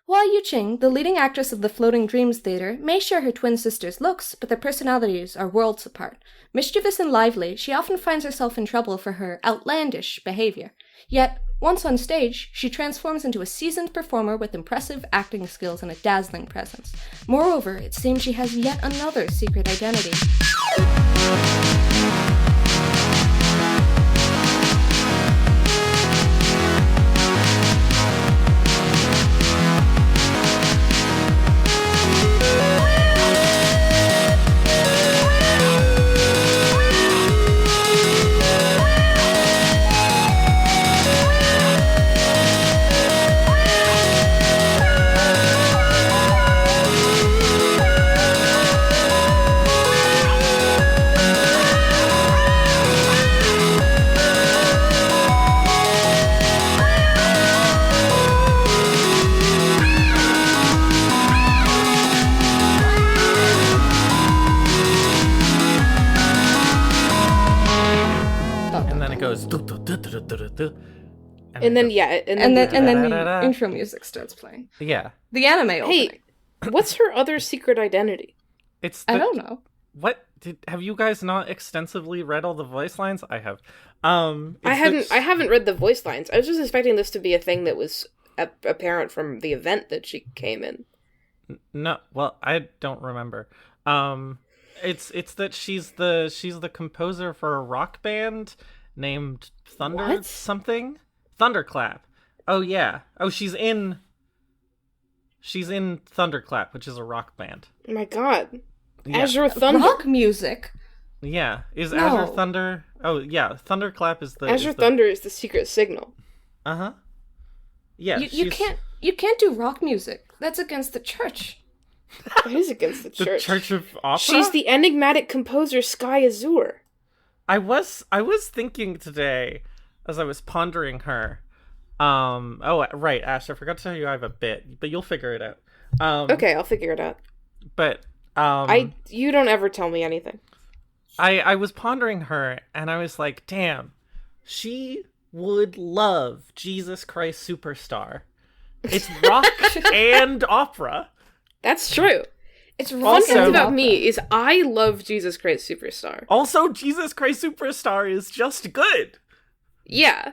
Hua Yuqing, the leading actress of the Floating Dreams Theater, may share her twin sister's looks, but their personalities are worlds apart. Mischievous and lively, she often finds herself in trouble for her outlandish behavior. Yet, once on stage, she transforms into a seasoned performer with impressive acting skills and a dazzling presence. Moreover, it seems she has yet another secret identity. And then the intro music starts playing. Yeah. The anime opening. Hey, what's her other secret identity? I don't know. What have you guys not extensively read all the voice lines? I have. I haven't read the voice lines. I was just expecting this to be a thing that was apparent from the event that she came in. No, well, I don't remember. It's that she's the composer for a rock band named something? Thunderclap. Oh yeah. Oh, she's in Thunderclap, which is a rock band. Oh my god. Yeah. Azure Thunder. Rock music? Yeah. Azure Thunder... Oh, yeah. Thunderclap is the... Azure Thunder is the secret signal. Uh-huh. Yeah, you can't do rock music. That's against the church. It is against the church. The Church of Opera? She's the enigmatic composer Sky Azure. I was thinking today, as I was pondering her... Oh, right, Ash, I forgot to tell you I have a bit, but you'll figure it out. Okay, I'll figure it out. But... you don't ever tell me anything. I was pondering her, and I was like, damn, she would love Jesus Christ Superstar. It's rock and opera. That's true. It's Fun fact about me is I love Jesus Christ Superstar. Also, Jesus Christ Superstar is just good. Yeah.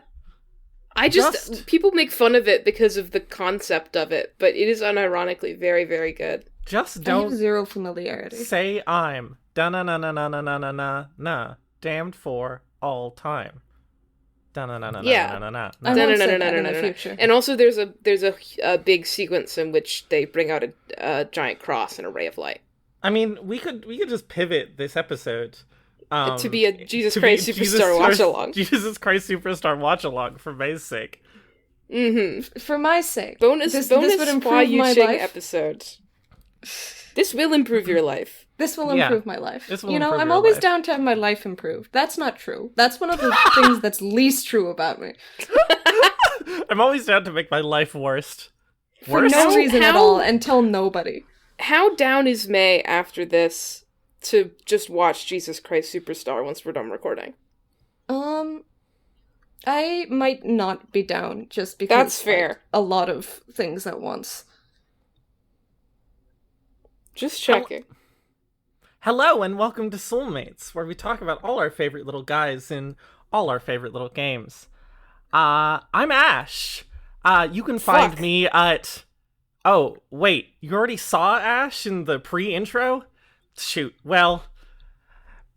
People make fun of it because of the concept of it, but it is unironically very, very good. Just don't I have zero familiarity. Say I'm da-na-na-na-na-na-na-na-na damned for all time. Da-na-na-na-na-na-na-na. Yeah. And also there's a big sequence in which they bring out a giant cross and a ray of light. I mean, we could just pivot this episode to be a Jesus Christ Superstar watch-along. Jesus Christ Superstar watch-along for May's sake. Mm-hmm. For my sake. Bonus this would improve my life. Episode. This will improve your life. This will improve my life. I'm always down to have my life improved. That's not true. That's one of the things that's least true about me. I'm always down to make my life worst. For no reason at all, and tell nobody. How down is May after this to just watch Jesus Christ Superstar once we're done recording? I might not be down just because that's fair. A lot of things at once. Just checking. Hello and welcome to Soulmates, where we talk about all our favorite little guys in all our favorite little games. I'm Ash. You can find me at... Oh, wait, you already saw Ash in the pre-intro? Shoot, well,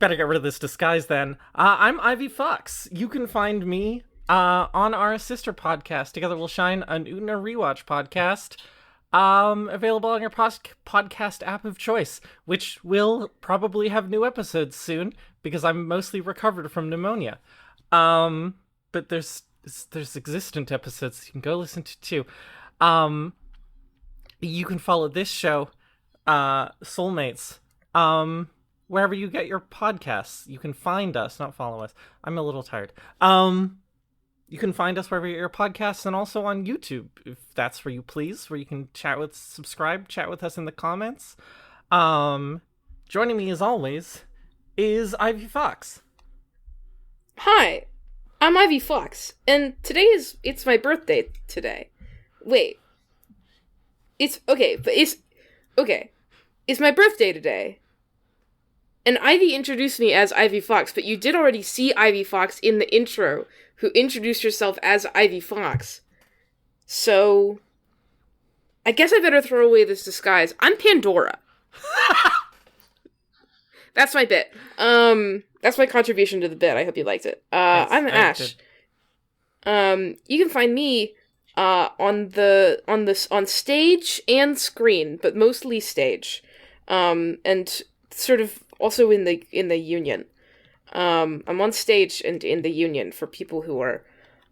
better get rid of this disguise then. I'm Ivy Fox. You can find me on our sister podcast, Together We'll Shine, an Utna Rewatch podcast. Available on your podcast app of choice, which will probably have new episodes soon because I'm mostly recovered from pneumonia. But there's existent episodes you can go listen to too. You can follow this show, Soulmates, wherever you get your podcasts. You can find us, not follow us. I'm a little tired. You can find us wherever you get your podcasts and also on YouTube, if that's where you please, where you can chat with us in the comments. Joining me as always is Ivy Fox. Hi, I'm Ivy Fox, and it's my birthday today. Wait, It's okay, but it's my birthday today. And Ivy introduced me as Ivy Fox, but you did already see Ivy Fox in the intro, who introduced herself as Ivy Fox. So, I guess I better throw away this disguise. I'm Pandora. That's my bit. That's my contribution to the bit. I hope you liked it. I'm Ash. You can find me on stage and screen, but mostly stage. And sort of also in the union. I'm on stage and in the union for people who are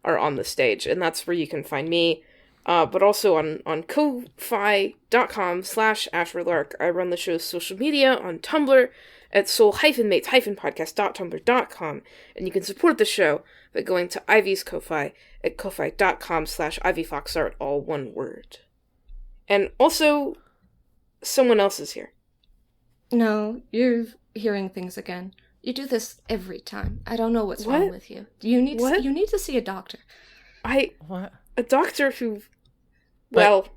on the stage, and that's where you can find me. But also on ko-fi.com/ashworthark. I run the show's social media on Tumblr at soul-mates-podcast.tumblr.com, and you can support the show by going to Ivy's Ko-fi at ko-fi.com/ivyfoxart, all one word. And also, someone else is here. No, you're hearing things again. You do this every time. I don't know what's wrong with you. You need to see a doctor. What? A doctor who... Well,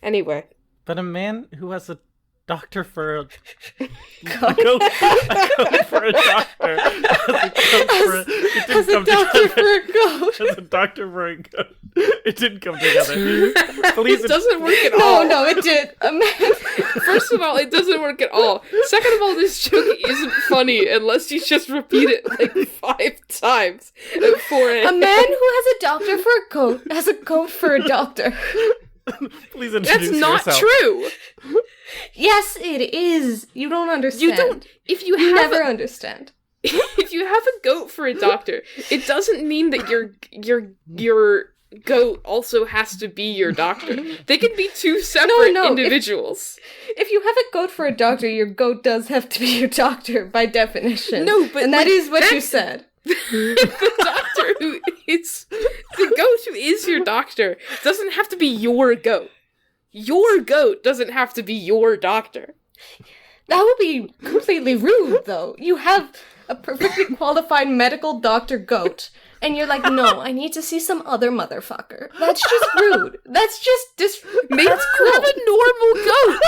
anyway. But a man who has a doctor for a... God. a goat for a doctor. As a doctor for a goat. As a doctor for a goat. It didn't come together. Please, it doesn't work at all. No, it did. A man... First of all, it doesn't work at all. Second of all, this joke isn't funny unless you just repeat it like 5 times at 4 a.m. A man who has a doctor for a goat has a goat for a doctor. Please introduce yourself. That's not true. Yes, it is. You don't understand. You don't. If you never understand. If you have a goat for a doctor, it doesn't mean that your goat also has to be your doctor. They can be 2 separate individuals. If you have a goat for a doctor, your goat does have to be your doctor by definition. No, but that is what you said. The goat who is your doctor doesn't have to be your goat. Your goat doesn't have to be your doctor. That would be completely rude, though. You have a perfectly qualified medical doctor goat, and you're like, no, I need to see some other motherfucker. That's just rude. That's just Maybe you have a normal goat.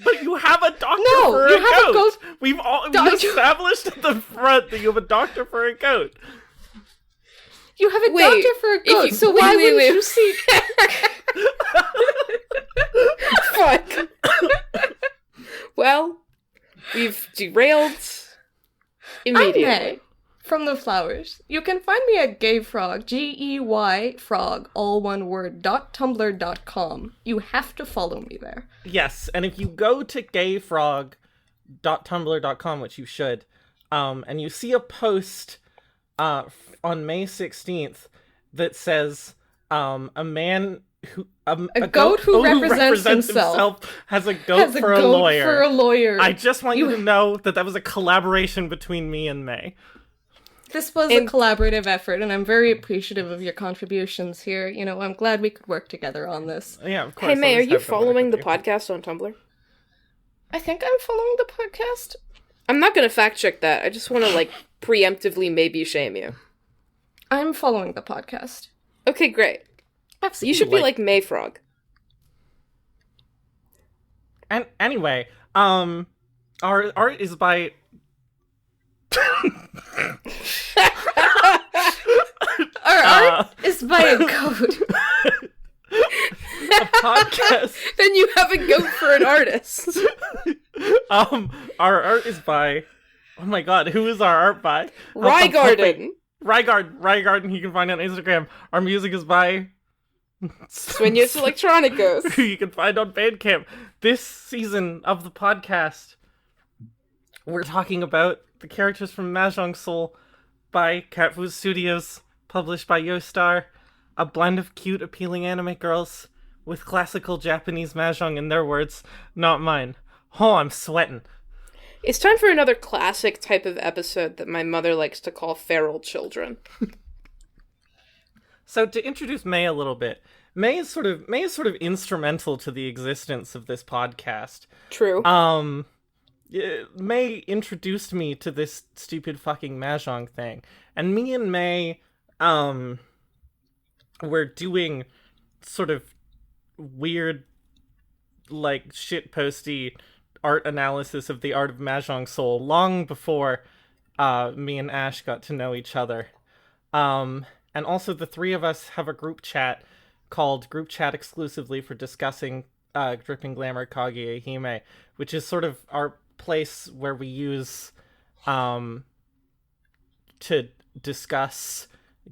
But you have a doctor for you a have goat. A goat. We've established at the front that you have a doctor for a goat. You have a doctor for a goat, so why wouldn't you see... Fuck. Well, we've derailed immediately. I'm May, from the flowers. You can find me at gayfrog, Gey frog, all one word, .tumblr.com. You have to follow me there. Yes, and if you go to gayfrog.tumblr.com, which you should, and you see a post on May 16th that says a man who a goat who represents himself has a goat for a lawyer. I just want you to know that was a collaboration between me and May. This was a collaborative effort, and I'm very appreciative of your contributions here. You know, I'm glad we could work together on this. Yeah, of course. Hey, May, are you following the podcast on Tumblr? I think I'm following the podcast. I'm not going to fact check that. I just want to, preemptively maybe shame you. I'm following the podcast. Okay, great. You should be like Mayfrog. And anyway, our art is by... Our art is by a goat. A podcast. Then you have a goat for an artist. Our art is by... Oh my god, who is our art by? Rygarden. Rygarden, you can find on Instagram. Our music is by... Sueños Electrónicos. Who you can find on Bandcamp. This season of the podcast, we're talking about the characters from Mahjong Soul by Catfu Studios, published by Yostar, a blend of cute, appealing anime girls with classical Japanese Mahjong in their words, not mine. Oh, I'm sweating. It's time for another classic type of episode that my mother likes to call feral children. So to introduce May a little bit, May is sort of instrumental to the existence of this podcast. True. May introduced me to this stupid fucking Mahjong thing, and me and May, were doing sort of weird like shitposty art analysis of the art of Mahjong Soul long before me and Ash got to know each other. And also the three of us have a group chat called Group Chat Exclusively for discussing Dripping Glamour Kaguya Hime, which is sort of our place where we use to discuss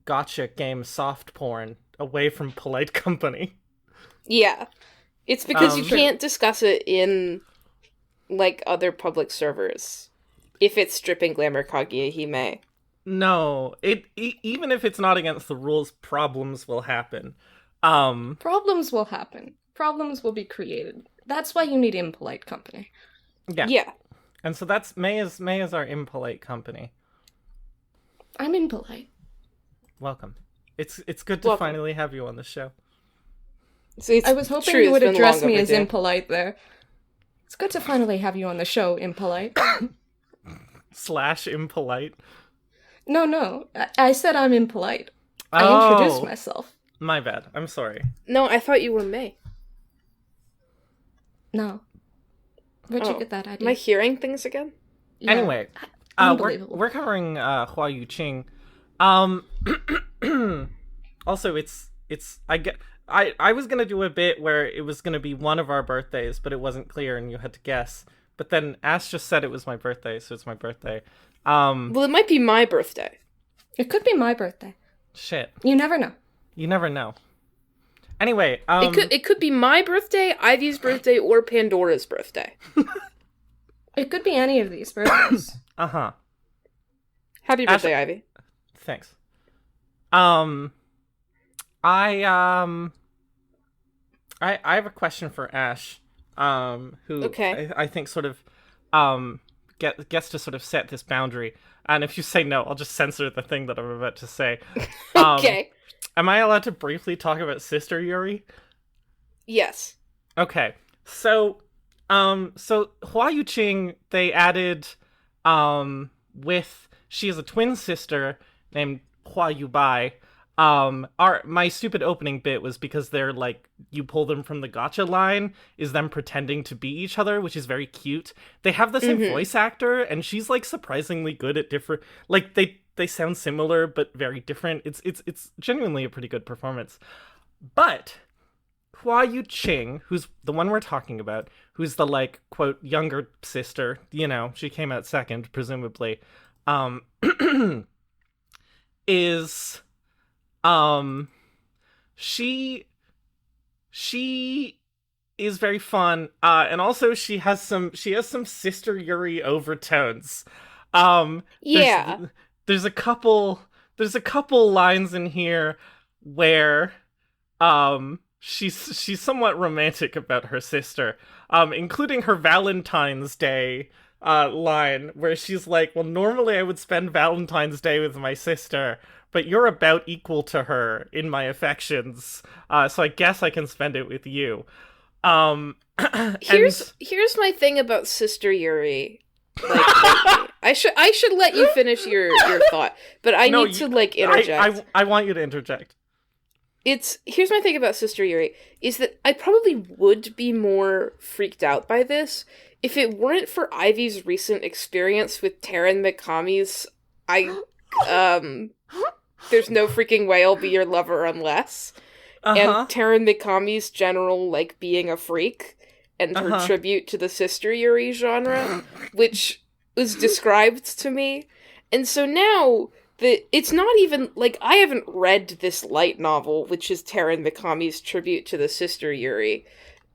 gotcha game soft porn away from polite company. Yeah. It's because you can't discuss it in, like, other public servers if it's Dripping Glamour Kaguya Hime. No, even if it's not against the rules, problems will happen. Problems will happen. Problems will be created. That's why you need impolite company. Yeah. And so that's May is our impolite company. I'm impolite. Welcome. It's good to finally have you on the show. So I was hoping you would address me as impolite there. It's good to finally have you on the show, impolite. / impolite. No. I said I'm impolite. I introduced myself. My bad. I'm sorry. No, I thought you were May. No. Where'd you get that idea? Am I hearing things again? Yeah. Anyway, we're covering Hua Yuqing. Also, I was gonna do a bit where it was gonna be one of our birthdays, but it wasn't clear and you had to guess. But then Ash just said it was my birthday, so it's my birthday. Well, it might be my birthday. It could be my birthday. Shit. You never know. You never know. Anyway, it could be my birthday, Ivy's birthday, or Pandora's birthday. It could be any of these birthdays. Uh-huh. Happy birthday, Ivy. Thanks. I have a question for Ash, who I think sort of gets to sort of set this boundary. And if you say no, I'll just censor the thing that I'm about to say. Okay. Am I allowed to briefly talk about Sister Yuri? Yes. Okay. So Hua Yuqing, they added, she has a twin sister named Hua Yubai. My stupid opening bit was because they're like, you pull them from the gotcha line, is them pretending to be each other, which is very cute. They have the same voice actor, and she's like surprisingly good at different, like they sound similar but very different. It's genuinely a pretty good performance. But Hua Yuqing, who's the one we're talking about, who's the like quote younger sister, she came out second presumably, is she is very fun, and also she has some Sister Yuri overtones. There's a couple lines in here where she's somewhat romantic about her sister, including her Valentine's Day line where she's like, well, normally I would spend Valentine's Day with my sister, but you're about equal to her in my affections, so I guess I can spend it with you. Here's my thing about Sister Yuri. Like, I should let you finish your thought, but I need to interject. I want you to interject. Here's my thing about Sister Yuri, is that I probably would be more freaked out by this if it weren't for Ivy's recent experience with Taryn Mikami's There's No Freaking Way I'll Be Your Lover Unless, and Taryn Mikami's general, like, being a freak, and her tribute to the Sister Yuri genre, which was described to me. And so now, it's not even, like, I haven't read this light novel, which is Taryn Mikami's tribute to the Sister Yuri.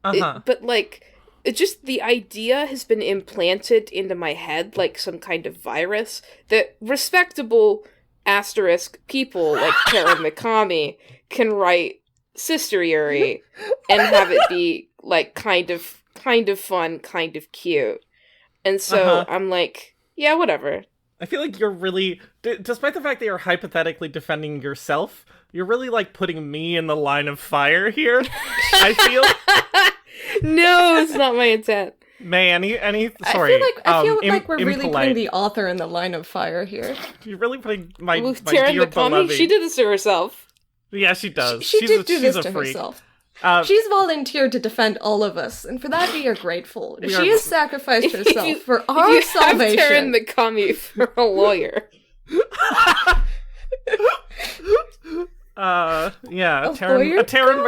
But, like, just the idea has been implanted into my head like some kind of virus that respectable asterisk people like Taryn Mikami can write Sister Yuri and have it be like kind of fun, kind of cute. And so I'm like, yeah, whatever. I feel like you're really, despite the fact that you're hypothetically defending yourself, you're really like putting me in the line of fire here. I feel. No, it's not my intent. May, any sorry. I feel like we're really putting the author in the line of fire here. You're really putting my Taryn dear Mikami, beloved. she did this to herself. Yeah, she does. She did do this to freak. herself. She's volunteered to defend all of us, and for that we are grateful. She has sacrificed herself for our salvation. Have Taryn McCommie for a lawyer. Taryn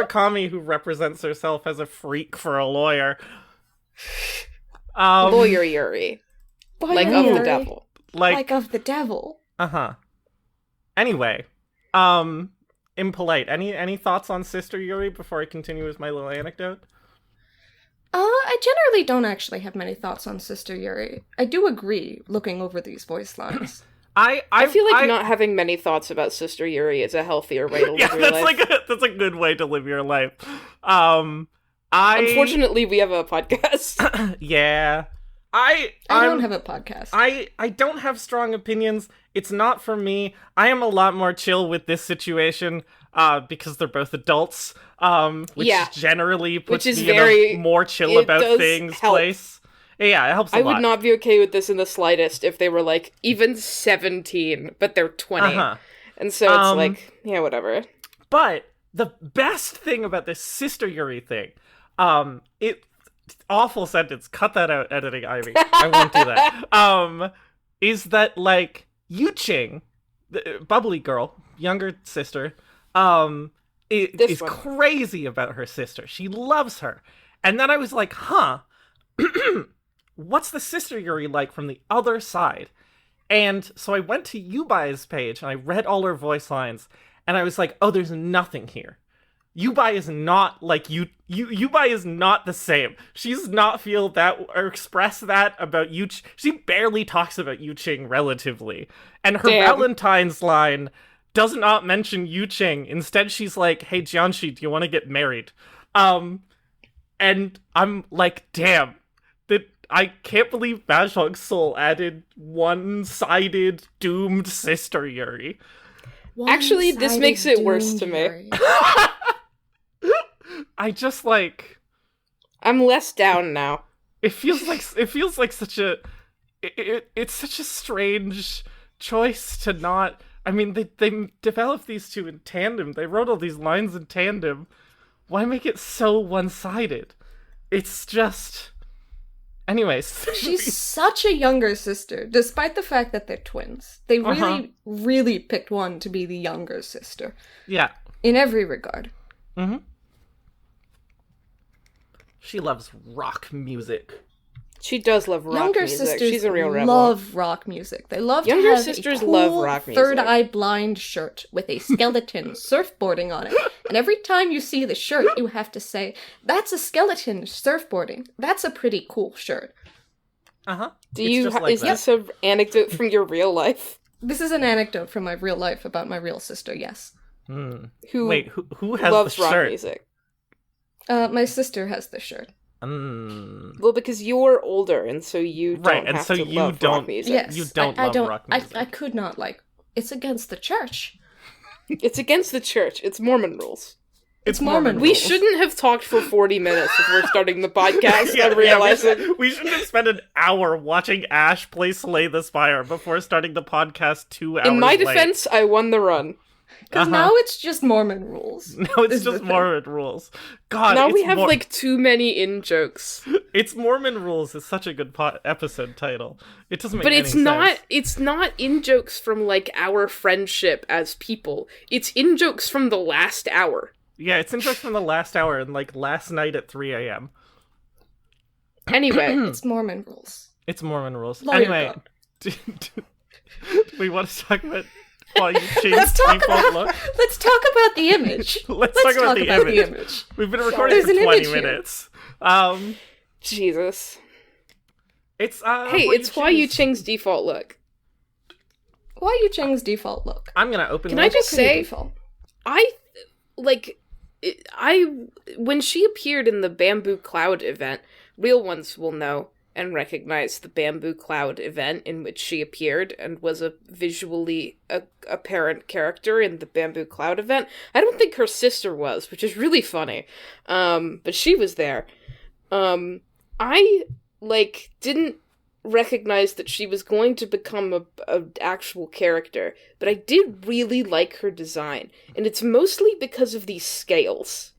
McCommie who represents herself as a freak for a lawyer. Lawyer Yuri. Like of the devil. Like of the devil. Uh-huh. Anyway, impolite. Any thoughts on Sister Yuri before I continue with my little anecdote? I generally don't actually have many thoughts on Sister Yuri. I do agree, looking over these voice lines. I feel like not having many thoughts about Sister Yuri is a healthier way to live your life. That's a good way to live your life. Unfortunately, we have a podcast. Yeah. I don't have a podcast. I don't have strong opinions. It's not for me. I am a lot more chill with this situation, because they're both adults, which generally puts me in a more chill about things place. Yeah, it helps a lot. I would not be okay with this in the slightest if they were, like, even 17, but they're 20. And so it's like, yeah, whatever. But the best thing about this Sister Yuri thing, awful sentence, cut that out, editing Ivy. I won't do that. Is that, like, Yuqing, the bubbly girl, younger sister, is crazy about her sister. She loves her. And then I was like, what's the Sister Yuri like from the other side? And so I went to Yubai's page and I read all her voice lines, and I was like, oh, there's nothing here. Yubai is not like Yubai is not the same. She does not feel that or express that about Yuqing. She barely talks about Yuqing relatively. And her Valentine's line does not mention Yuqing. Instead, she's like, hey, Jianxi, do you want to get married? And I'm like, damn. I can't believe Mahjong Soul added one-sided doomed Sister Yuri. Actually, this makes it worse to me. I just like... I'm less down now. It feels like such a... It's such a strange choice to not... I mean, they developed these two in tandem. They wrote all these lines in tandem. Why make it so one-sided? It's just... Anyways. She's such a younger sister, despite the fact that they're twins. They really, really picked one to be the younger sister. Yeah. In every regard. Mm-hmm. She loves rock music. She does love rock younger music. Sisters She's a real rebel. Love rock music. They love younger to have sisters a cool love rock music. Third Eye Blind shirt with a skeleton surfboarding on it. And every time you see the shirt, you have to say, that's a skeleton surfboarding. That's a pretty cool shirt. Is this an anecdote from your real life? This is an anecdote from my real life about my real sister, yes. Who has loves the rock shirt? Music? My sister has the shirt. Well, because you're older, and so you don't have to love rock music. Yes, you don't love rock music. I could not, like, it's against the church. It's against the church. It's Mormon rules. It's Mormon rules. We shouldn't have talked for 40 minutes if we're starting the podcast. I realize it. We shouldn't have spent an hour watching Ash play Slay the Spire before starting the podcast 2 hours In my late. defense, I won the run. Because now it's just Mormon rules. No, it's just Mormon rules. God, now we have like too many in-jokes. It's Mormon rules is such a good episode title. It doesn't make any sense. But it's not in-jokes from like our friendship as people. It's in-jokes from the last hour. Yeah, it's in-jokes from the last hour and like last night at 3 a.m. Anyway. It's Mormon rules. It's Mormon rules. Lawyer anyway, do we want to talk about Hua Yuqing's default look? Let's talk about the image. Let's talk about the image. We've been recording for 20 minutes. Jesus. It's it's Hua Yuqing's default look. Hua Yuqing's default look. I'm gonna open. Can I just say, when she appeared in the Bamboo Cloud event, real ones will know and recognize the Bamboo Cloud event in which she appeared and was a visually apparent character in the Bamboo Cloud event. I don't think her sister was, which is really funny. But she was there. I, didn't recognize that she was going to become a actual character, but I did really like her design, and it's mostly because of these scales.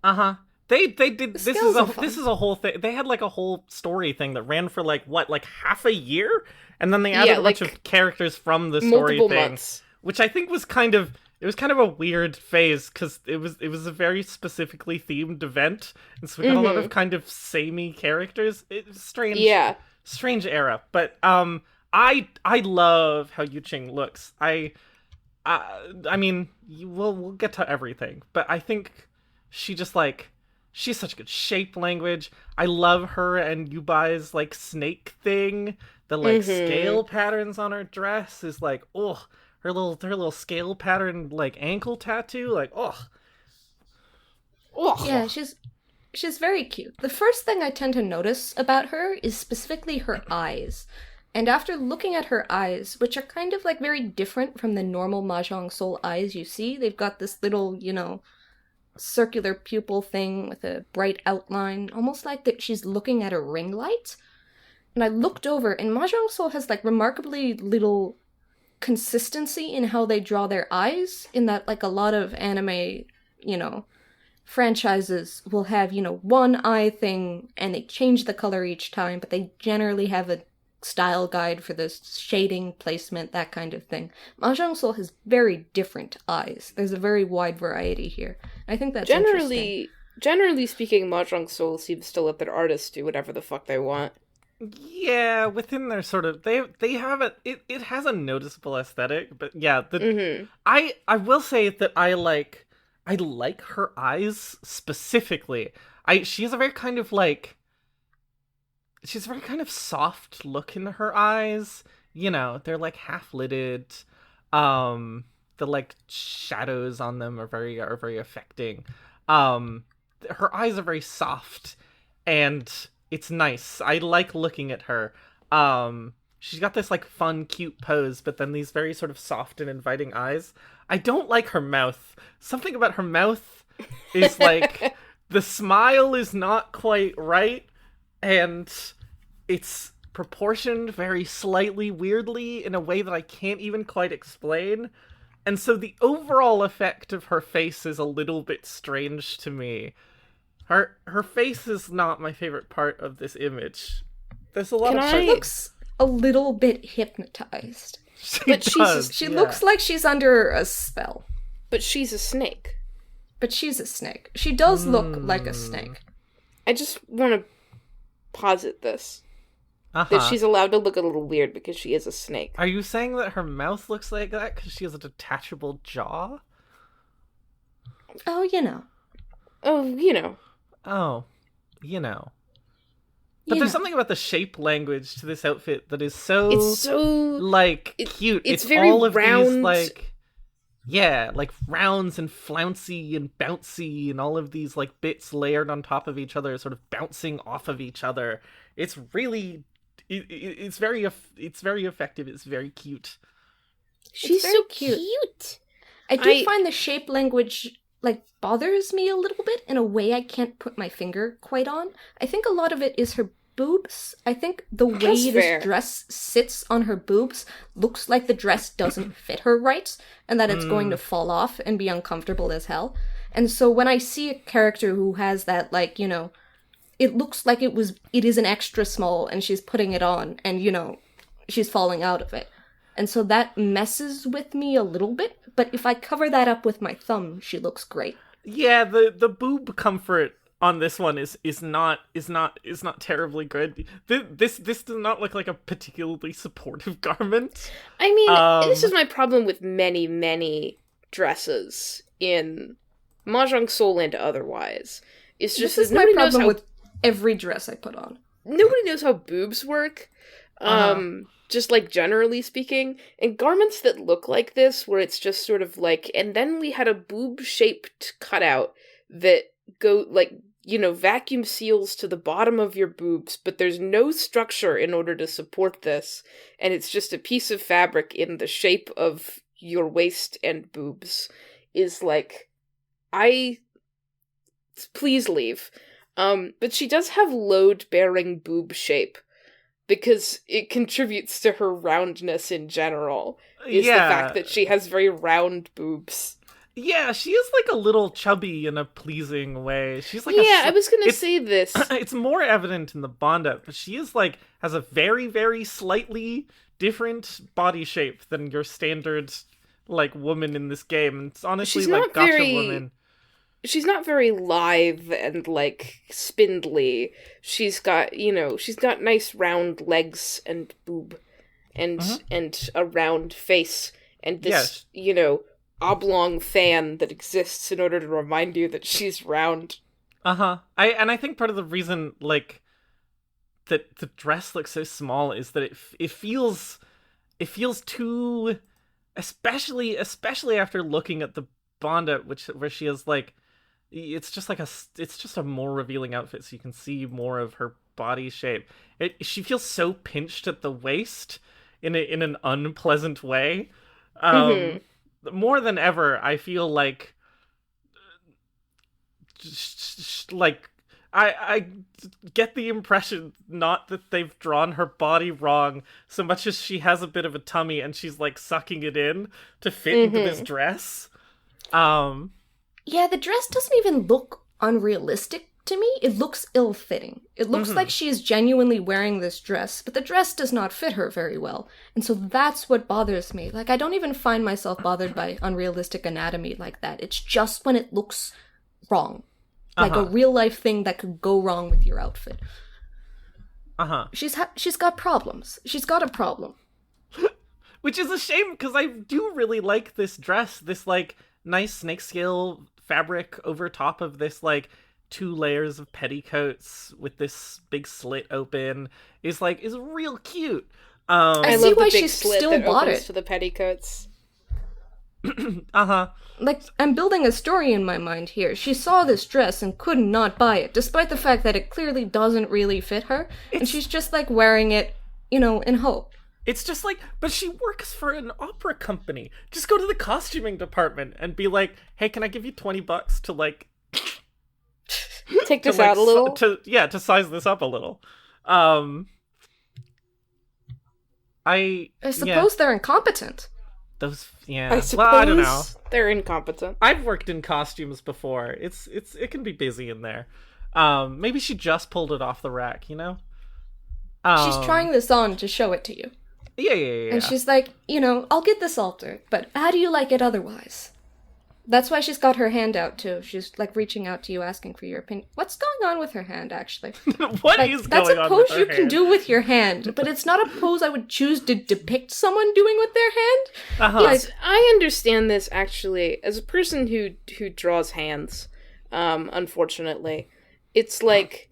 Uh-huh. They did, The skills are fun. this is a whole thing. They had like a whole story thing that ran for like half a year, and then they added a bunch of characters from the story multiple thing, months. which I think was kind of a weird phase because it was a very specifically themed event, and so we got a lot of kind of samey characters. It's strange. Yeah. Strange era, but I love how Yuqing looks. I mean, we'll get to everything, but I think she just like she's such good shape language. I love her and Yubai's like snake thing. The like scale patterns on her dress is like her little scale pattern like ankle tattoo like Yeah, she's very cute. The first thing I tend to notice about her is specifically her eyes. And after looking at her eyes, which are kind of like very different from the normal Mahjong Soul eyes you see, they've got this little, circular pupil thing with a bright outline, almost like that she's looking at a ring light. And I looked over, and Mahjong Soul has like remarkably little consistency in how they draw their eyes, in that like a lot of anime, franchises will have, one eye thing and they change the color each time, but they generally have a style guide for the shading, placement, that kind of thing. Mahjong Soul has very different eyes. There's a very wide variety here. I think that's interesting. Generally speaking, Mahjong Soul seems to let their artists do whatever the fuck they want. Yeah, within their sort of they have it has a noticeable aesthetic, but yeah, I will say that I like her eyes specifically. She has a very kind of like she's a very kind of soft look in her eyes. They're like half lidded. The like shadows on them are very affecting. Her eyes are very soft and it's nice. I like looking at her. She's got this like fun, cute pose, but then these very sort of soft and inviting eyes. I don't like her mouth. Something about her mouth is like the smile is not quite right. And it's proportioned very slightly weirdly in a way that I can't even quite explain. And so the overall effect of her face is a little bit strange to me. Her face is not my favorite part of this image. There's a lot of She looks a little bit hypnotized. She looks like she's under a spell. But she's a snake. She does look like a snake. I just want to posit this. That she's allowed to look a little weird because she is a snake. Are you saying that her mouth looks like that because she has a detachable jaw? Oh, But there's something about the shape language to this outfit that is so cute. It's very all of round. These like rounds and flouncy and bouncy and all of these like bits layered on top of each other, sort of bouncing off of each other. It's really, it's very effective. It's very cute. She's so cute. I do find the shape language bothers me a little bit in a way I can't put my finger quite on. I think a lot of it is her boobs. I think the way this dress sits on her boobs looks like the dress doesn't fit her right, and that it's going to fall off and be uncomfortable as hell. And so when I see a character who has that, it looks like it is an extra small and she's putting it on and, she's falling out of it. And so that messes with me a little bit, but if I cover that up with my thumb, she looks great. Yeah, the boob comfort on this one is not terribly good. This does not look like a particularly supportive garment. I mean, this is my problem with many dresses in Mahjong Soul and otherwise. It's just this is my problem with every dress I put on. Nobody knows how boobs work. Just generally speaking, and garments that look like this, where it's just sort of and then we had a boob-shaped cutout that vacuum seals to the bottom of your boobs, but there's no structure in order to support this, and it's just a piece of fabric in the shape of your waist and boobs, is please leave. But she does have load-bearing boob shape, because it contributes to her roundness in general, is the fact that she has very round boobs. Yeah, she is like a little chubby in a pleasing way. She's like I was gonna say this. It's more evident in the Bond up, but she is like has a very, very slightly different body shape than your standard like woman in this game. It's honestly She's like not gotcha very- woman. She's not very lithe and like spindly. She's got nice round legs and boob and a round face and this oblong fan that exists in order to remind you that she's round. I think part of the reason like that the dress looks so small is that it feels too, especially after looking at the Bond out, where she is like, it's just a more revealing outfit, so you can see more of her body shape. She feels so pinched at the waist in an unpleasant way. More than ever, I feel like I get the impression not that they've drawn her body wrong so much as she has a bit of a tummy and she's like sucking it in to fit into this dress. Yeah, the dress doesn't even look unrealistic to me. It looks ill-fitting. It looks like she is genuinely wearing this dress, but the dress does not fit her very well. And so that's what bothers me. Like, I don't even find myself bothered by unrealistic anatomy like that. It's just when it looks wrong. Like a real-life thing that could go wrong with your outfit. She's got problems. She's got a problem. Which is a shame, because I do really like this dress. This, like, nice snakescale fabric over top of this, like, 2 layers of petticoats with this big slit open is real cute. I see love why the big she slit still that bought opens it. to the petticoats. Like, I'm building a story in my mind here. She saw this dress and could not buy it, despite the fact that it clearly doesn't really fit her, and she's just, like, wearing it, in hope. It's just like, but she works for an opera company. Just go to the costuming department and be like, hey, can I give you $20 to, like... Take this out a little? To size this up a little. I suppose they're incompetent. I suppose well, I don't know. They're incompetent. I've worked in costumes before. It can be busy in there. Maybe she just pulled it off the rack, She's trying this on to show it to you. Yeah. And she's like, I'll get this altered, but how do you like it otherwise? That's why she's got her hand out, too. She's, like, reaching out to you, asking for your opinion. What's going on with her hand, actually? What is that's going a on pose with her you hand? can do with your hand, but it's not a pose I would choose to depict someone doing with their hand. Yes, I understand this, actually. As a person who draws hands, unfortunately, it's like...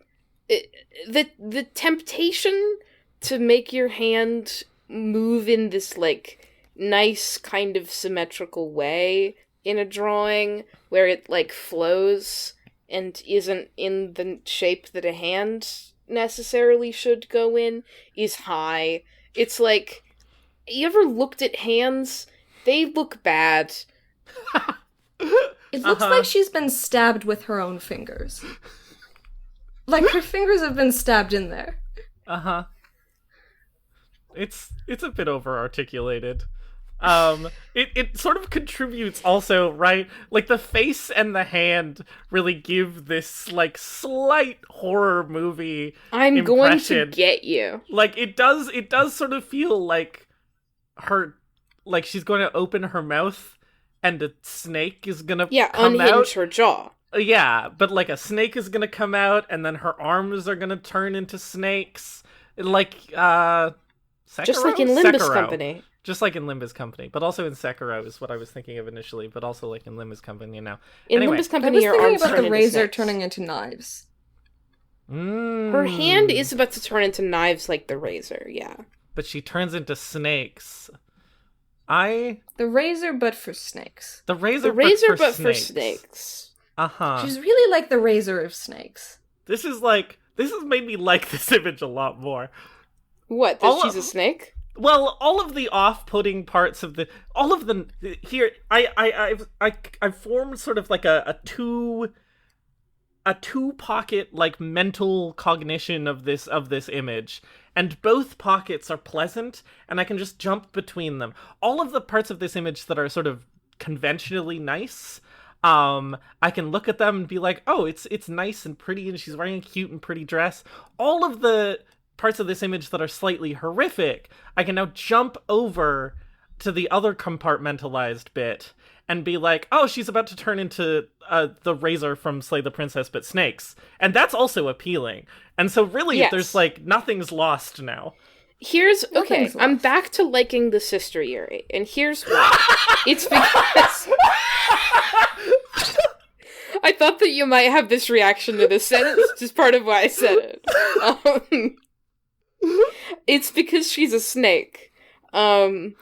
the temptation to make your hand move in this, like, nice kind of symmetrical way in a drawing where it, like, flows and isn't in the shape that a hand necessarily should go in is high. It's like, you ever looked at hands? They look bad. It looks like she's been stabbed with her own fingers. Like, her fingers have been stabbed in there. It's a bit over-articulated. It sort of contributes also, right? Like, the face and the hand really give this, like, slight horror movie I'm impression. going to get you. Like, it does sort of feel like like she's going to open her mouth and a snake is gonna come unhinge out. her jaw. Yeah, but, like, a snake is gonna come out and then her arms are gonna turn into snakes. Like, Sekiro? Just like in Limbus Sekiro. Company. Just like in Limbus Company, but also in Sekiro is what I was thinking of initially, but also like in Limbus Company now. In Anyway. Limbus I Company, was your thinking arms about turn the into razor snakes. turning into knives. Her hand is about to turn into knives like the razor, yeah. But she turns into snakes. The razor, but for snakes. The razor, but for snakes. She's really like the razor of snakes. This has made me like this image a lot more. What, that she's a snake? Well, all of the off-putting parts of here, I've formed sort of like a two-pocket, like, mental cognition of this image, and both pockets are pleasant, and I can just jump between them. All of the parts of this image that are sort of conventionally nice. I can look at them and be like, oh, it's nice and pretty, and she's wearing a cute and pretty dress. All of the parts of this image that are slightly horrific, I can now jump over to the other compartmentalized bit and be like, oh, she's about to turn into the Razor from Slay the Princess, but snakes. And that's also appealing. And so really, Yes. there's like, nothing's lost now. Okay, I'm back to liking the Sister Yuri, and here's why. It's because... I thought that you might have this reaction to this sentence, which is part of why I said it. It's because she's a snake. And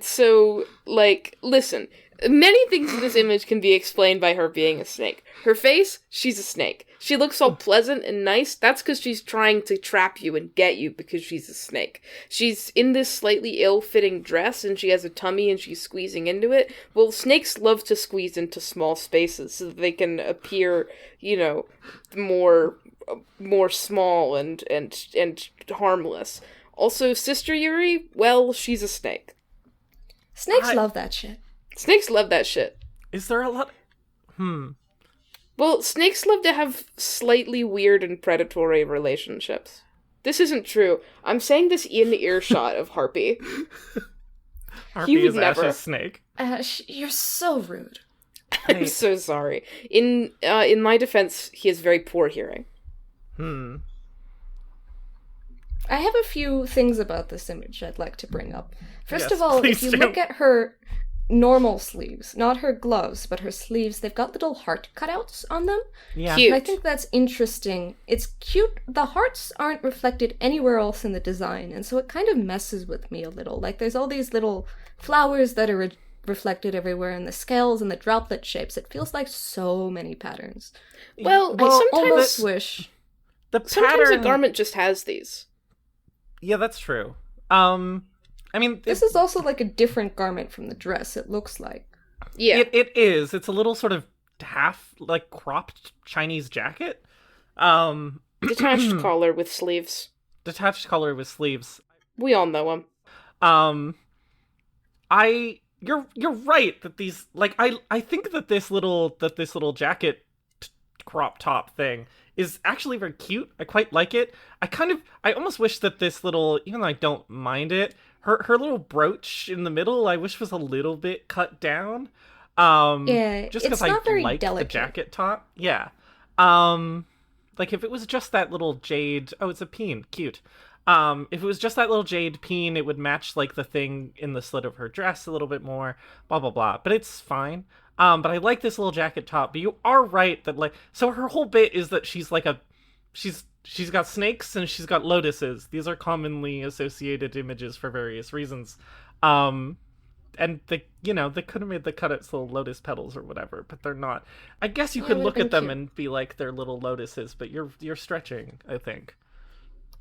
so, like, listen, many things in this image can be explained by her being a snake. Her face, she's a snake. She looks all pleasant and nice. That's because she's trying to trap you and get you because she's a snake. She's in this slightly ill-fitting dress and she has a tummy and she's squeezing into it. Well, snakes love to squeeze into small spaces so that they can appear, you know, more small and harmless. Also, Sister Yuri, well, she's a snake. Snakes love that shit. Snakes love that shit. Is there a lot... Well, snakes love to have slightly weird and predatory relationships. This isn't true. I'm saying this in earshot of Harpy. Harpy would is never. Ash's snake. You're so rude. I'm so sorry. In my defense, he has very poor hearing. I have a few things about this image I'd like to bring up. First Yes, of all, please if you do. look at her normal sleeves, not her gloves, but her sleeves, they've got little heart cutouts on them. Yeah. Cute. And I think that's interesting. It's cute. The hearts aren't reflected anywhere else in the design, and so it kind of messes with me a little. Like, there's all these little flowers that are reflected everywhere, and the scales and the droplet shapes. It feels like so many patterns. Well, I sometimes almost wish... sometimes a pattern... garment just has these. Yeah, that's true. I mean, This is also like a different garment from the dress, it looks like. Yeah. it is. It's a little sort of half, like, cropped Chinese jacket. Detached collar with sleeves. Detached collar with sleeves. We all know him. You're right that these, like, I think that this little jacket crop top thing is actually very cute. I quite like it. I almost wish that this little, even though I don't mind it, her little brooch in the middle, I wish was a little bit cut down. Yeah, just it's because I not very like the delicate. jacket top. Yeah. Like if it was just that little jade, oh, it's a peen, cute. If it was just that little jade peen, it would match like the thing in the slit of her dress a little bit more, blah, blah, blah. But it's fine. But I like this little jacket top. But you are right that, like, so her whole bit is that she's like she's got snakes and she's got lotuses. These are commonly associated images for various reasons. And they could have made the cutouts little lotus petals or whatever, but they're not. I guess you Yeah, could it look would've at been them cute. and be like they're little lotuses, but you're stretching, I think.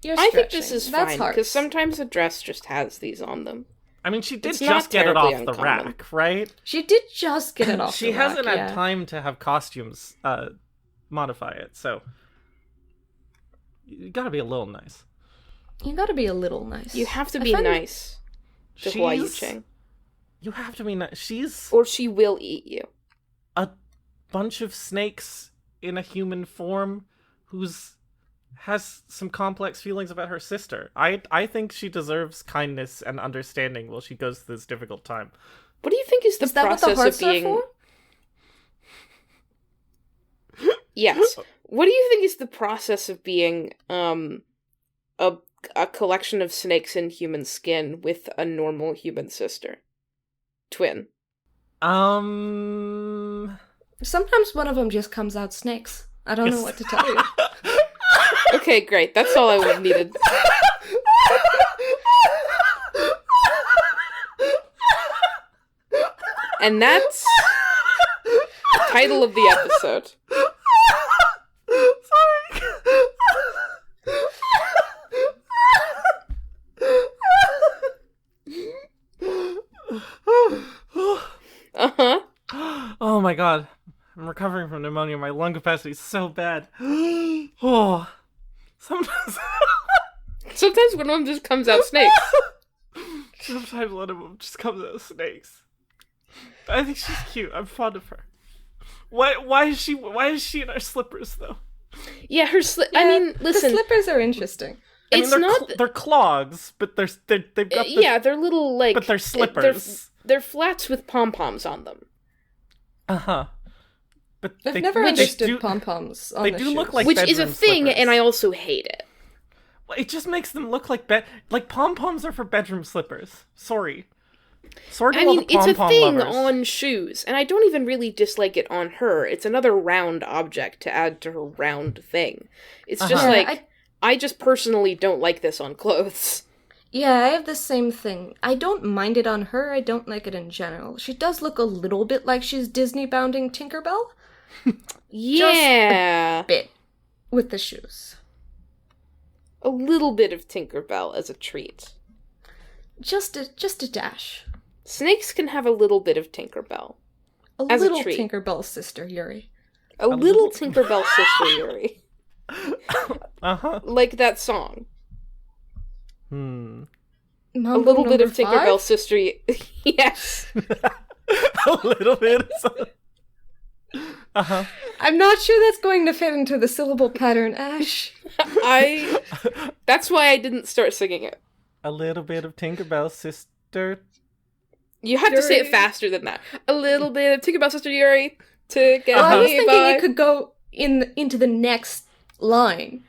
You're I think this stretching. is That's fine, hearts. because sometimes a dress just has these on them. I mean, she did It's not just get it off terribly the uncommon. rack, right? She did just get it off She the hasn't rack, had yeah. time to have costumes modify it, so you gotta be a little nice. You gotta be a little nice. You have to I be find- nice to Hua Yuqing, You have to be nice. She's or she will eat you. a bunch of snakes in a human form has some complex feelings about her sister. I think she deserves kindness and understanding while she goes through this difficult time. What do you think is the Is that what the process hearts of being... are for? Yes. What do you think is the process of being a collection of snakes in human skin with a normal human sister? Twin. Sometimes one of them just comes out snakes. I don't know what to tell you. Okay, great. That's all I would have needed. And that's title of the episode. Uh-huh. Oh my god. I'm recovering from pneumonia. My lung capacity is so bad. Oh. Sometimes Sometimes one of them just comes out snakes. one of them just comes out snakes. I think she's cute. I'm fond of her. Why is she in her slippers though? Yeah, I mean, listen. The slippers are interesting. They're clogs, but they've got they're little like. But they're slippers. They're flats with pom poms on them. But I've never understood pom poms on they the do shoes. look like which is a thing, slippers. and I also hate it. It just makes them look like pom poms are for bedroom slippers. Sorry. I mean, it's a thing lovers. on shoes, and I don't even really dislike it on her. It's another round object to add to her round thing. It's just I just personally don't like this on clothes. Yeah, I have the same thing. I don't mind it on her, I don't like it in general. She does look a little bit like she's Disney-bounding Tinkerbell. Yeah. Just a bit with the shoes. A little bit of Tinkerbell as a treat. Just a dash. Snakes can have a little bit of Tinkerbell. A as little a treat. Tinkerbell sister, Yuri. A little Tinkerbell sister, Yuri. Like that song. A little bit of Tinkerbell sister. Yes. A little bit. I'm not sure that's going to fit into the syllable pattern, Ash. That's why I didn't start singing it. A little bit of Tinkerbell sister. You have to say it faster than that. A little bit of Tinkerbell sister Yuri to get I was me thinking by. it could go into the next line.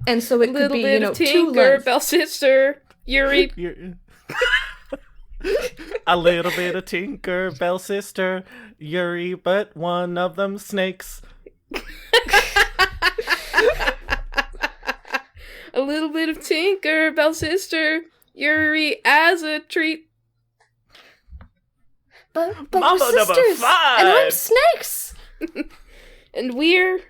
And so it could be, Little bit of two lines. Tinkerbell sister Yuri. A little bit of Tinkerbell sister Yuri, but one of them snakes. A little bit of Tinkerbell sister Yuri as a treat. But Mambo we're number sisters, 5. and I'm snakes. And we're,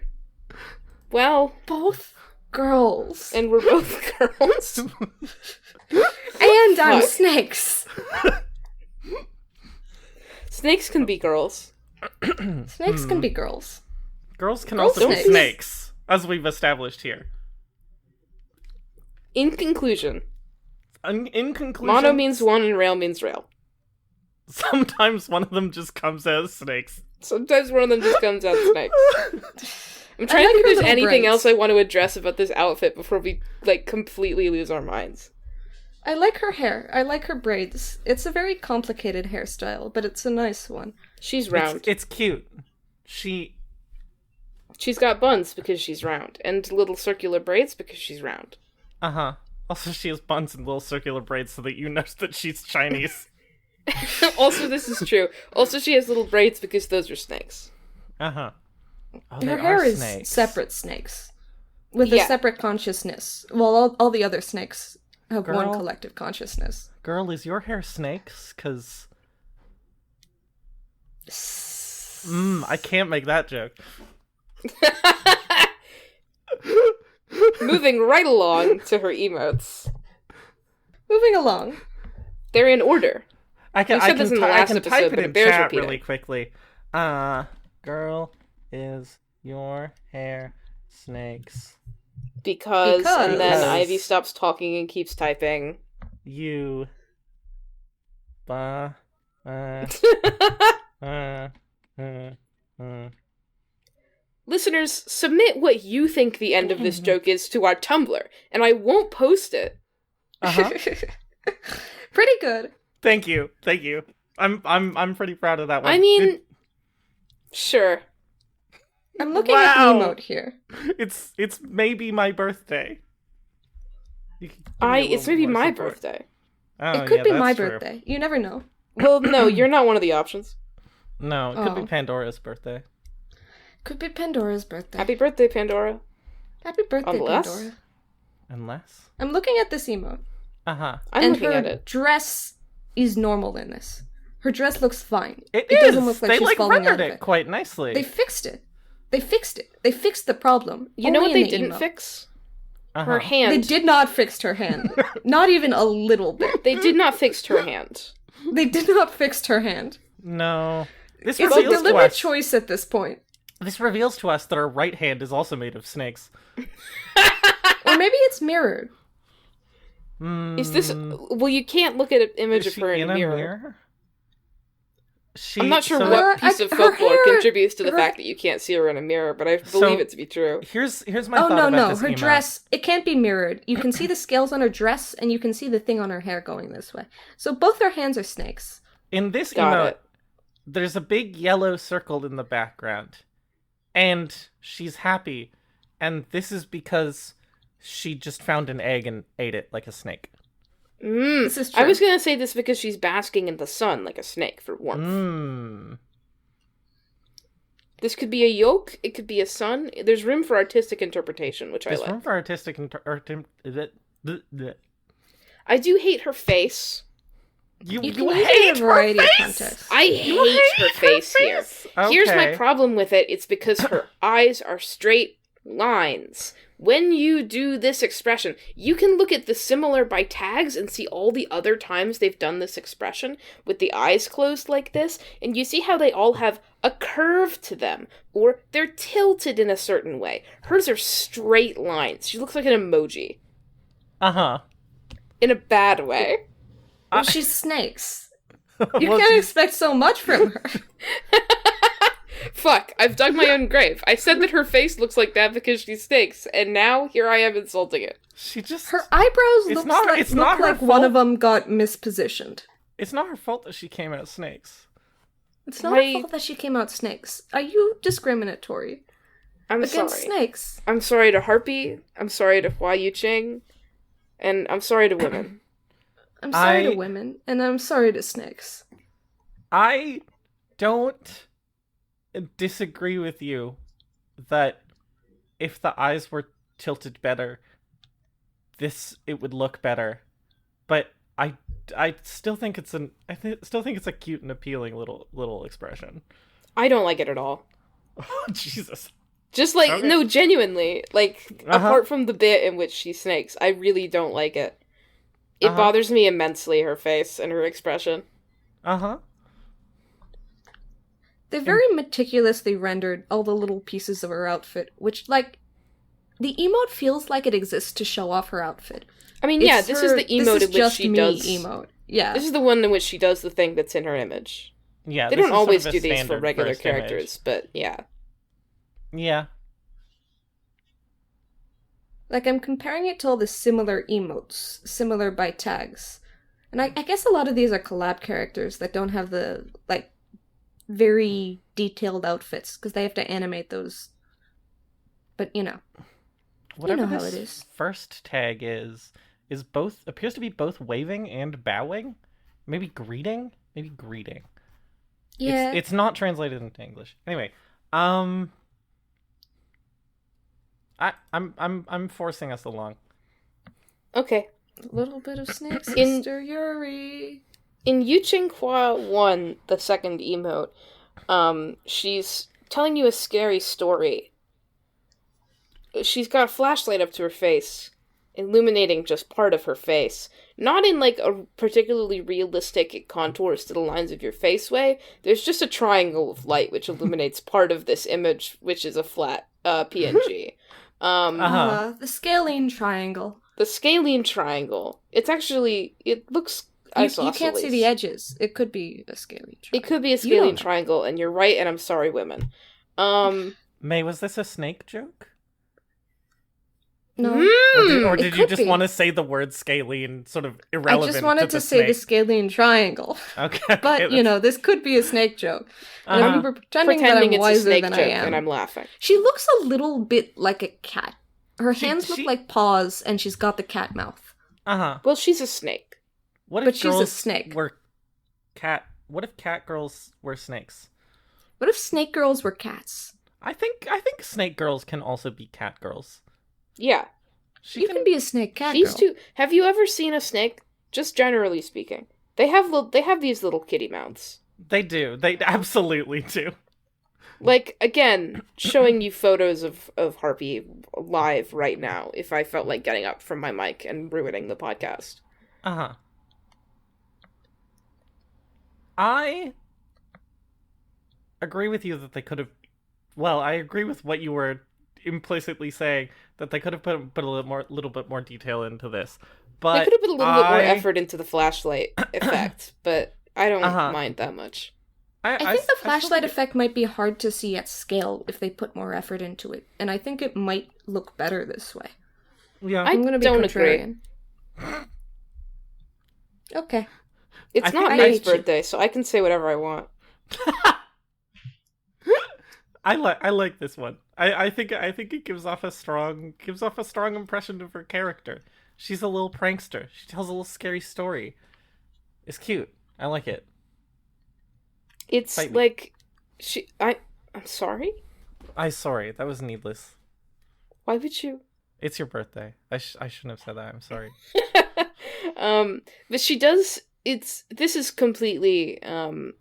well, Both girls. and we're both girls. And I'm Fuck. snakes. Snakes can be girls. Snakes can be girls. Girls can Girls also be snakes. snakes, as we've established here. In conclusion, In conclusion, mono means one and rail means rail. sometimes one of them just comes as snakes. Sometimes one of them just comes out snakes. I'm trying to think like her if there's little anything braids. else I want to address about this outfit before we, completely lose our minds. I like her hair. I like her braids. It's a very complicated hairstyle, but it's a nice one. She's round. It's cute. She's got buns because she's round, and little circular braids because she's round. Also, she has buns and little circular braids so that you know that she's Chinese. Also, this is true. Also, she has little braids because those are snakes. Oh, Her hair is separate snakes. With a separate consciousness. Well, all the other snakes have one collective consciousness. Girl, is your hair snakes? 'Cause... I can't make that joke. Moving right along to her emotes. Moving along. They're in order. I can said this in the last episode, type but it it in bears chat repeating. really quickly. Girl, is your hair snakes? Because, and then Because. Ivy stops talking and keeps typing. You. Listeners, submit what you think the end of this joke is to our Tumblr, and I won't post it. Pretty good. Thank you. I'm pretty proud of that one. I mean, sure. I'm looking at the Wow. emote here. It's maybe my birthday. You can give me a It's little maybe more my support. birthday. Oh, It could yeah, be that's my true. birthday. You never know. Well, no, you're not one of the options. No, it could be Oh. Pandora's birthday. Could be Pandora's birthday. Happy birthday, Pandora. Happy birthday, Unless- Pandora. Unless. I'm looking at this emote. I'm and looking her at it. dress is normal in this. Her dress looks fine. It doesn't is. look like They she's falling out rendered of it it. quite nicely. They fixed it. They fixed the problem. You know Only what in they the didn't emote. fix? Uh-huh. Her hand. They did not fix her hand. Not even a little bit. They did not fix her hand. They did not fix her hand. No. This It's a reveals to deliberate us. choice at this point. This reveals to us that her right hand is also made of snakes. Or maybe it's mirrored. Is this... Well, you can't look at an image Is of she her in in a a mirror. mirror? I'm not sure what piece of folklore contributes to the fact that you can't see her in a mirror, but I believe it to be true. Here's my thought about this her emote. dress, it can't be mirrored. You can see the scales on her dress, and you can see the thing on her hair going this way. So both her hands are snakes. In this emote, there's a big yellow circle in the background, and she's happy, and this is because she just found an egg and ate it like a snake. This is true. I was going to say this because she's basking in the sun like a snake for warmth. This could be a yolk. It could be a sun. There's room for artistic interpretation, which I like. There's room for artistic I do hate her face. You can hate use a variety her of face? contests. I hate her face here. Okay. Here's my problem with it. It's because her eyes are straight lines. When you do this expression, you can look at the similar by tags and see all the other times they've done this expression with the eyes closed like this, and you see how they all have a curve to them, or they're tilted in a certain way. Hers are straight lines. She looks like an emoji. Uh-huh. In a bad way. Well, she's snakes. You can't expect so much from her. Fuck, I've dug my own grave. I said that her face looks like that because she's snakes, and now here I am insulting it. Her eyebrows look like one of them got mispositioned. It's not her fault that she came out snakes. It's not her fault that she came out snakes. Are you discriminatory against snakes? I'm sorry to Harpy. I'm sorry to Hua Yuqing. And I'm sorry to women. I'm sorry to women, and I'm sorry to snakes. I don't disagree with you that if the eyes were tilted better, it would look better. But I still think it's a cute and appealing little expression. I don't like it at all. Oh, Jesus. Just like, okay. No, genuinely, like, apart from the bit in which she snakes, I really don't like it. It bothers me immensely, her face and her expression. They very meticulously rendered all the little pieces of her outfit, which, like, the emote feels like it exists to show off her outfit. I mean, yeah, this is the emote in which she does... emote. Yeah. This is the one in which she does the thing that's in her image. Yeah, they don't always do these for regular characters, but yeah. Yeah. Like, I'm comparing it to all the similar emotes, similar by tags. And I guess a lot of these are collab characters that don't have the, like, very detailed outfits, because they have to animate those. But, you know. Whatever how it is. First tag appears to be both waving and bowing. Maybe greeting? Maybe greeting. Yeah. It's not translated into English. Anyway, I'm forcing us along. Okay. A little bit of snake sister Yuri. In Yuqing Hua 1, the second emote, she's telling you a scary story. She's got a flashlight up to her face, illuminating just part of her face. Not in, like, a particularly realistic contours to the lines of your face way. There's just a triangle of light which illuminates part of this image, which is a flat PNG. The scalene triangle. The scalene triangle. It looks isosceles. You can't see the edges. It could be a scalene triangle. It could be a scalene triangle, and you're right, and I'm sorry, women. May, was this a snake joke? No. Or did you just want to say the word scalene, sort of irrelevant? I just wanted to say the scalene triangle. Okay. But, this could be a snake joke. And I'm pretending that I'm wiser than I am. And I'm laughing. She looks a little bit like a cat. Her hands look like paws, and she's got the cat mouth. Well, she's a snake. But she's a snake. What if cat girls were snakes? What if snake girls were cats? I think snake girls can also be cat girls. Yeah. You can be a snake cat These girl. two. Have you ever seen a snake? Just generally speaking. They have these little kitty mouths. They do. They absolutely do. Like, again, showing you photos of Harpy live right now, if I felt like getting up from my mic and ruining the podcast. I agree with you that they could have... Well, I agree with what you were implicitly saying, that they could have put a little bit more detail into this. But they could have put a little bit more effort into the flashlight effect, but I don't mind that much. I think the flashlight effect might be hard to see at scale if they put more effort into it, and I think it might look better this way. Yeah, I'm going to be contrarian. Okay. It's not May's birthday, so I can say whatever I want. I like this one. I think it gives off a strong impression of her character. She's a little prankster. She tells a little scary story. It's cute. I like it. It's like I'm sorry? I'm sorry. That was needless. Why would you? It's your birthday. I shouldn't have said that. I'm sorry. But she does. This is completely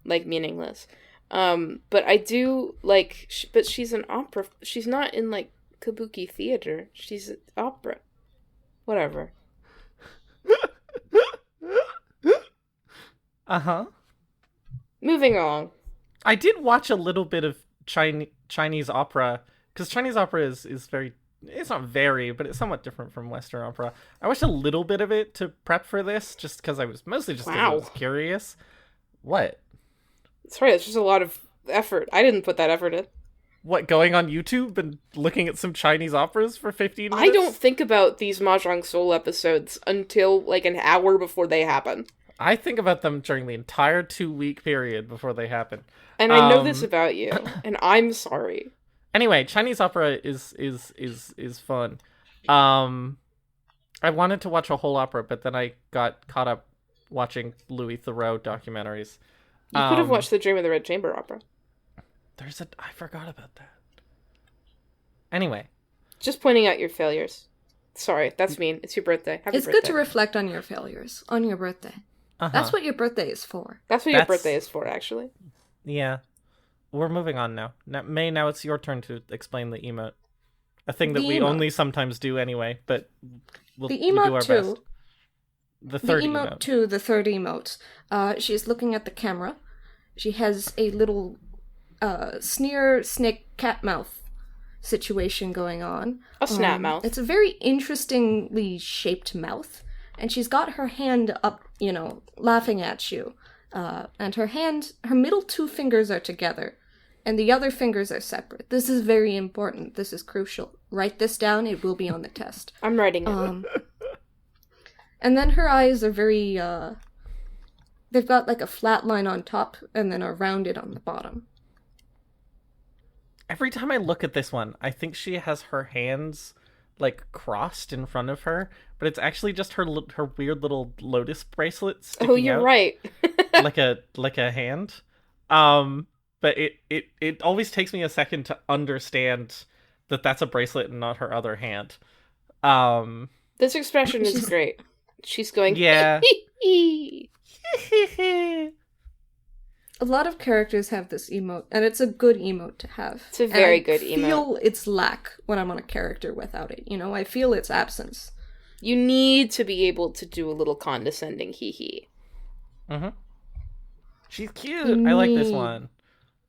like meaningless. But I do like. But she's an opera. She's not in like kabuki theater. She's an opera. Whatever. Uh-huh. Moving on. I did watch a little bit of Chinese opera, because Chinese opera is very, it's not very, but it's somewhat different from Western opera. I watched a little bit of it to prep for this, just because I was curious. What? Sorry, it's just a lot of effort. I didn't put that effort in. What, going on YouTube and looking at some Chinese operas for 15 minutes? I don't think about these Mahjong Soul episodes until like an hour before they happen. I think about them during the entire 2-week period before they happen. And I know this about you, and I'm sorry. Anyway, Chinese opera is fun. I wanted to watch a whole opera, but then I got caught up watching Louis Theroux documentaries. You could have watched the Dream of the Red Chamber opera. I forgot about that. Anyway. Just pointing out your failures. Sorry, that's mean. It's your birthday. It's good to reflect on your failures on your birthday. Uh-huh. That's what your birthday is for. That's what your birthday is for, actually. Yeah. We're moving on now. May, now it's your turn to explain the emote. A thing that we only sometimes do anyway, but we'll do our best. The third emote. The third emote. She's looking at the camera. She has a little sneer snake cat mouth situation going on. A snap mouth. It's a very interestingly shaped mouth. And she's got her hand up, laughing at you. And her middle 2 fingers are together. And the other fingers are separate. This is very important. This is crucial. Write this down. It will be on the test. I'm writing it. And then her eyes are very, they've got like a flat line on top and then are rounded on the bottom. Every time I look at this one, I think she has her hands like crossed in front of her, but it's actually just her weird little lotus bracelet sticking out. Oh, you're right. like a hand. But it always takes me a second to understand that that's a bracelet and not her other hand. This expression is great. She's going, yeah. A lot of characters have this emote, and it's a good emote to have. It's a very good emote. I feel its lack when I'm on a character without it. I feel its absence. You need to be able to do a little condescending hee-hee. Mm-hmm. She's cute. I like this one.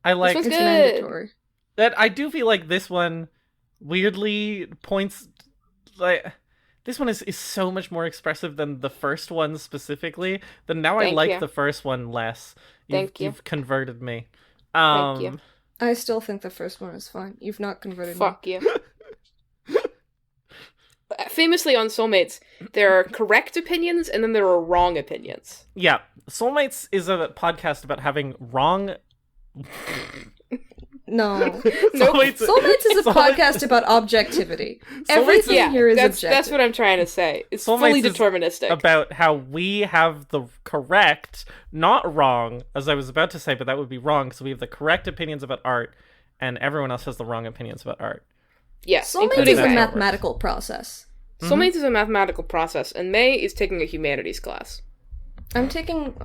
This one's it's good. mandatory. That I do feel like this one weirdly points like this one is so much more expressive than the first one specifically. That now I like the first one less. You've converted me. Thank you. I still think the first one is fine. You've not converted me. Fuck you. Famously on Soulmates, there are correct opinions and then there are wrong opinions. Yeah. Soulmates is a podcast about having wrong... No. Soulmates is a podcast about objectivity. Everything here is objective. That's what I'm trying to say. It's fully deterministic. About how we have the correct, not wrong, as I was about to say, but that would be wrong, so we have the correct opinions about art, and everyone else has the wrong opinions about art. Yes, Soulmates is a mathematical process. Soulmates is a mathematical process, and May is taking a humanities class. I'm taking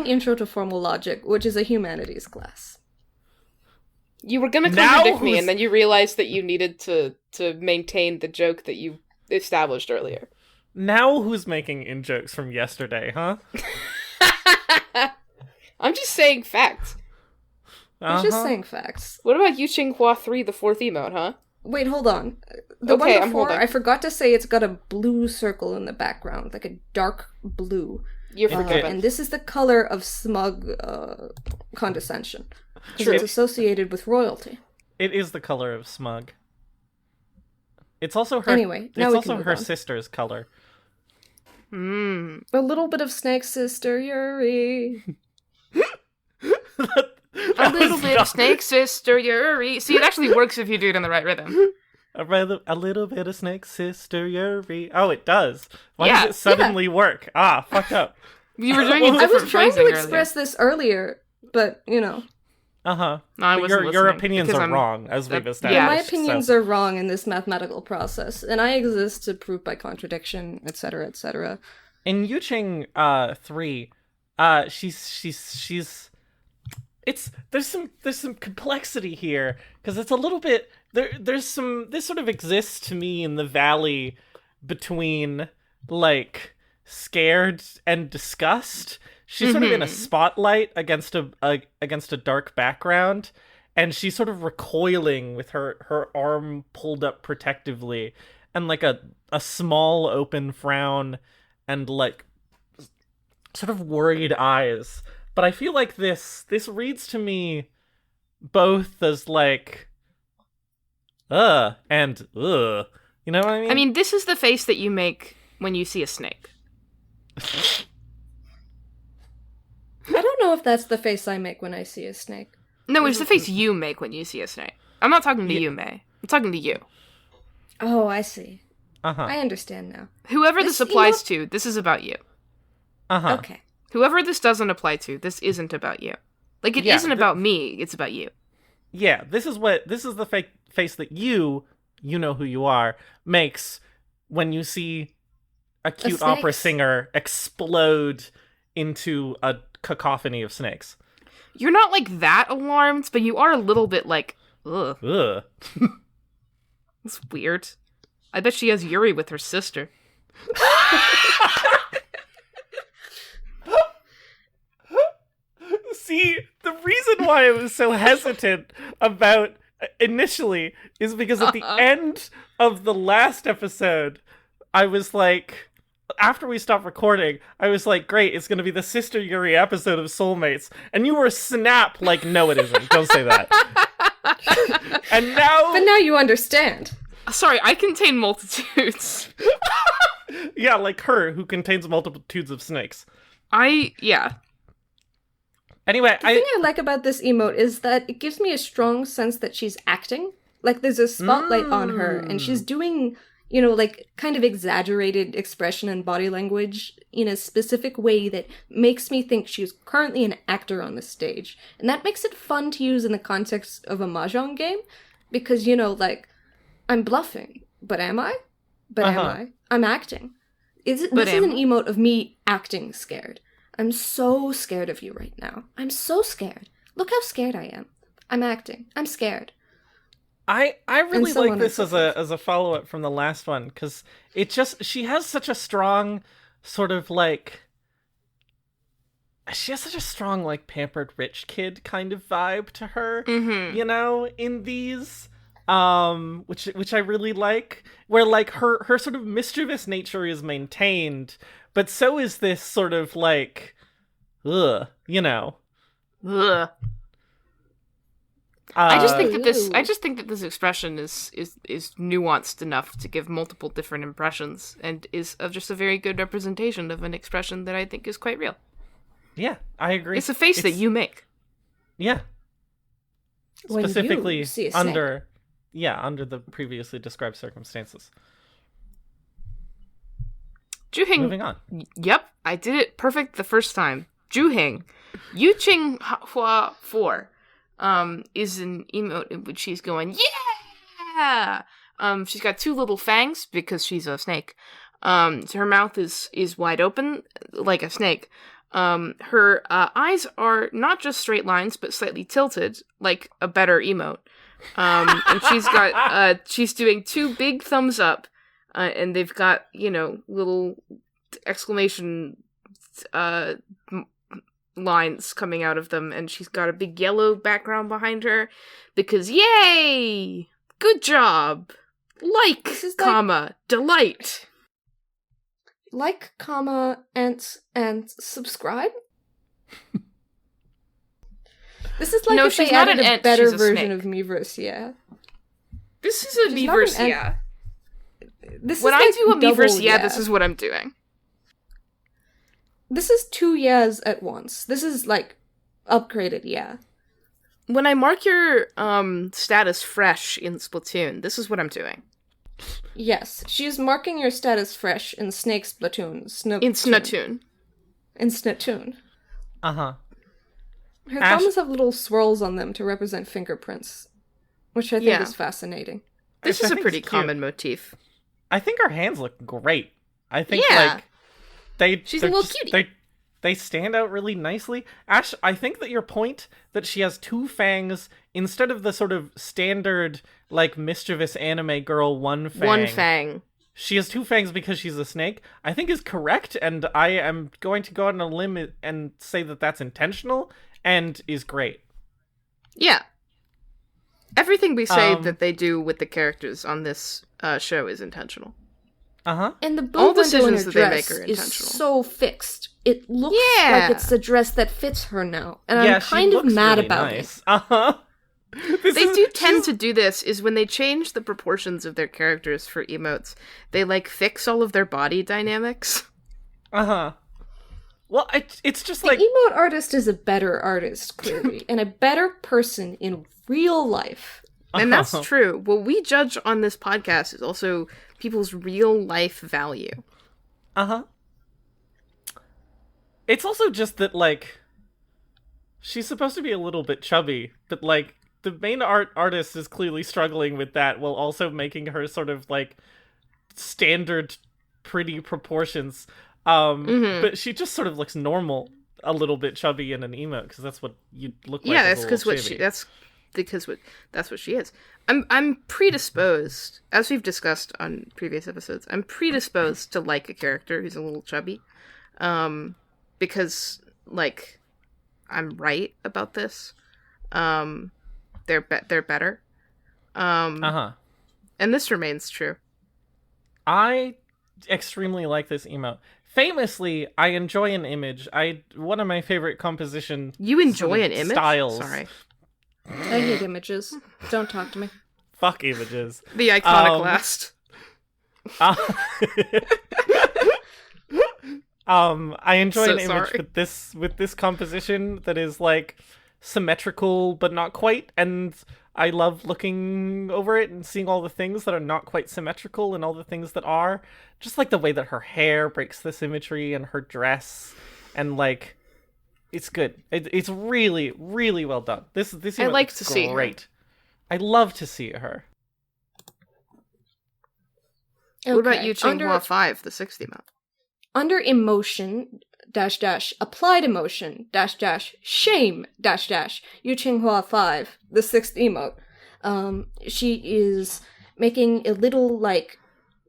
Intro to Formal Logic, which is a humanities class. You were gonna contradict me, and then you realized that you needed to maintain the joke that you established earlier. Now who's making in-jokes from yesterday, huh? I'm just saying facts. I'm just saying facts. What about Yuqing Hua 3, the 4th emote, huh? Wait, hold on. The one before, I forgot to say it's got a blue circle in the background, like a dark blue. You're forgiven. And this is the color of smug condescension. Because True. it's associated with royalty. It is the color of smug. It's also her. Anyway, now it's we also can move her on. sister's color. Mm. A little bit of Snake Sister Yuri. A little bit of Snake Sister Yuri. See, it actually works if you do it in the right rhythm. A little bit of Snake Sister Yuri. Oh, it does. Why Yeah. does it suddenly work? Ah, fuck up. You were doing a I different was trying to phrasing express this earlier, but, Uh-huh. No, I But wasn't your listening, opinions because are I'm- wrong, as we've established. Yeah. my opinions are wrong in this mathematical process, and I exist to prove by contradiction, etc., etc. In Yuqing 3, she's there's some complexity here, because it's a little bit this sort of exists to me in the valley between like scared and disgust. She's sort of in a spotlight against a dark background, and she's sort of recoiling with her arm pulled up protectively, and like a small open frown and like sort of worried eyes. But I feel like this reads to me both as like and you know what I mean? I mean, this is the face that you make when you see a snake. I don't know if that's the face I make when I see a snake. No, it's the face you make when you see a snake. I'm not talking to you, May. I'm talking to you. Oh, I see. Uh-huh. I understand now. Whoever This this applies to, this is about you. Uh-huh. Okay. Whoever this doesn't apply to, this isn't about you. Like, it Yeah, isn't about me, it's about you. Yeah, this is the fake face that you know who you are, makes when you see a cute opera snakes. singer explode into a cacophony of snakes. You're not, like, that alarmed, but you are a little bit like, ugh, Ugh. it's weird. I bet she has Yuri with her sister. See, the reason why I was so hesitant about initially is because at the end of the last episode, I was like, after we stopped recording, I was like, great, it's going to be the Sister Yuri episode of Soulmates. And you were snap like, no, it isn't. Don't say that. And now... But now you understand. Sorry, I contain multitudes. Yeah, like her, who contains multitudes of snakes. Yeah. Anyway, The thing I like about this emote is that it gives me a strong sense that she's acting. Like, there's a spotlight on her, and she's doing, like, kind of exaggerated expression and body language in a specific way that makes me think she's currently an actor on the stage. And that makes it fun to use in the context of a Mahjong game, because, like, I'm bluffing. But am I? But am I? I'm acting. This is an emote of me acting scared. I'm so scared of you right now. I'm so scared. Look how scared I am. I'm acting. I'm scared. I really so like on this and as a follow-up from the last one, because she has such a strong sort of like, she has such a strong like pampered rich kid kind of vibe to her, in these, which I really like, where like her sort of mischievous nature is maintained, but so is this sort of like, Ugh. I just think that this expression is nuanced enough to give multiple different impressions, and is just a very good representation of an expression that I think is quite real. Yeah, I agree. It's a face that you make. Yeah. When you Specifically see a snake. under the previously described circumstances. Juhing. Moving on. Yep, I did it perfect the first time. Juhing. Yuqing Hua 4 is an emote in which she's going, yeah! She's got two little fangs because she's a snake. So her mouth is wide open like a snake. Her eyes are not just straight lines, but slightly tilted, like a better emote. And she's doing two big thumbs up, and they've got, little exclamation lines coming out of them, and she's got a big yellow background behind her, because yay! Good job! Delight! like, comma, and subscribe? This is like No, if she's they not added an a ant, better she's a version snake. of Miiverse, yeah. This is a She's not Miiverse, an yeah. This When is I like do a double Miiverse, yeah, this is what I'm doing. This is 2 yeahs at once. This is, like, upgraded, yeah. When I mark your status fresh in Splatoon, this is what I'm doing. Yes, she's marking your status fresh in Snake Splatoon. In Splatoon. In Splatoon. Uh-huh. Her Ash- thumbs have little swirls on them to represent fingerprints, which I think Yeah. is fascinating. This Which is I a think pretty cute. common motif. I think her hands look great. I think, Yeah. she's a little cutie. They stand out really nicely. Ash, I think that your point that she has 2 fangs instead of the sort of standard, like, mischievous anime girl one fang. One fang. She has 2 fangs because she's a snake, I think is correct, and I am going to go out on a limb and say that that's intentional and is great. Yeah. Everything we say that they do with the characters on this show is intentional. Uh-huh. And the All boob window in decisions her that they dress make are is intentional. so fixed. It looks Yeah. like it's a dress that fits her now, and Yeah, I'm she kind of looks mad really about nice. Uh-huh. They do tend to do this is when they change the proportions of their characters for emotes, they, like, fix all of their body dynamics. Uh-huh. Well, it's just The like... emote artist is a better artist, clearly, and a better person in real life. And that's true. What we judge on this podcast is also people's real life value. Uh-huh. It's also just that, like, she's supposed to be a little bit chubby, but, like, the main artist is clearly struggling with that while also making her sort of, like, standard pretty proportions. But she just sort of looks normal, a little bit chubby in an emote, because that's what you look like. Yeah, as that's a because little what chibi. that's what she is. I'm predisposed, as we've discussed on previous episodes. I'm predisposed to like a character who's a little chubby, because, like, I'm right about this. They're better. Uh-huh. And this remains true. I extremely like this emote. Famously, I enjoy an image. One of my favorite composition You enjoy sort of an image? styles. Sorry. I hate images. Don't talk to me. Fuck images. The iconoclast. I enjoy So an image sorry. with this composition that is, like, symmetrical but not quite, and I love looking over it and seeing all the things that are not quite symmetrical and all the things that are. Just like the way that her hair breaks the symmetry and her dress, and, like, it's good. It's really, really well done. This I like looks to see her. great. I love to see her. What about Okay, you, Hua 5, the 60 map? Under emotion, applied emotion, shame, Yu Hua 5, the 6th emote. She is making a little, like,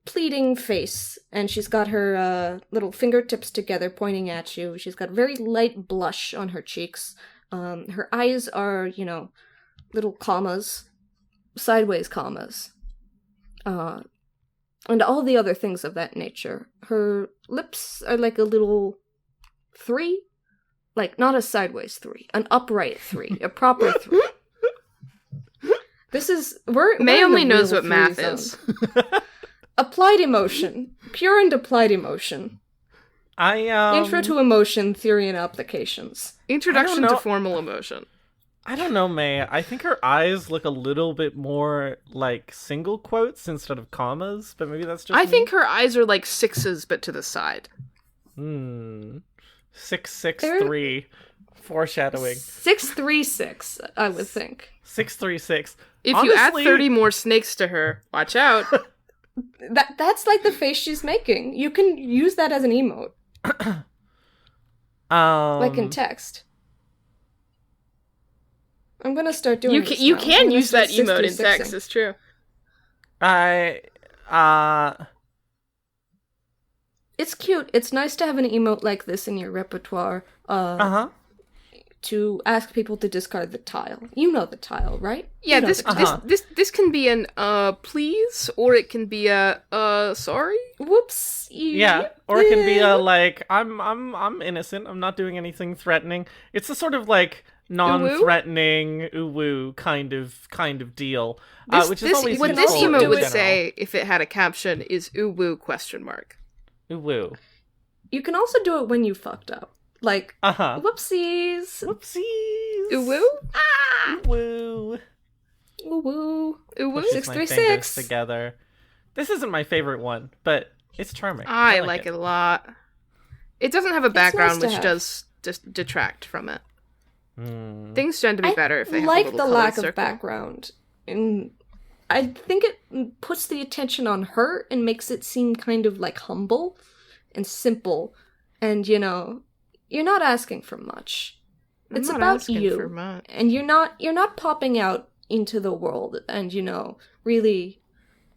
pleading face, and she's got her little fingertips together pointing at you. She's got very light blush on her cheeks. Her eyes are, little commas, sideways commas. And all the other things of that nature. Her lips are like a little 3. Like, not a sideways 3. An upright 3. A proper 3. This is... May we're only in the knows real what math 3 zone. is. Applied emotion. Pure and applied emotion. Intro to emotion, theory and applications. Introduction know. to formal emotion. I don't know, May. I think her eyes look a little bit more like single quotes instead of commas, but maybe that's just I me. think her eyes are like 6s, but to the side. 663 foreshadowing. 636, I would think. 636. If Honestly, you add 30 more snakes to her, watch out. That's like the face she's making. You can use that as an emote. Like in text. I'm gonna start doing this You now. I'm can gonna use start that emote in 636ing. text, it's true. It's cute. It's nice to have an emote like this in your repertoire. Uh-huh. to ask people to discard the tile. You know the tile, right? Yeah, You know this the tile. this can be an please, or it can be a sorry. Whoops. Yeah, or it can be a like, I'm innocent. I'm not doing anything threatening. It's a sort of like non-threatening ooh-woo kind of deal. Which is always what this useful emote in would general. say if it had a caption is ooh woo ? Ooh-woo. You can also do it when you fucked up. Like, whoopsies. Whoopsies. Ooh woo? Ooh-woo. Ooh woo. Ooh woo? Pushes my 636. fingers together. This isn't my favorite one, but it's charming. I like it a lot. It doesn't have a background, nice to which have. does just detract from it. Hmm. Things tend to be better if they have a like little the colored lack circle. of background. And I think it puts the attention on her and makes it seem kind of like humble and simple. And, you know, you're not asking for much. I'm It's not about asking you. for much. And you're not popping out into the world and, you know, really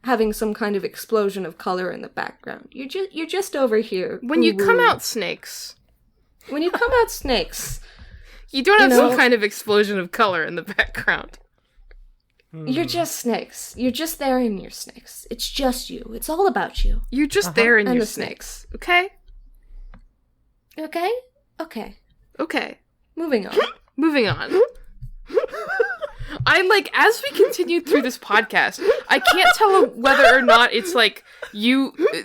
having some kind of explosion of color in the background. You're just over here. When you come ooh-woo. out snakes, When you come out snakes, you don't You have know- some kind of explosion of color in the background. you're just snakes. You're just there in your snakes. It's just you. It's all about you. You're just there in And your the snakes. Okay? Okay? Okay. Okay. Moving on. Moving on. I like, as we continue through this podcast, I can't tell whether or not it's like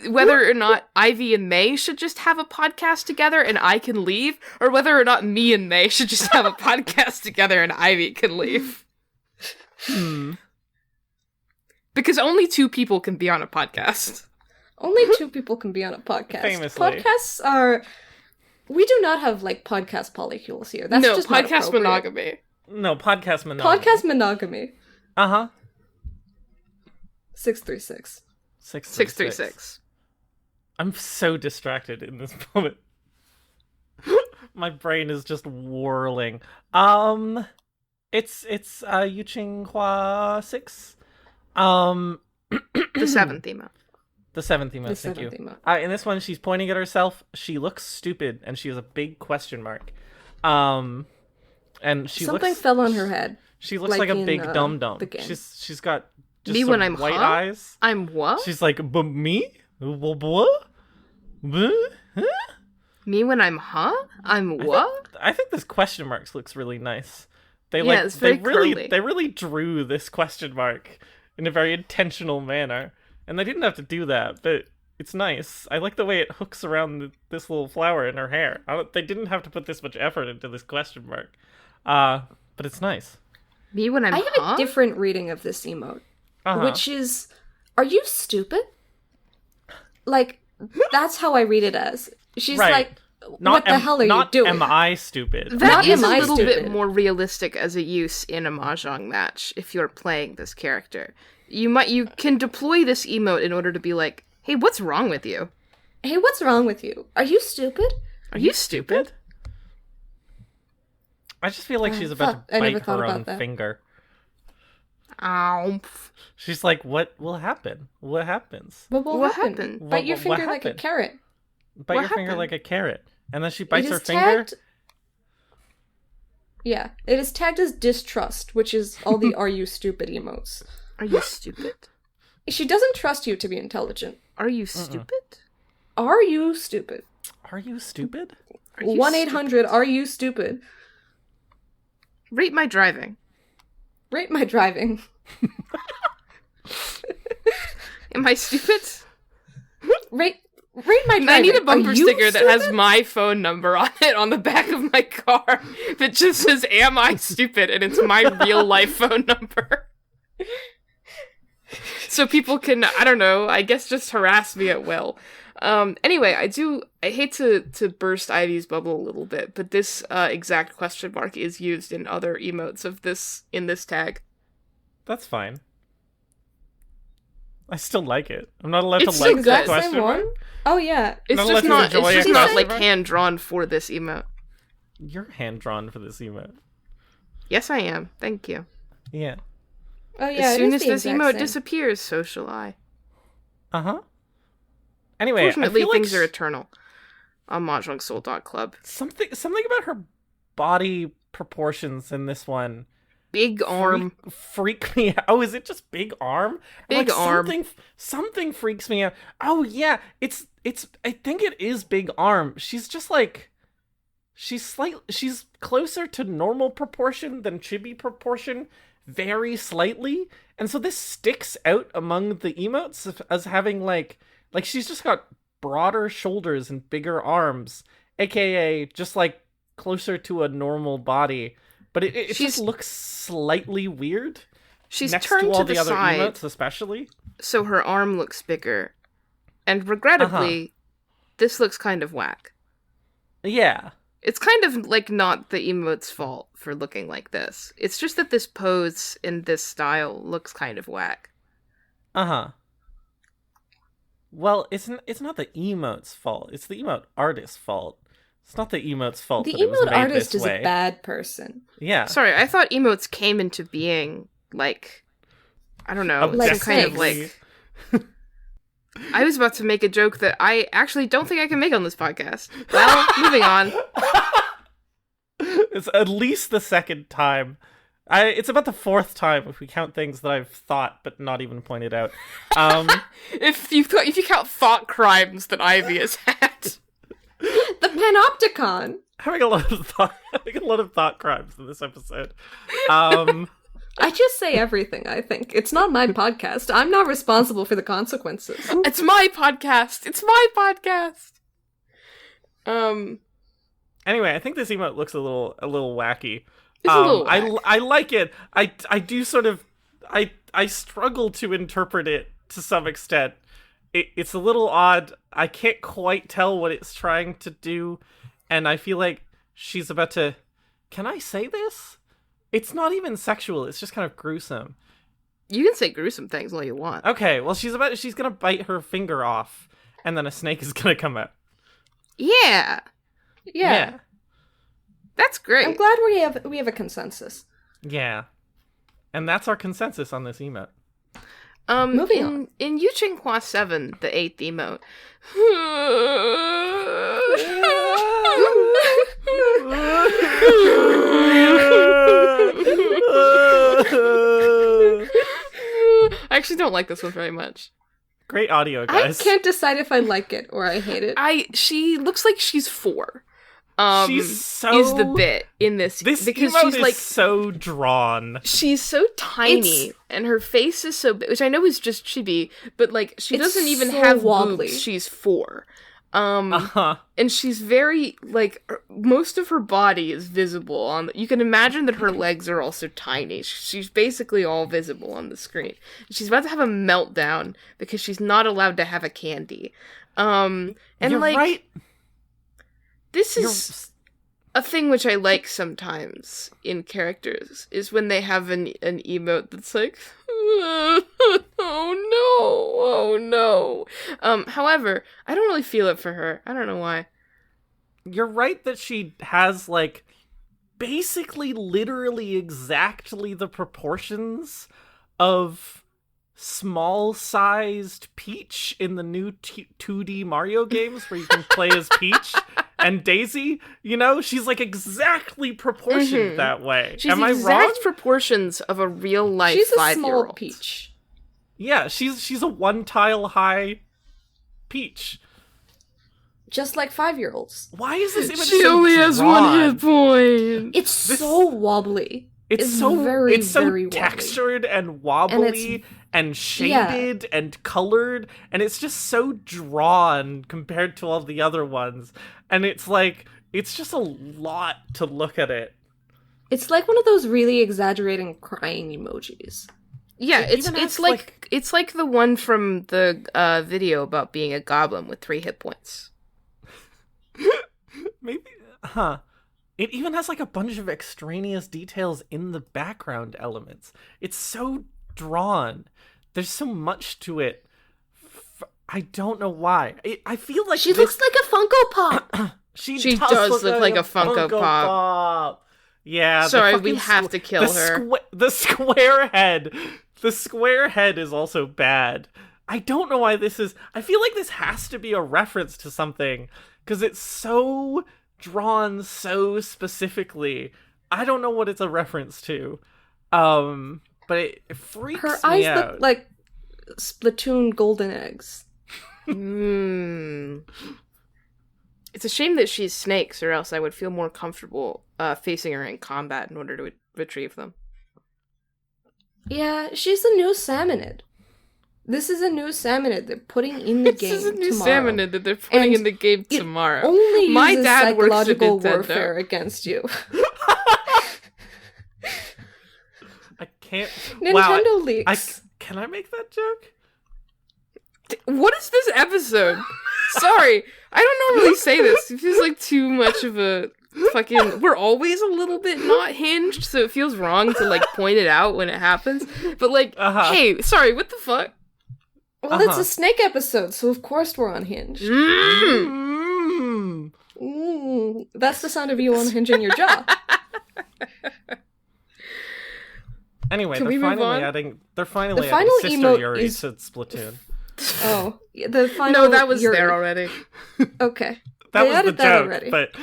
whether or not Ivy and May should just have a podcast together and I can leave, or whether or not me and May should just have a podcast together and Ivy can leave. Because only 2 people can be on a podcast. Only 2 people can be on a podcast. Famously. Podcasts are... We do not have, like, podcast polycules here. That's No, just not podcast appropriate. monogamy. No, podcast monogamy. Podcast monogamy. Uh-huh. 636. 636. I'm so distracted in this moment. My brain is just whirling. It's Yuqing Hua 6. The 7th emote. The 7th emote, The thank you. 7th emote. In this one, she's pointing at herself. She looks stupid, and she has a big question mark. And she Something looks... fell on her head. She looks like like a in, big dum-dum. the game. She's got just Me some when I'm white huh? eyes. I'm what? She's like, but me? What? Me when I'm huh? I'm what? I think this question marks looks really nice. They Yeah, it's very curly. they really drew this question mark in a very intentional manner, and they didn't have to do that, but it's nice. I like the way it hooks around this little flower in her hair. They didn't have to put this much effort into this question mark, but it's nice. Me when I'm I have huh? a different reading of this emote, which is, are you stupid? Like, that's how I read it as. She's Right. like, what the hell are you doing? Am I stupid? That Not is a am I little stupid. bit more realistic as a use in a Mahjong match if you're playing this character. You can deploy this emote in order to be like, hey, what's wrong with you? Hey, what's wrong with you? Are you stupid? Are you stupid? I just feel like she's about fuck, to I never bite thought her about own that. finger. Ow. She's like, what will happen? What happens? What will What happen? happened? Bite your What finger like a happened? carrot. Bite What your finger happened? like a carrot. And then she It bites is her finger. tagged... Yeah, it is tagged as distrust, which is all the are you stupid emotes. Are you stupid? She doesn't trust you to be intelligent. Are you stupid? Are you stupid? Are you stupid? Are you 1-800 are you stupid? Rate my driving. Rate my driving. Am I stupid? Rate my driving. I need a Are bumper you sticker that has stupid? my phone number on it on the back of my car that just says, am I stupid? And it's my real life phone number. So people can, I don't know, I guess just harass me at will. Anyway, I hate to burst Ivy's bubble a little bit, but this exact question mark is used in other emotes of in this tag. That's fine. I still like it. I'm not allowed It's to like so the good. question Same mark. one? Oh yeah. It's Not just unless not, it's enjoy it's just a not question like mark? hand-drawn for this emote. You're hand-drawn for this emote. Yes, I am. Thank you. Yeah. Oh yeah. As it soon is as the this exact emote same. disappears, so shall I. Uh-huh. Anyway, I Fortunately, feel like things are eternal on mahjongsoul.club. something about her body proportions in this one Big arm. freak me out. Oh, is it just big arm? Big arm. Something freaks me out. Oh yeah, it's I think it is big arm. She's just like she's closer to normal proportion than chibi proportion, very slightly. And so this sticks out among the emotes as having like she's just got broader shoulders and bigger arms, aka just like closer to a normal body. But it just looks slightly weird. She's next turned to all to the the other side, emotes, especially. so her arm looks bigger. And regrettably, this looks kind of whack. Yeah. It's kind of like not the emote's fault for looking like this. It's just that this pose in this style looks kind of whack. Uh-huh. Well, it's not the emote's fault. It's the emote artist's fault. It's not the emote's fault. The that it was emote made artist this is way. a bad person. Yeah. Sorry, I thought emotes came into being like, I don't know, Like some kind of snakes. like. I was about to make a joke that I actually don't think I can make on this podcast. Well, moving on. It's at least the second time. It's about the fourth time if we count things that I've thought but not even pointed out. If you count thought crimes that Ivy has had. The panopticon! Having a lot of thought crimes in this episode. I just say everything, I think. It's not my podcast. I'm not responsible for the consequences. It's my podcast. It's my podcast. Anyway, I think this emote looks a little wacky. It's a little whack. I like it. I do sort of I struggle to interpret it to some extent. It's a little odd. I can't quite tell what it's trying to do, and I feel like she's about to. Can I say this? It's not even sexual. It's just kind of gruesome. You can say gruesome things all you want. Okay, well she's gonna bite her finger off, and then a snake is gonna come out. Yeah. Yeah. That's great. I'm glad we have a consensus. Yeah. And that's our consensus on this emote. Moving on. In Yuqing Hua 7, the 8th emote. I actually don't like this one very much. Great audio, guys. I can't decide if I like it or I hate it. She looks like she's 4. She's so is the bit in this because emote she's is like so drawn. she's so tiny and her face is so big, which I know is just chibi, but like she It's doesn't even so have wobbly. boobs. She's 4. Uh-huh. And she's very like most of her body is visible on. You can imagine that her legs are also tiny. She's basically all visible on the screen. She's about to have a meltdown because she's not allowed to have a candy. And You're like right. this is a thing which I like sometimes in characters is when they have an emote that's like, oh no. However, I don't really feel it for her. I don't know why. You're right that she has like basically literally exactly the proportions of small-sized Peach in the new 2D Mario games where you can play as Peach and Daisy. You know, she's like exactly proportioned that way. She's Am I exact wrong? proportions of a real life She's a 5-year-old. small peach. Yeah, she's a one-tile high Peach. Just like 5-year-olds. Why is this image She so only has drawn? one hit point. It's so wobbly. It's so very, it's so very wobbly. textured and wobbly and shaded and colored, and it's just so drawn compared to all the other ones. And it's like it's just a lot to look at it. It's like one of those really exaggerating crying emojis. Yeah, It it's even has, it's like the one from the video about being a goblin with 3 hit points. Maybe, It even has like a bunch of extraneous details in the background elements. It's so drawn. There's so much to it. I don't know why. I feel like She looks like a Funko Pop. She does look like a Funko Pop. Yeah. Sorry, we have to kill her. The square head. The square head is also bad. I don't know why this is. I feel like this has to be a reference to something because it's so drawn so specifically. I don't know what it's a reference to. But it freaks Her me eyes out. look like Splatoon golden eggs. It's a shame that she's snakes, or else I would feel more comfortable facing her in combat in order to retrieve them. Yeah, she's a new salmonid. This is a new salmonid they're putting in the game This is a new tomorrow. salmonid that they're putting And in the game tomorrow. Only My uses dad works at psychological Nintendo. warfare against you. I can't. Nintendo leaks. Can I make that joke? What is this episode? Sorry, I don't normally say this. It feels like too much of a fucking... We're always a little bit not hinged, so it feels wrong to, like, point it out when it happens. But, like, hey, sorry, what the fuck? Well, it's a snake episode, so of course we're unhinged. That's the sound of you unhinging your jaw. Anyway, Can we they're move finally on? adding The Sister final Yuri is- to Splatoon. Oh, the final. No, that was Yuri. there already. Okay. That They was the added that joke, already. but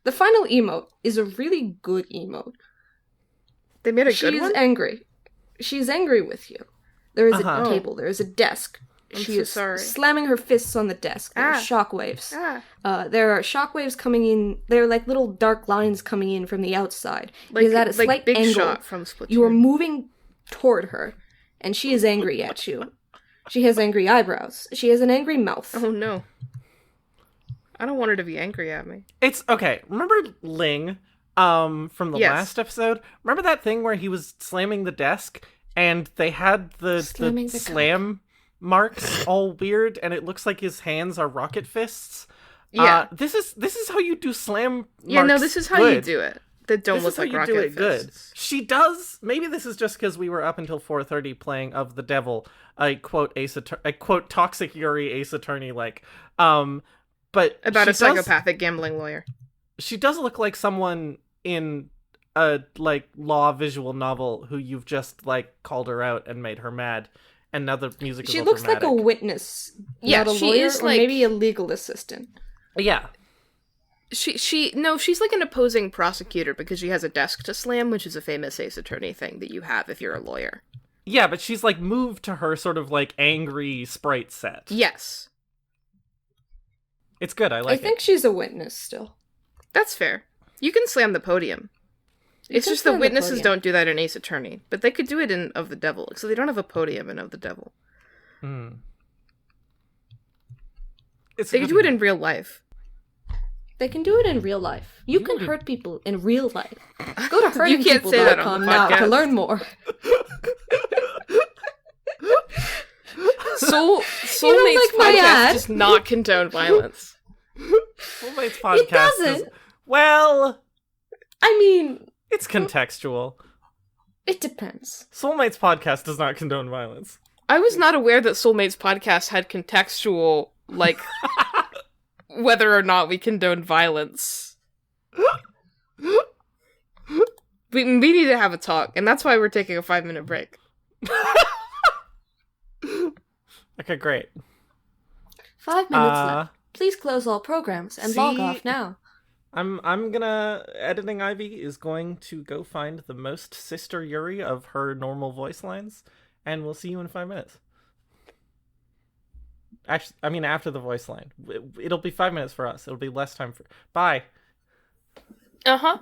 The final emote is a really good emote. They made a She's good one? angry. She's angry with you. There is Uh-huh. a table. There is a desk. I'm She so is sorry. slamming her fists on the desk. There are shockwaves. There are shockwaves coming in. There are like little dark lines coming in from the outside. Because at a slight Big angle, Shot from Splatoon. you are moving toward her, and she is angry at you. She has angry eyebrows. She has an angry mouth. Oh no. I don't want her to be angry at me. it's okay. Remember Ling from the Yes. last episode? Remember that thing where he was slamming the desk and they had the Slamming the slam marks all weird and it looks like his hands are rocket fists? Yeah. This is how you do slam Yeah, no, marks this is how good. you do it. That don't This look is how like you rocket do it good. fists. She does. Maybe this is just because we were up until 4:30 playing of the devil. I quote Toxic Yuri Ace Attorney like. But About she a psychopathic gambling lawyer. She does look like someone in a like law visual novel who you've just like called her out and made her mad, and now the music is She all looks like a dramatic. witness, Yeah, not a she lawyer, is or like- maybe a legal assistant. Yeah. She's like an opposing prosecutor because she has a desk to slam, which is a famous Ace Attorney thing that you have if you're a lawyer. Yeah, but she's like moved to her sort of like angry sprite set. Yes. It's good. I I like think it. she's a witness still. That's fair. You can slam the podium. It's can just the slam the witnesses podium. don't do that in Ace Attorney. But they could do it in Of the Devil, so they don't have a podium in Of the Devil. It's They could do it in real life. They can do it in real life. You can hurt people in real life. Go to You can't say that on hurtingpeople.com the now to podcast. learn more. Soulmates like my podcast ad? does not condone violence. Soulmates podcast. doesn't. Well, I mean, it's contextual. it depends. Soulmates podcast does not condone violence. I was not aware that Soulmates podcast had contextual, like, whether or not we condone violence. We need to have a talk, and that's why we're taking a 5-minute break. Okay, great. 5 minutes left. Please close all programs and log see- off now. I'm gonna editing Ivy is going to go find the most Sister Yuri of her normal voice lines, and we'll see you in 5 minutes. Actually, I mean after the voice line. It'll be 5 minutes for us. It'll be less time for. Bye. Uh-huh.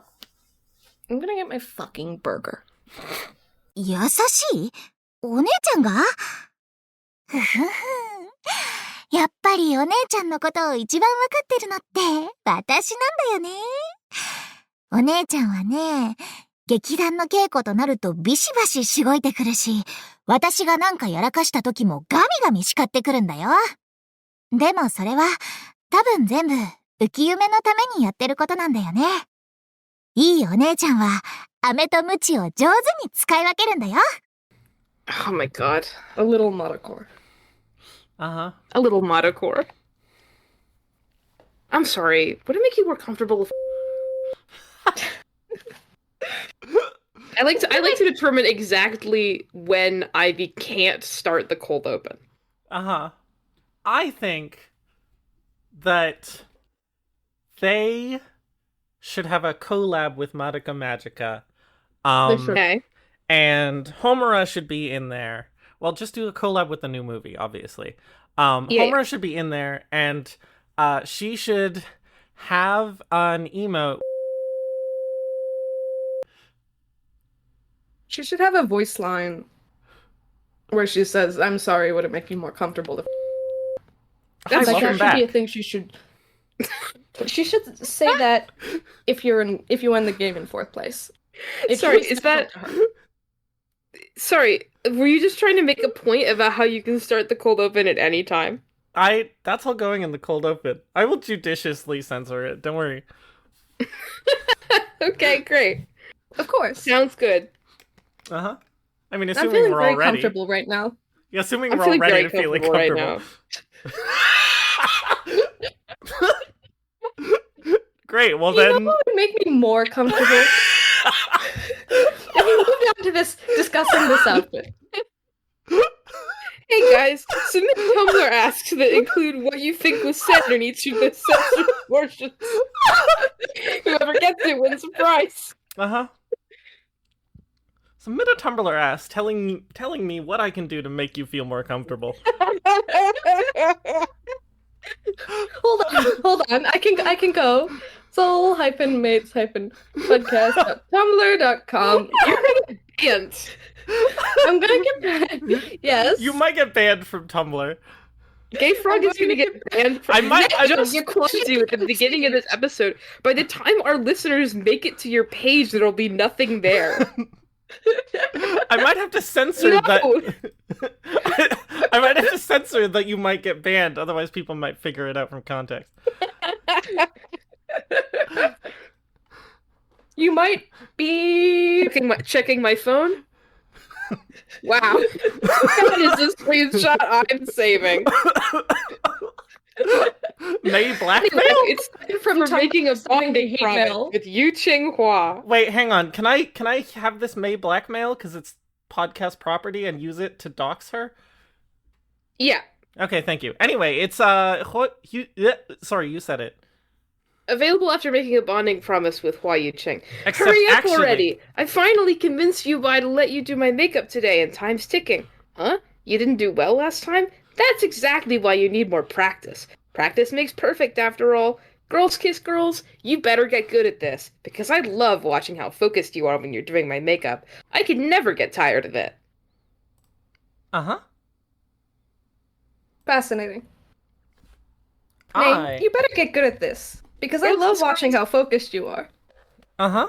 I'm gonna get my fucking burger. 優しいお姉ちゃんがふふふ。やっぱりお姉ちゃんのことを一番わかってるのって私なんだよね。お姉ちゃんはね、劇団の稽古となるとビシバシしごいてくるし、私がなんかやらかした時もガミガミ叱ってくるんだよ。でもそれは多分全部浮世のためにやってることなんだよね。いいお姉ちゃんは飴と鞭を上手に使い分けるんだよ。 Oh my god. A little Monocore. Uh-huh. A little Modocore. I'm sorry. Would it make you more comfortable if... I like to determine exactly when Ivy can't start the cold open. Uh-huh. I think that they should have a collab with Madoka Magica. Okay. And Homura should be in there. Well, just do a collab with the new movie, obviously. Yeah. Homura should be in there, and she should have an emote. She should have a voice line where she says, "I'm sorry, would it make you more comfortable to?" That's Like, welcome that should be a back. thing she should. She should say that if you win the game in 4th place. It Sorry, should be is that- special to her. Sorry, were you just trying to make a point about how you can start the cold open at any time? That's all going in the cold open. I will judiciously censor it. Don't worry. Okay, great. Of course. Sounds good. Uh-huh. I mean, I'm assuming feeling we're very all ready. comfortable right now. Yeah, assuming I'm we're all feeling ready very to feel comfortable comfortable. right now. Great, well You know then... what would make me more comfortable? If we moved on to discussing this outfit. Hey guys, submit Tumblr asks that include what you think was said in each of the censored portions. Whoever gets it wins a prize. Uh-huh. Submit a Tumblr ask telling me what I can do to make you feel more comfortable. Hold on. I can go. soul-mates-podcast.tumblr.com. You're gonna get banned. I'm gonna get banned. Yes. You might get banned from Tumblr. Gay Frog is gonna get banned from I might- I just warned you at the beginning of this episode. By the time our listeners make it to your page, there'll be nothing there. I might have to censor No! that. I might have to censor that you might get banned, otherwise people might figure it out from context. You might be. Checking my phone? Wow. That is a screenshot I'm saving. May blackmail? Anyway, it's time From for Tumblr making a sending the bonding hate promise mail. with Yuqing Hua. Wait, hang on. Can I have this May blackmail because it's podcast property and use it to dox her? Yeah. Okay, thank you. Anyway, it's sorry, you said it. Available after making a bonding promise with Hua Yuqing. Except Hurry up actually- already! I finally convinced you by to let you do my makeup today, and time's ticking. Huh? You didn't do well last time? That's exactly why you need more practice. Practice makes perfect, after all. Girls kiss girls, you better get good at this, because I love watching how focused you are when you're doing my makeup. I could never get tired of it. Uh-huh. Fascinating. I- May, you better get good at this. Because I Girls love kiss watching how focused you are. Uh-huh.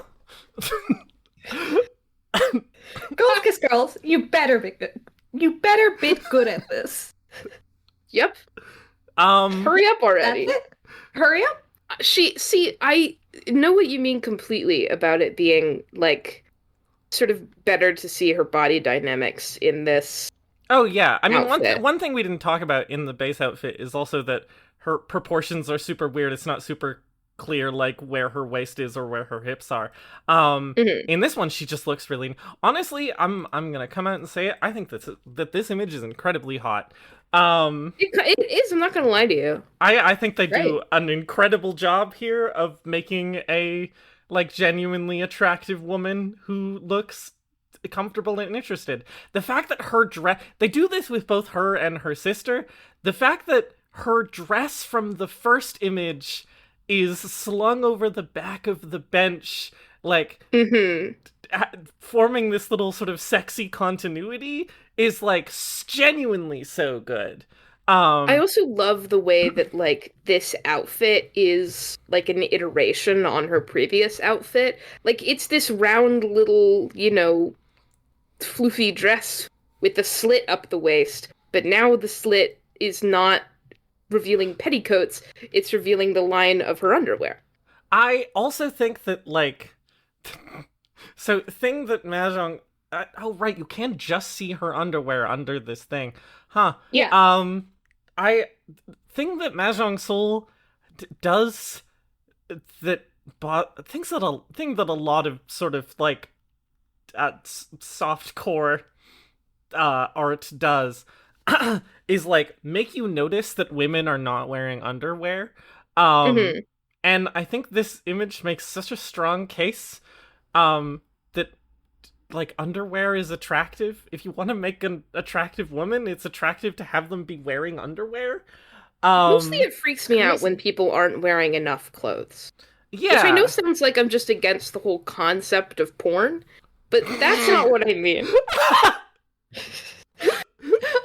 Girls kiss girls, you better be good. You better be good at this. Yep. Hurry up already. That's it. Hurry up. I know what you mean completely about it being, like, sort of better to see her body dynamics in this. Oh, yeah. I mean, Outfit. one thing we didn't talk about in the base outfit is also that her proportions are super weird. It's not super clear, like, where her waist is or where her hips are. In this one, she just looks really... Honestly, I'm gonna come out and say it. I think that this image is incredibly hot. It is, I'm not gonna lie to you. I think they do Great. an incredible job here of making a, like, genuinely attractive woman who looks comfortable and interested. The fact that her dress... They do this with both her and her sister. The fact that her dress from the first image is slung over the back of the bench, like, forming this little sort of sexy continuity is, like, genuinely so good. I also love the way that, like, this outfit is, like, an iteration on her previous outfit. Like, it's this round little, you know, floofy dress with the slit up the waist, but now the slit is not revealing petticoats, it's revealing the line of her underwear. I also think that, like... So, thing that Mahjong... oh, right, you can just see her underwear under this thing. Huh. Yeah. Thing that Mahjong Soul does that... thing that a lot of sort of, like, softcore art does is, like, make you notice that women are not wearing underwear. And And I think this image makes such a strong case that, like, underwear is attractive. If you want to make an attractive woman, it's attractive to have them be wearing underwear. Mostly it freaks me out when people aren't wearing enough clothes. Yeah. Which I know sounds like I'm just against the whole concept of porn, but that's not what I mean.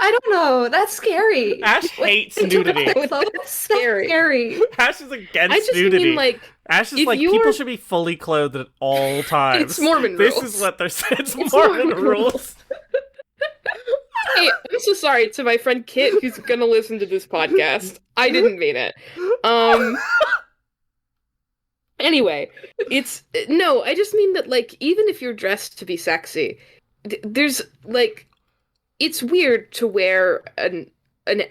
I don't know. That's scary. Ash hates nudity. That's scary. Ash is against I just nudity. mean, like, Ash is if like, you people were- should be fully clothed at all times. It's Mormon This rules. is what they're saying. It's It's Mormon Mormon rules. Hey, I'm so sorry to my friend Kit who's gonna listen to this podcast. I didn't mean it. Anyway, I just mean that, like, even if you're dressed to be sexy, there's, like, it's weird to wear an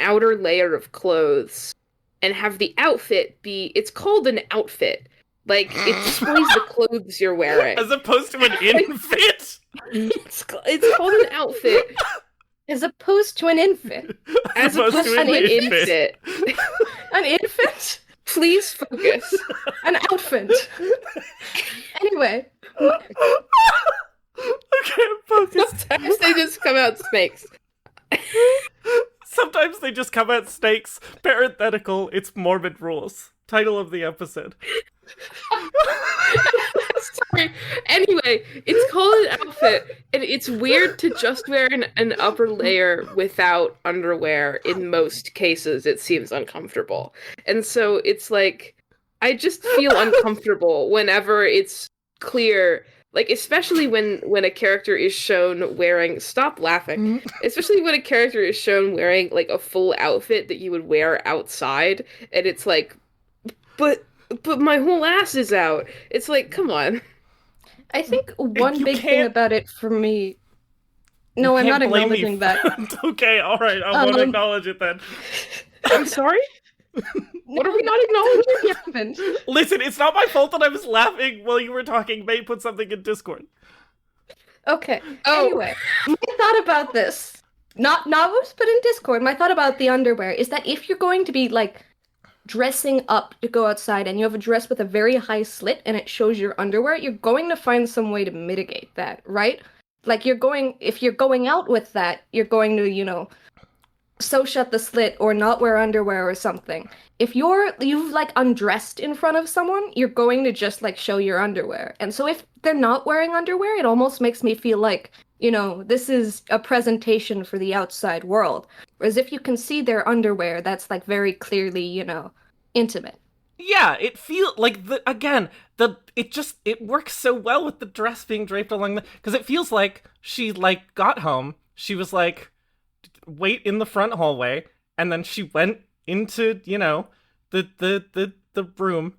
outer layer of clothes and have the outfit it's called an outfit. Like, it displays the clothes you're wearing. As opposed to an infit. It's called an outfit. As opposed to an infant. As opposed to an infant. An infant? Please focus. An outfit. Anyway. Okay, focus. Sometimes they just come out snakes. Sometimes they just come out snakes. Parenthetical, it's Mormon rules. Title of the episode. Sorry. Anyway, it's called an outfit, and it's weird to just wear an upper layer without underwear. In most cases, it seems uncomfortable. And so it's like, I just feel uncomfortable whenever it's clear, like, especially when a character is shown wearing, stop laughing, especially when a character is shown wearing, like, a full outfit that you would wear outside, and it's like, but my whole ass is out. It's like, come on. I think one You big thing can't- about it for me... No, I'm not acknowledging that. Okay, alright, I won't acknowledge it then. I'm sorry? What are we not acknowledging? What happened? Listen, it's not my fault that I was laughing while you were talking. May put something in Discord. Okay. Oh. Anyway, my thought about this, not what put in Discord, my thought about the underwear is that if you're going to be, like, dressing up to go outside and you have a dress with a very high slit and it shows your underwear, you're going to find some way to mitigate that, right? Like, if you're going out with that, you're going to, sew shut the slit or not wear underwear or something. If you've, like, undressed in front of someone, you're going to just, like, show your underwear. And so if they're not wearing underwear, it almost makes me feel like, this is a presentation for the outside world. Whereas if you can see their underwear, that's, like, very clearly, intimate. Yeah, it feels like it works so well with the dress being draped along because it feels like she, like, got home, she was like, wait in the front hallway, and then she went into, the room,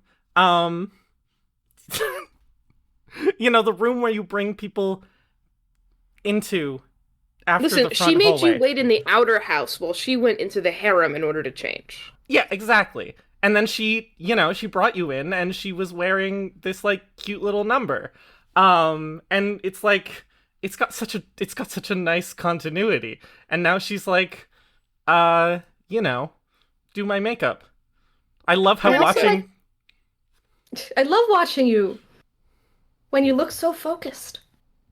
the room where you bring people into after Listen, the front she made hallway. you wait in the outer house while she went into the harem in order to change. Yeah, exactly. And then she brought you in, and she was wearing this, like, cute little number. And it's like, it's got such a nice continuity. And now she's like, do my makeup. I love how I also watching... I love watching you when you look so focused.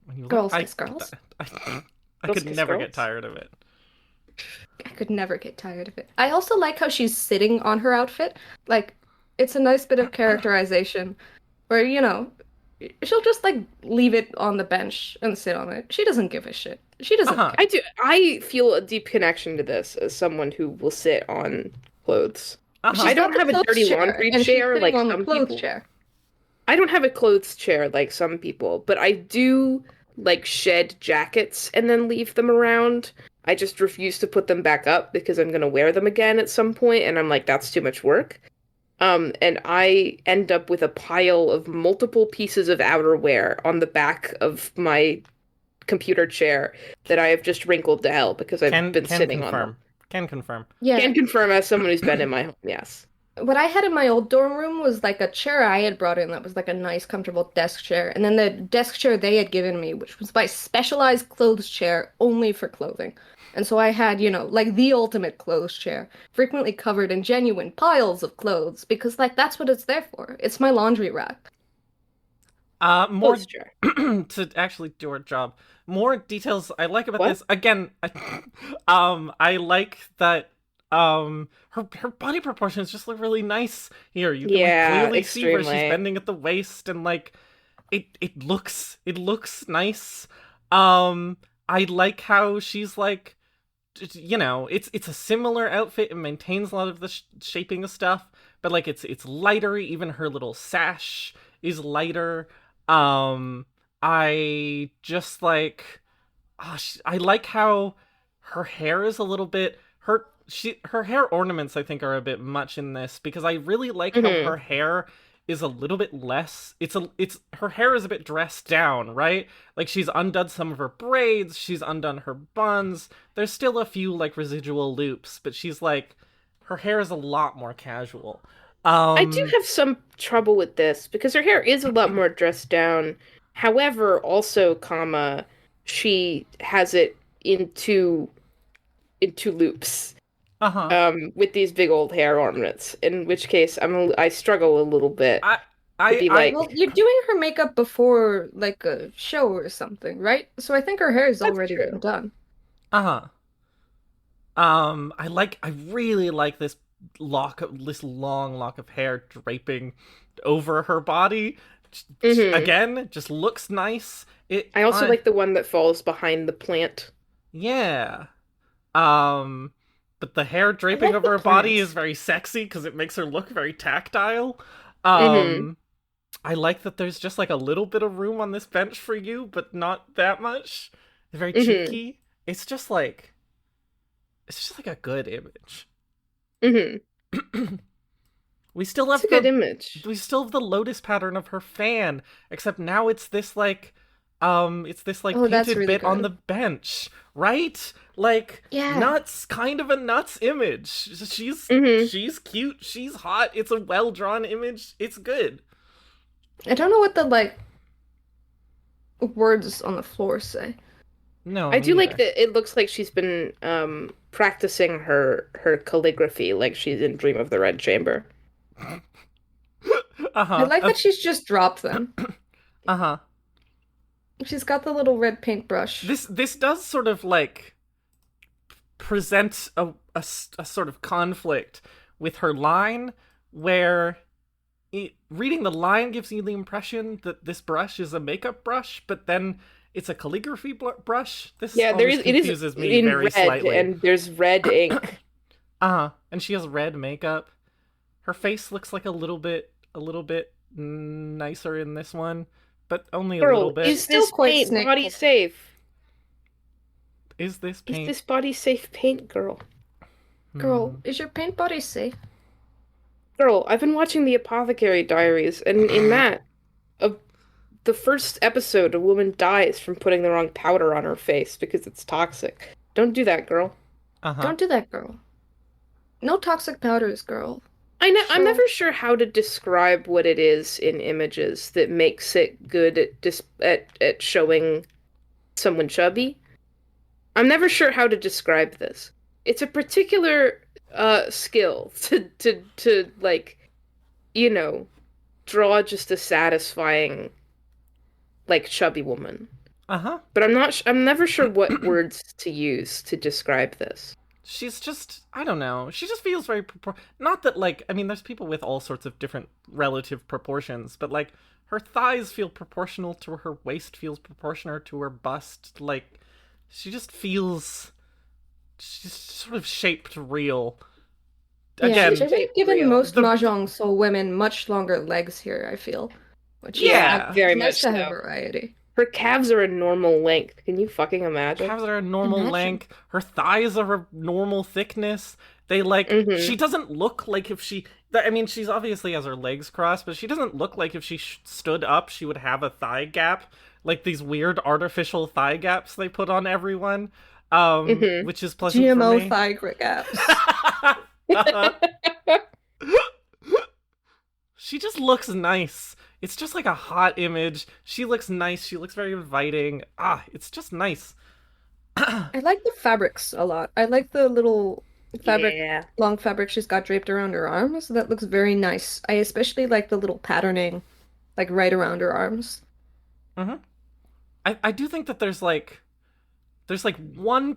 when you look- Girls I- kiss girls. I Girls could kiss never girls? get tired of it. I could never get tired of it. I also like how she's sitting on her outfit. Like, it's a nice bit of characterization where, she'll just, like, leave it on the bench and sit on it. She doesn't give a shit. She doesn't Uh-huh. care. I feel a deep connection to this as someone who will sit on clothes. Uh-huh. I don't got have the a clothes dirty chair, laundry and she's chair sitting like on the some clothes people. chair. I don't have a clothes chair like some people, but I do, like, shed jackets and then leave them around. I just refuse to put them back up because I'm going to wear them again at some point, and I'm like, that's too much work. And I end up with a pile of multiple pieces of outerwear on the back of my computer chair that I have just wrinkled to hell because I've been sitting on them. Can confirm. Yeah. Can confirm as someone who's been in my home, yes. What I had in my old dorm room was like a chair I had brought in that was like a nice, comfortable desk chair. And then the desk chair they had given me, which was my specialized clothes chair only for clothing. And so I had, like the ultimate clothes chair, frequently covered in genuine piles of clothes, because, like, that's what it's there for. It's my laundry rack. More Close chair. to actually do our job. More details I like about What? this. Again, I like that her body proportions just look really nice here. You can clearly see where she's extremely. bending at the waist, and like it looks nice. I like how she's like, it's a similar outfit and maintains a lot of the shaping of stuff, but like it's lighter. Even her little sash is lighter. I just like, I like how her hair is a little bit her hair ornaments I think are a bit much in this, because I really like how her hair is a little bit less. It's her hair is a bit dressed down, right? Like she's undone some of her braids, she's undone her buns. There's still a few like residual loops, but she's like, her hair is a lot more casual. I do have some trouble with this because her hair is a lot more dressed down. However, also, she has it into loops. With these big old hair ornaments. In which case, I struggle a little bit. Well, you're doing her makeup before, like, a show or something, right? So I think her hair is already been done. I really like this long lock of hair draping over her body. Again, just looks nice. I also like the one that falls behind the plant. Yeah. But the hair draping over her body is very sexy because it makes her look very tactile. I like that there's just like a little bit of room on this bench for you, but not that much. It's very cheeky. It's just like a good image. We still have good image. We still have the lotus pattern of her fan, except now it's this like painted really bit good. on the bench, right? Like, Yeah. nuts, kind of a nuts image. She's cute, she's hot, it's a well-drawn image, it's good. I don't know what the, like, words on the floor say. No, I do like that it looks like she's been practicing her calligraphy like she's in Dream of the Red Chamber. I like that she's just dropped them. She's got the little red paintbrush. This does sort of like present a sort of conflict with her line, where reading the line gives you the impression that this brush is a makeup brush, but then it's a calligraphy brush. This confuses me in very red, slightly. and there's red ink. And she has red makeup. Her face looks like a little bit nicer in this one, but only a little bit. Is this paint body safe? Is this paint? Is this body safe paint, girl? Girl, is your paint body safe? Girl, I've been watching the Apothecary Diaries, and in that, the first episode, a woman dies from putting the wrong powder on her face because it's toxic. Don't do that, girl. Don't do that, girl. No toxic powders, girl. I'm never sure how to describe what it is in images that makes it good at showing someone chubby. I'm never sure how to describe this. It's a particular skill to like, draw just a satisfying, like, chubby woman. But I'm never sure what words to use to describe this. She's just, I don't know. She just feels very not that, like, I mean, there's people with all sorts of different relative proportions, but like her thighs feel proportional to her waist, feels proportional to her bust. Like, she's sort of shaped real. Again, she's given most Mahjong soul women much longer legs here, I feel. Which very nice much to so. have variety. Her calves are a normal length. Can you fucking imagine? Calves are a normal length. Her thighs are a normal thickness. They like, she doesn't look like if she, I mean, she's obviously has her legs crossed, but she doesn't look like if she stood up, she would have a thigh gap. Like these weird artificial thigh gaps they put on everyone, which is pleasant GMO for me. thigh gaps. She just looks nice. It's just like a hot image. She looks nice. She looks very inviting. It's just nice. I like the fabrics a lot. I like the little fabric, Yeah. long fabric she's got draped around her arms. That looks very nice. I especially like the little patterning, like right around her arms. Mm-hmm. I do think that there's one,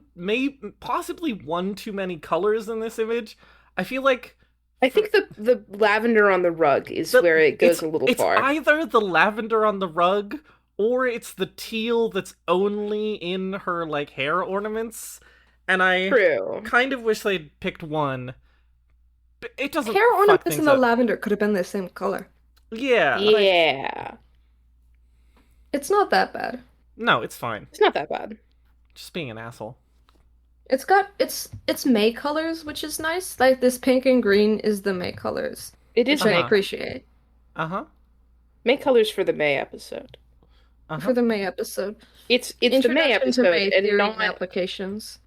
possibly one too many colors in this image. I feel like I think the lavender on the rug is where it goes a little far. It's either the lavender on the rug or it's the teal that's only in her like hair ornaments. And I kind of wish they'd picked one. But it doesn't Hair fuck ornaments things and the up. lavender could have been the same color. Yeah. Yeah. It's not that bad. No, it's fine. It's not that bad. Just being an asshole. It's May colors, which is nice. Like this pink and green is the May colors. It is Which I May. appreciate. Uh-huh. May colors for the May episode. Uh-huh. For the May episode. It's the May Introduction to episode May and theory not and applications.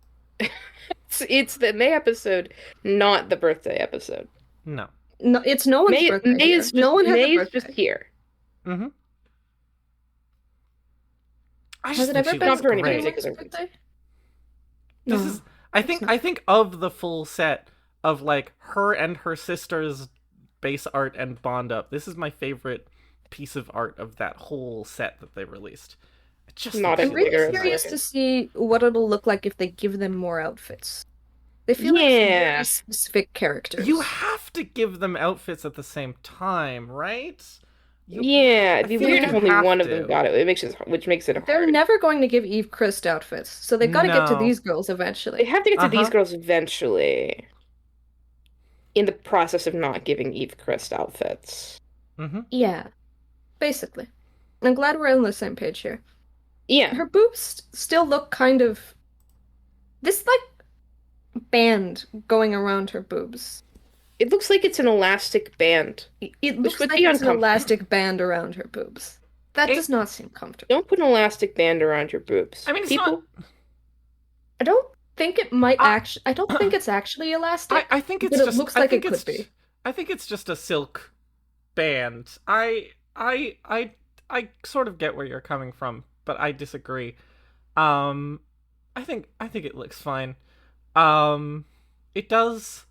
it's the May episode, not the birthday episode. No. No, it's no one's birthday. May here. is just, no one has May a is birthday. just here. Mm-hmm. I Has just it think ever she been looks for any great. particular anyone's birthday? This No. is I think of the full set of like her and her sister's base art and bond up. This is my favorite piece of art of that whole set that they released. It just Not looks I'm really Figure it curious out. to see what it'll look like if they give them more outfits. They feel like Yeah. very specific characters. You have to give them outfits at the same time, right? Yeah, it'd be I feel weird like if you only have one of to. them got it. Which makes it They're hard. never going to give Eve Christ outfits, so they've got to get to No. these girls They eventually. have to get to these Uh-huh. girls eventually. In the process of not giving Eve Christ outfits. Mm-hmm. Yeah, basically. I'm glad we're on the same page here. Yeah. Her boobs still look kind of this like band going around her boobs. It looks like it's an elastic band. It looks would like be it's an uncomfortable. elastic band around her boobs. That It- does not seem comfortable. Don't put an elastic band around your boobs. I mean, it's People, I don't think it might I- actually. I don't think it's actually elastic. I think it's but it just looks I like think it it's could be. I think it's just a silk band. I sort of get where you're coming from, but I disagree. I think it looks fine. It does.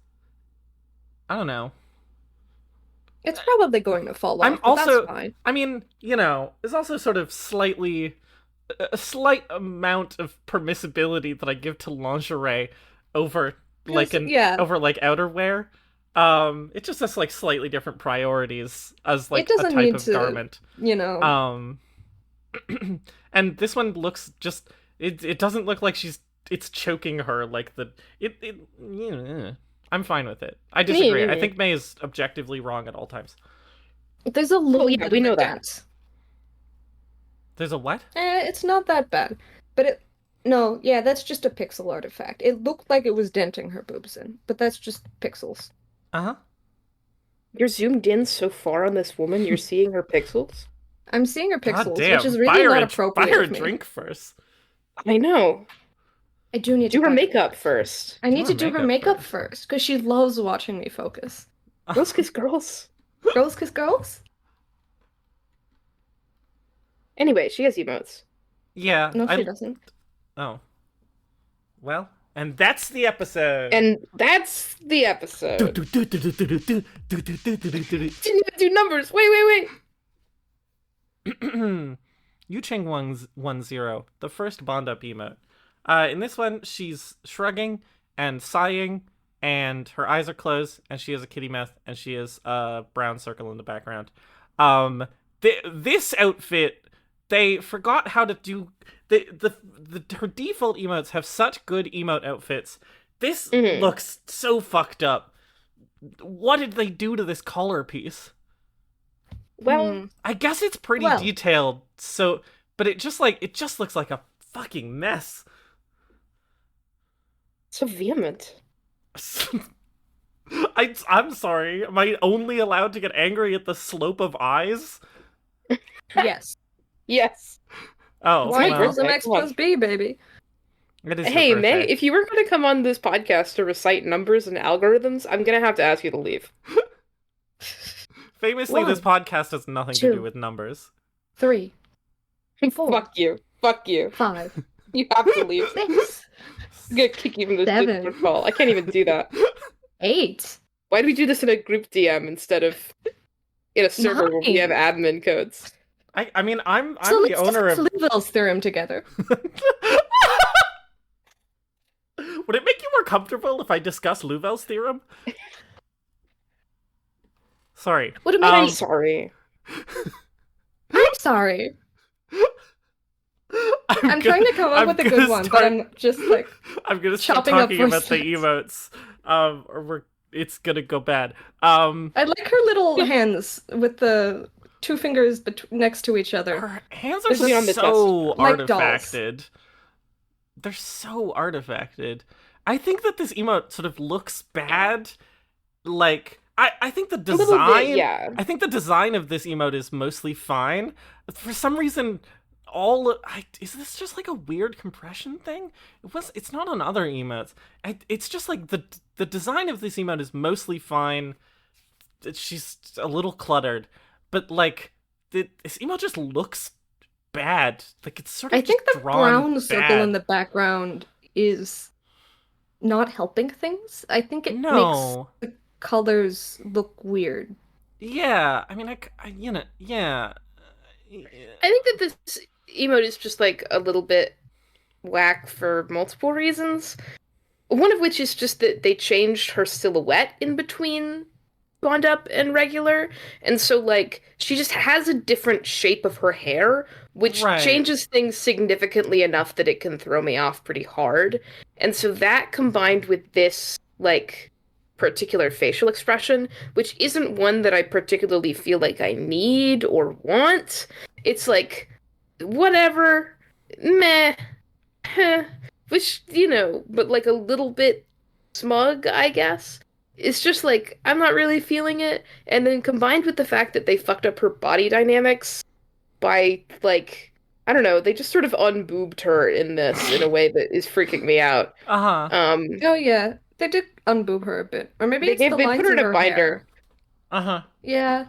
I don't know. It's probably going to fall off. I'm but also- that's fine. I mean, there's also sort of a slight amount of permissibility that I give to lingerie over like over like outerwear. It just has like slightly different priorities as like It doesn't a type need of to- garment. You know. And this one looks just it doesn't look like it's choking her like I'm fine with it. I disagree. I think May is objectively wrong at all times. There's a little yeah, bit we of know a that. dent. There's a what? It's not that bad. But no, yeah, that's just a pixel artifact. It looked like it was denting her boobs in, but that's just pixels. Uh-huh. you're zoomed in so far on this woman, you're seeing her pixels? I'm seeing her God pixels, damn. which is really not appropriate Buy her of a me. drink first. I know. I do need Do to her buy- makeup first. I need Do to her do her makeup makeup first, because she loves watching me focus. Girls kiss girls. Girls kiss girls? Anyway, she has emotes. Yeah. No, she doesn't. Oh. Well, and that's the episode. And that's the episode. Didn't even do numbers. Wait. Yuqing 110, the first Bond Up emote. In this one, she's shrugging and sighing, and her eyes are closed, and she has a kitty mouth, and she has a brown circle in the background. This outfit, they forgot how to do. Her default emotes have such good emote outfits. This looks so fucked up. What did they do to this collar piece? Well, I guess it's pretty Well. detailed, but it just looks like a fucking mess. so vehement. I'm sorry. Am I only allowed to get angry at the slope of eyes? Yes. Yes. Oh, Y well. equals MX plus B, baby. It is your Hey, May, birthday. if you were going to come on this podcast to recite numbers and algorithms, I'm going to have to ask you to leave. Famously, this podcast has nothing to do 2, with numbers. 3, 4, Fuck you. Fuck you. 5. You have to leave. 6, I'm gonna kick you from the 7. Discord call. I can't even do that. 8. Why do we do this in a group DM instead of in a server where we have 9. admin codes? I mean, I'm So the let's owner discuss of... Liouville's theorem together. Would it make you more comfortable if I discuss Liouville's theorem? Sorry. Would it make I'm sorry. I'm sorry. I'm trying to come up with a good one, but I'm just like I'm gonna start chopping up talking about the words. emotes, or it's gonna go bad. I like her little hands with the 2 fingers next to each other. Her hands are Especially on the so chest. Like dolls. artifacted. They're so artifacted. I think that this emote sort of looks bad. Like, I think the little design... bit, yeah. I think the design of this emote is mostly fine. For some reason, is this just like a weird compression thing? It's not on other emotes. It's just like the design of this emote is mostly fine. She's a little cluttered. But, like, this emote just looks bad. Like, it's sort of I think the drawn brown circle bad. in the background is not helping things. I think it makes the colors look weird. Yeah, I mean, yeah. I think that this emote is just like a little bit whack for multiple reasons. One of which is just that they changed her silhouette in between Bond Up and regular, and so like she just has a different shape of her hair, which changes things significantly enough that it can throw me off pretty hard. And so that combined with this like particular facial expression, which isn't one that I particularly feel like I need or want, it's like whatever, meh, heh, which, you know, but like a little bit smug, I guess. It's just like, I'm not really feeling it. And then combined with the fact that they fucked up her body dynamics by, like, I don't know, they just sort of unboobed her in this in a way that is freaking me out. Oh yeah, they did unboob her a bit. Or maybe they the lines put her in in a her binder. hair. Yeah.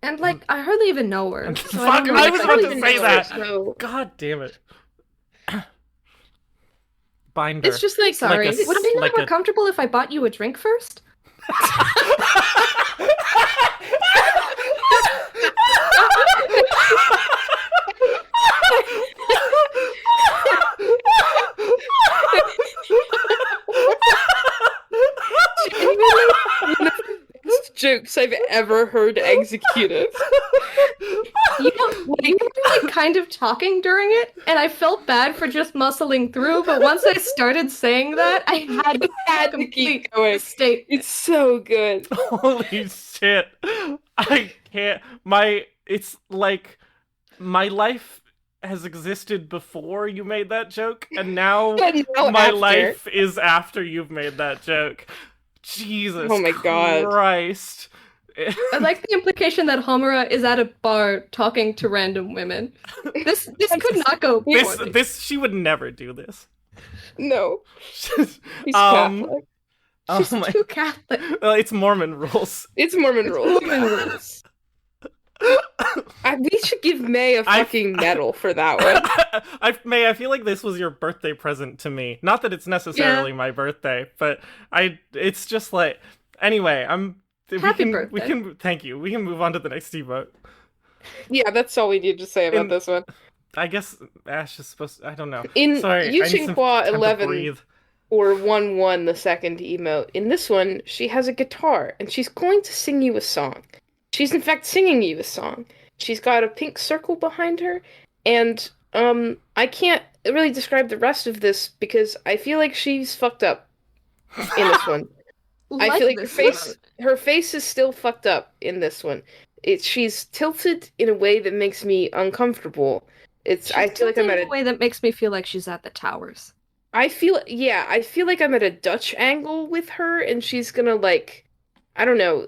And, like, I hardly even know her. So Fuck, I was about to say that! So... God damn it. Binder. It's just like, sorry. Like Would it be more comfortable if I bought you a drink first? Jokes I've ever heard executed. You were like kind of talking during it, and I felt bad for just muscling through, but once I started saying that, I had to keep going. It's so good. Holy shit. I can't. It's like my life has existed before you made that joke, and now my life is after you've made that joke. Jesus oh my God. Christ. I like the implication that Homura is at a bar talking to random women. This could not go poorly. This she would never do this. No. He's Catholic. She's too Catholic. It's Mormon rules. It's Mormon rules. We should give May a fucking medal for that one. May, I feel like this was your birthday present to me. Not that it's necessarily my birthday, but it's just like, anyway, Happy birthday. We can, thank you. We can move on to the next emote. Yeah, that's all we need to say about this one. I guess Ash is supposed to, I don't know. In Sorry, Yuqing 11 or 1-1, the second emote, in this one, she has a guitar, and she's going to sing you a song. She's in fact singing you a song. She's got a pink circle behind her, and I can't really describe the rest of this because I feel like she's fucked up in this one. I feel like her face is still fucked up in this one. She's tilted in a way that makes me uncomfortable. I feel like I'm at a way that makes me feel like she's at the towers. I feel like I'm at a Dutch angle with her, and she's gonna like, I don't know.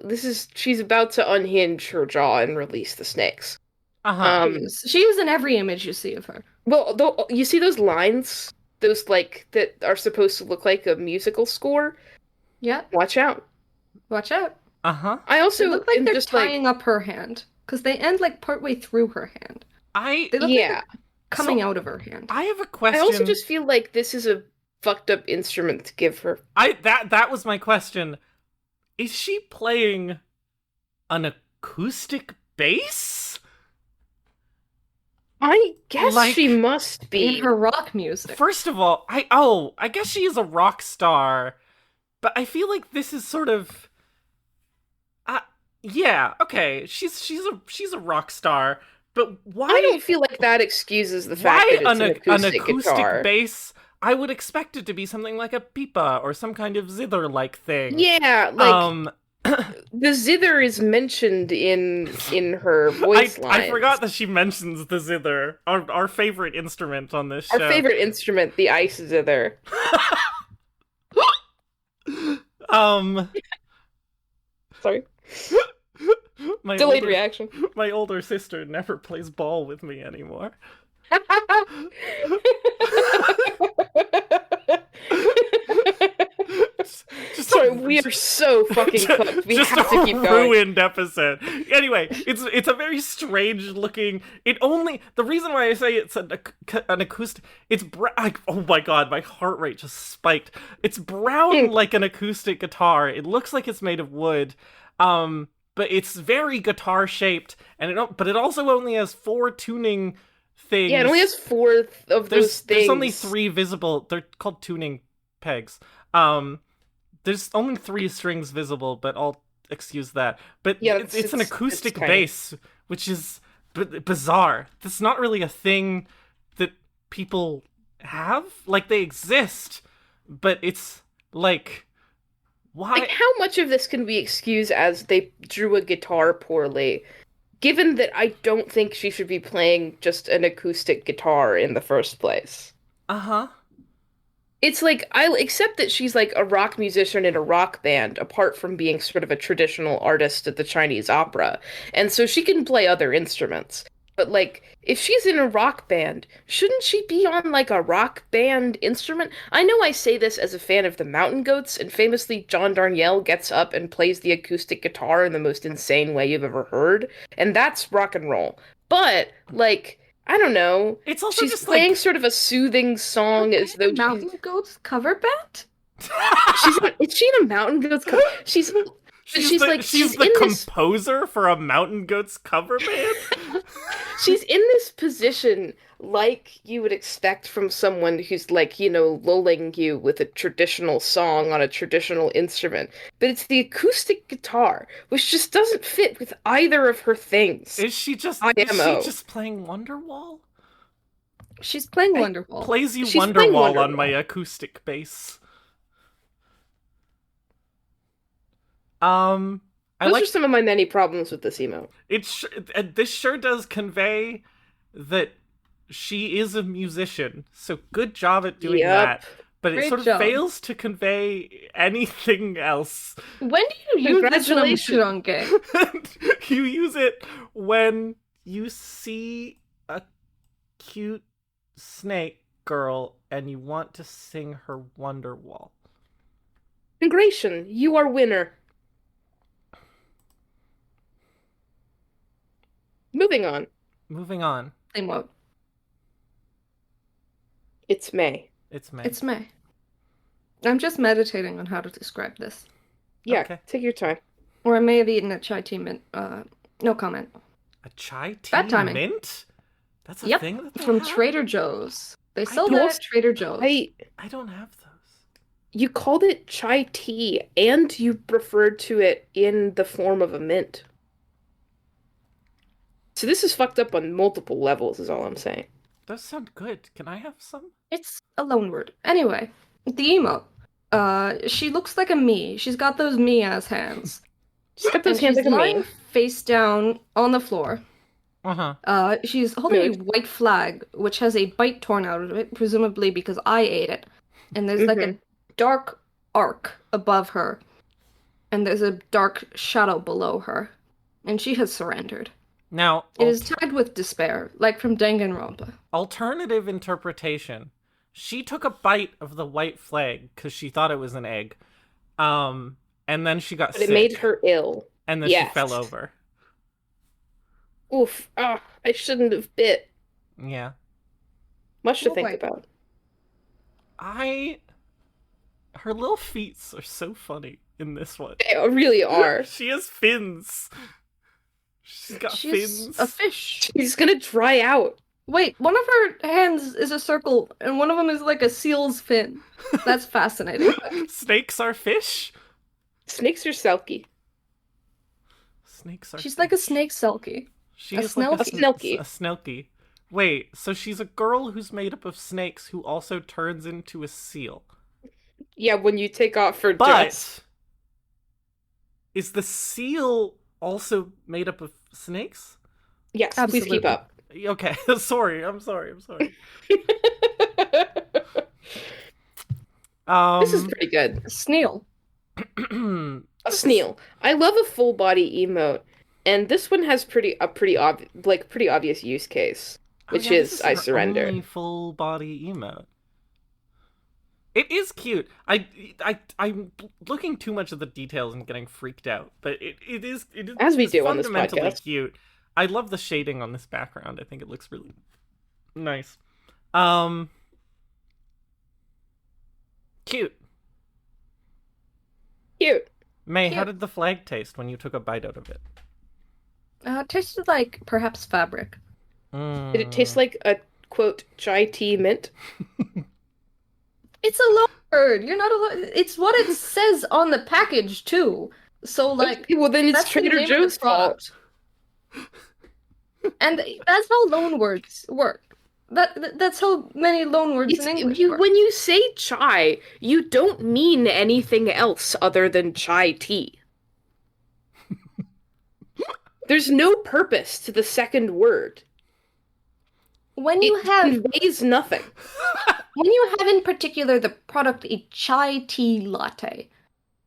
She's about to unhinge her jaw and release the snakes. She is in every image you see of her. Well, you see those lines, those like that are supposed to look like a musical score. Yeah. Watch out. I also they look like they're just tying up her hand because they end like partway through her hand. coming out of her hand. I have a I question. also just feel like this is a fucked up instrument to give her. That was my question. Is she playing an acoustic bass? I guess Like, she must be. In her rock music. First of all, I guess she is a rock star, but I feel like this is sort of yeah, okay. She's a rock star, but why I don't feel like that excuses the fact that it's an acoustic guitar. bass? I would expect it to be something like a pipa or some kind of zither-like thing. Yeah, like the zither is mentioned in her voice lines. I forgot that she mentions the zither, our favorite instrument on this show. Our favorite instrument, the ice zither. Sorry. Delayed reaction. My older sister never plays ball with me anymore. Sorry, we are so fucking cooked. We have to keep going. Just a ruined episode. Anyway, it's a very strange looking. The reason why I say it's an acoustic. Oh my god, my heart rate just spiked. It's brown like an acoustic guitar. It looks like it's made of wood. But it's very guitar shaped, but it also only has 4 tuning things. Yeah, it only has 4 of those things. There's only 3 visible. They're called tuning pegs. There's only 3 strings visible, but I'll excuse that. But yeah, it's an acoustic bass, which is bizarre. That's not really a thing that people have. Like, they exist, but it's like... Why? Like, how much of this can we excuse as they drew a guitar poorly, given that I don't think she should be playing just an acoustic guitar in the first place? Uh-huh. It's like, I'll accept that she's like a rock musician in a rock band, apart from being sort of a traditional artist at the Chinese opera, and so she can play other instruments. But, like, if she's in a rock band, shouldn't she be on, like, a rock band instrument? I know I say this as a fan of the Mountain Goats, and famously John Darnielle gets up and plays the acoustic guitar in the most insane way you've ever heard, and that's rock and roll. But, like, I don't know. It's also she's just playing like... sort of a soothing song as though Mountain Goats cover band? Is she in a Mountain Goats cover? She's the composer for a Mountain Goats cover band? She's in this position like you would expect from someone who's, like, you know, lulling you with a traditional song on a traditional instrument. But it's the acoustic guitar, which just doesn't fit with either of her things. Is she just playing Wonderwall? She's playing Wonderwall. Plays you Wonderwall on my acoustic bass. Those are some of my many problems with this emote. This sure does convey that she is a musician, so good job at doing that. But it sort of fails to convey anything else. When do you use this Mahjong? You use it when you see a cute snake girl and you want to sing her Wonderwall. Discretion, you are winner. Moving on. Same mode. It's May. It's May. I'm just meditating on how to describe this. Yeah, okay. Take your time. Or I may have eaten a chai tea mint. No comment. A chai tea Bad timing. mint? That's a thing that they from have? Trader Joe's. They sell that at Trader Joe's. I don't have those. You called it chai tea, and you referred to it in the form of a mint. So this is fucked up on multiple levels, is all I'm saying. Those sound good. Can I have some? It's a loan word. Anyway, the emote. She looks like a me. She's got those me-ass hands. She's got those hands like a lying me. face down on the floor. Uh-huh. She's holding a white flag, which has a bite torn out of it, presumably because I ate it. And there's like a dark arc above her. And there's a dark shadow below her. And she has surrendered. Now, it is tagged with despair, like from Danganronpa. Alternative interpretation. She took a bite of the white flag because she thought it was an egg. And then she got sick. But it made her ill. And then she fell over. Oof. I shouldn't have bit. Yeah. Much to Oh think my- about. Her little feet are so funny in this one. They really are. She has fins. She's got She's fins. a fish. She's gonna dry out. Wait, one of her hands is a circle, and one of them is like a seal's fin. That's fascinating. Snakes are fish? Snakes are selkie. Snakes are She's fish. like a snake selkie. She's a like snelkie. A snelkie. A snelkie. Wait, so she's a girl who's made up of snakes who also turns into a seal. Yeah, when you take off her But dress. is the seal also made up of snakes? Yes, please Absolutely. keep up. Okay, sorry. I'm sorry. This is pretty good. Snail. A snail. I love a full body emote, and this one has pretty obvious use case, which is I surrender. Only full body emote. It is cute. I'm looking too much at the details and getting freaked out, but it is As we it's do on this fundamentally podcast. cute. I love the shading on this background. I think it looks really nice. Cute. Cute. May, how Cute. did the flag taste when you took a bite out of it? It tasted like perhaps fabric. Did it taste like a quote chai tea mint? It's a loan word. You're not allowed. It's what it says on the package too. So like, Okay, well then it's that's the Trader name of the Joe's fault. and that's how loan words work. That's how many loan words in English work. When you say chai, you don't mean anything else other than chai tea. There's no purpose to the second word. When you It have conveys nothing. when you have in particular the product a chai tea latte,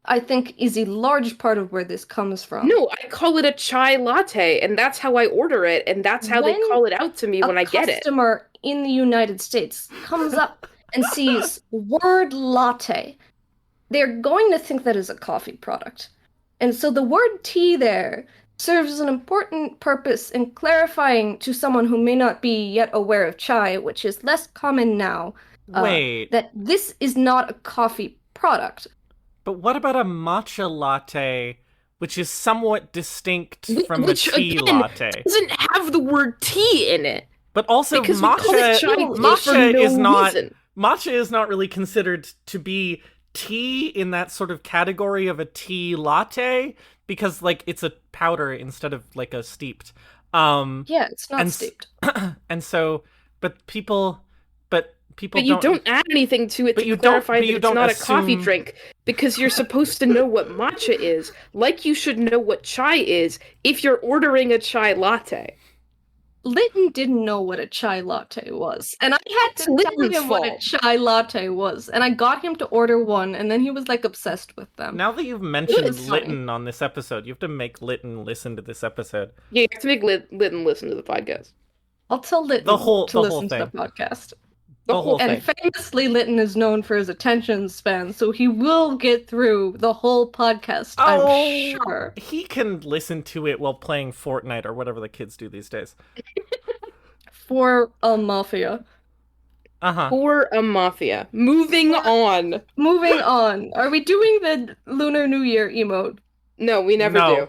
I think is a large part of where this comes from. No, I call it a chai latte, and that's how I order it, and that's how they When call it out to me when I get A it. customer in the United States comes up and sees word latte, they're going to think that is a coffee product. And so the word tea there serves an important purpose in clarifying to someone who may not be yet aware of chai, which is less common now, Wait, that this is not a coffee product. but what about a matcha latte, which is somewhat distinct from Which, a tea again, latte? doesn't have the word tea in it. But also, Because we call it chai tea for matcha no is not reason. matcha is not really considered to be tea in that sort of category of a tea latte because like it's a powder instead of like a steeped. Yeah, it's not And steeped. And so, but people But you don't add anything to it But to you don't- clarify but that you it's don't not a coffee assume- drink, because you're supposed to know what matcha is, like you should know what chai is if you're ordering a chai latte. Lytton didn't know what a chai latte was, and I had It's to tell Lytton's him what a fault. chai latte was, and I got him to order one, and then he was like obsessed with them. Now that you've mentioned It's funny. Lytton on this episode, you have to make Lytton listen to this episode. Yeah, you have to make Lytton listen to the podcast. I'll tell Lytton The whole to listen to the thing. podcast. The whole And thing. famously, Lytton is known for his attention span, so he will get through the whole podcast, I'm sure. He can listen to it while playing Fortnite or whatever the kids do these days. For a mafia. Uh-huh. For a mafia. Moving on. Moving on. Are we doing the Lunar New Year emote? No, we never No. do.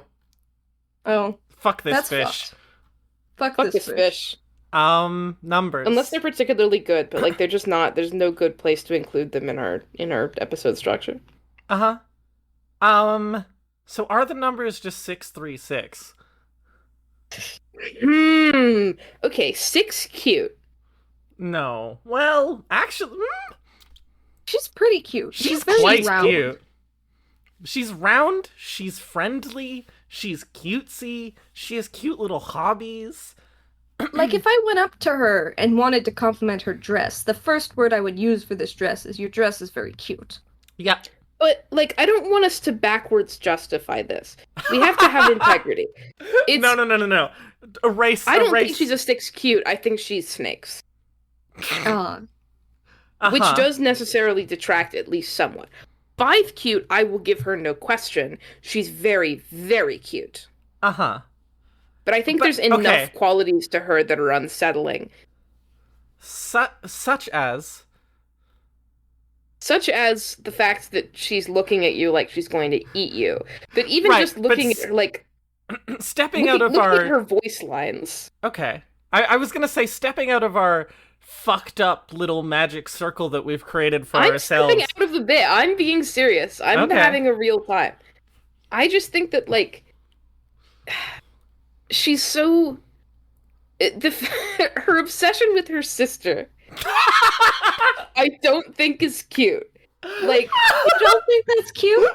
Oh, Fuck this that's fish. fucked. Fuck Fuck this this fish. Numbers. Unless they're particularly good, but like they're just not. There's no good place to include them in our episode structure. Uh-huh. So are the numbers just 636? Okay, 6 cute. No. Well, actually, She's pretty cute. she's very quite round. cute. She's round, she's friendly, she's cutesy, she has cute little hobbies. Like, if I went up to her and wanted to compliment her dress, the first word I would use for this dress is, your dress is very cute. Yeah. But like, I don't want us to backwards justify this. We have to have integrity. It's, No. Erase. I don't erase. think she's a 6 cute. I think she's snakes, Uh, which Uh-huh. does necessarily detract at least somewhat. 5 cute, I will give her no question. She's very, very cute. Uh-huh. But I think But- there's enough okay. qualities to her that are unsettling. Such as... Such as the fact that she's looking at you like she's going to eat you. But even just looking at her, like... stepping out of our... Look at her voice lines. Okay. I was gonna say, stepping out of our fucked up little magic circle that we've created for ourselves. I'm stepping out of the bit. I'm being serious. I'm having a real time. I just think that, like... She's so... her obsession with her sister... I don't think is cute. Like, I don't think that's cute.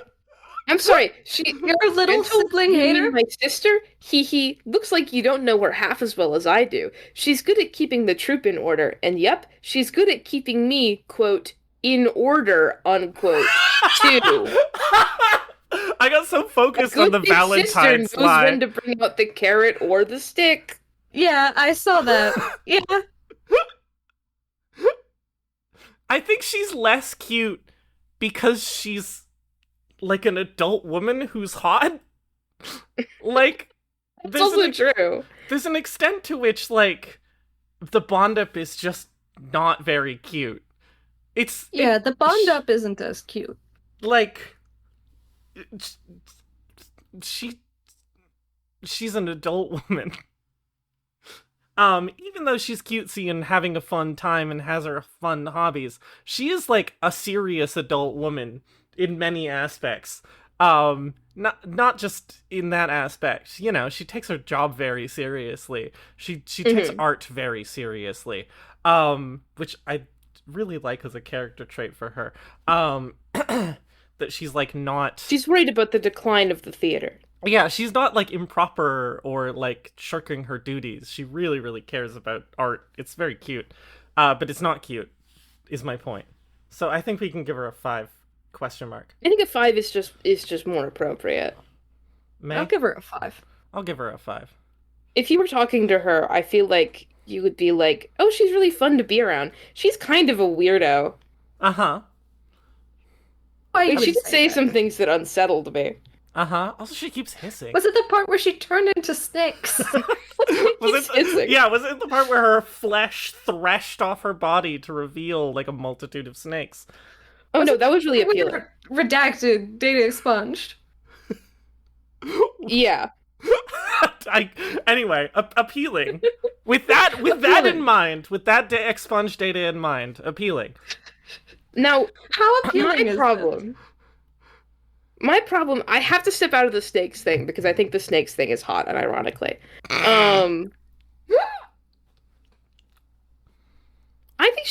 I'm sorry. You're a little sibling hater. My sister, he looks like you don't know her half as well as I do. She's good at keeping the troop in order, and yep, she's good at keeping me, quote, in order, unquote, too. I got so focused on the Valentine's sister knows line. when to bring out the carrot or the stick. Yeah, I saw that. Yeah. I think she's less cute because she's like an adult woman who's hot. Like, That's also true. There's an extent to which, like, the bond up is just not very cute. The bond up isn't as cute. Like, she's an adult woman. Even though she's cutesy and having a fun time and has her fun hobbies, she is like a serious adult woman in many aspects. Not just in that aspect. You know, she takes her job very seriously. She takes art very seriously. Which I really like as a character trait for her. That she's like not... She's worried about the decline of the theater. Yeah, she's not, like, improper or, like, shirking her duties. She really, really cares about art. It's very cute. But it's not cute, is my point. So I think we can give her a 5 question mark. I think a 5 is just more appropriate. May? I'll give her a 5. I'll give her a 5. If you were talking to her, I feel like you would be like, oh, she's really fun to be around. She's kind of a weirdo. Uh-huh. Like, she could say some things that unsettled me. Uh-huh. Also, she keeps hissing. Was it the part where she turned into snakes? Was it the part where her flesh threshed off her body to reveal, like, a multitude of snakes? Oh, no, that was really appealing. Redacted, data expunged. Yeah. Anyway, appealing. With that in mind, with that expunged data in mind, appealing. Now, how appealing is problem? My problem, I have to step out of the snakes thing because I think the snakes thing is hot, and ironically. I think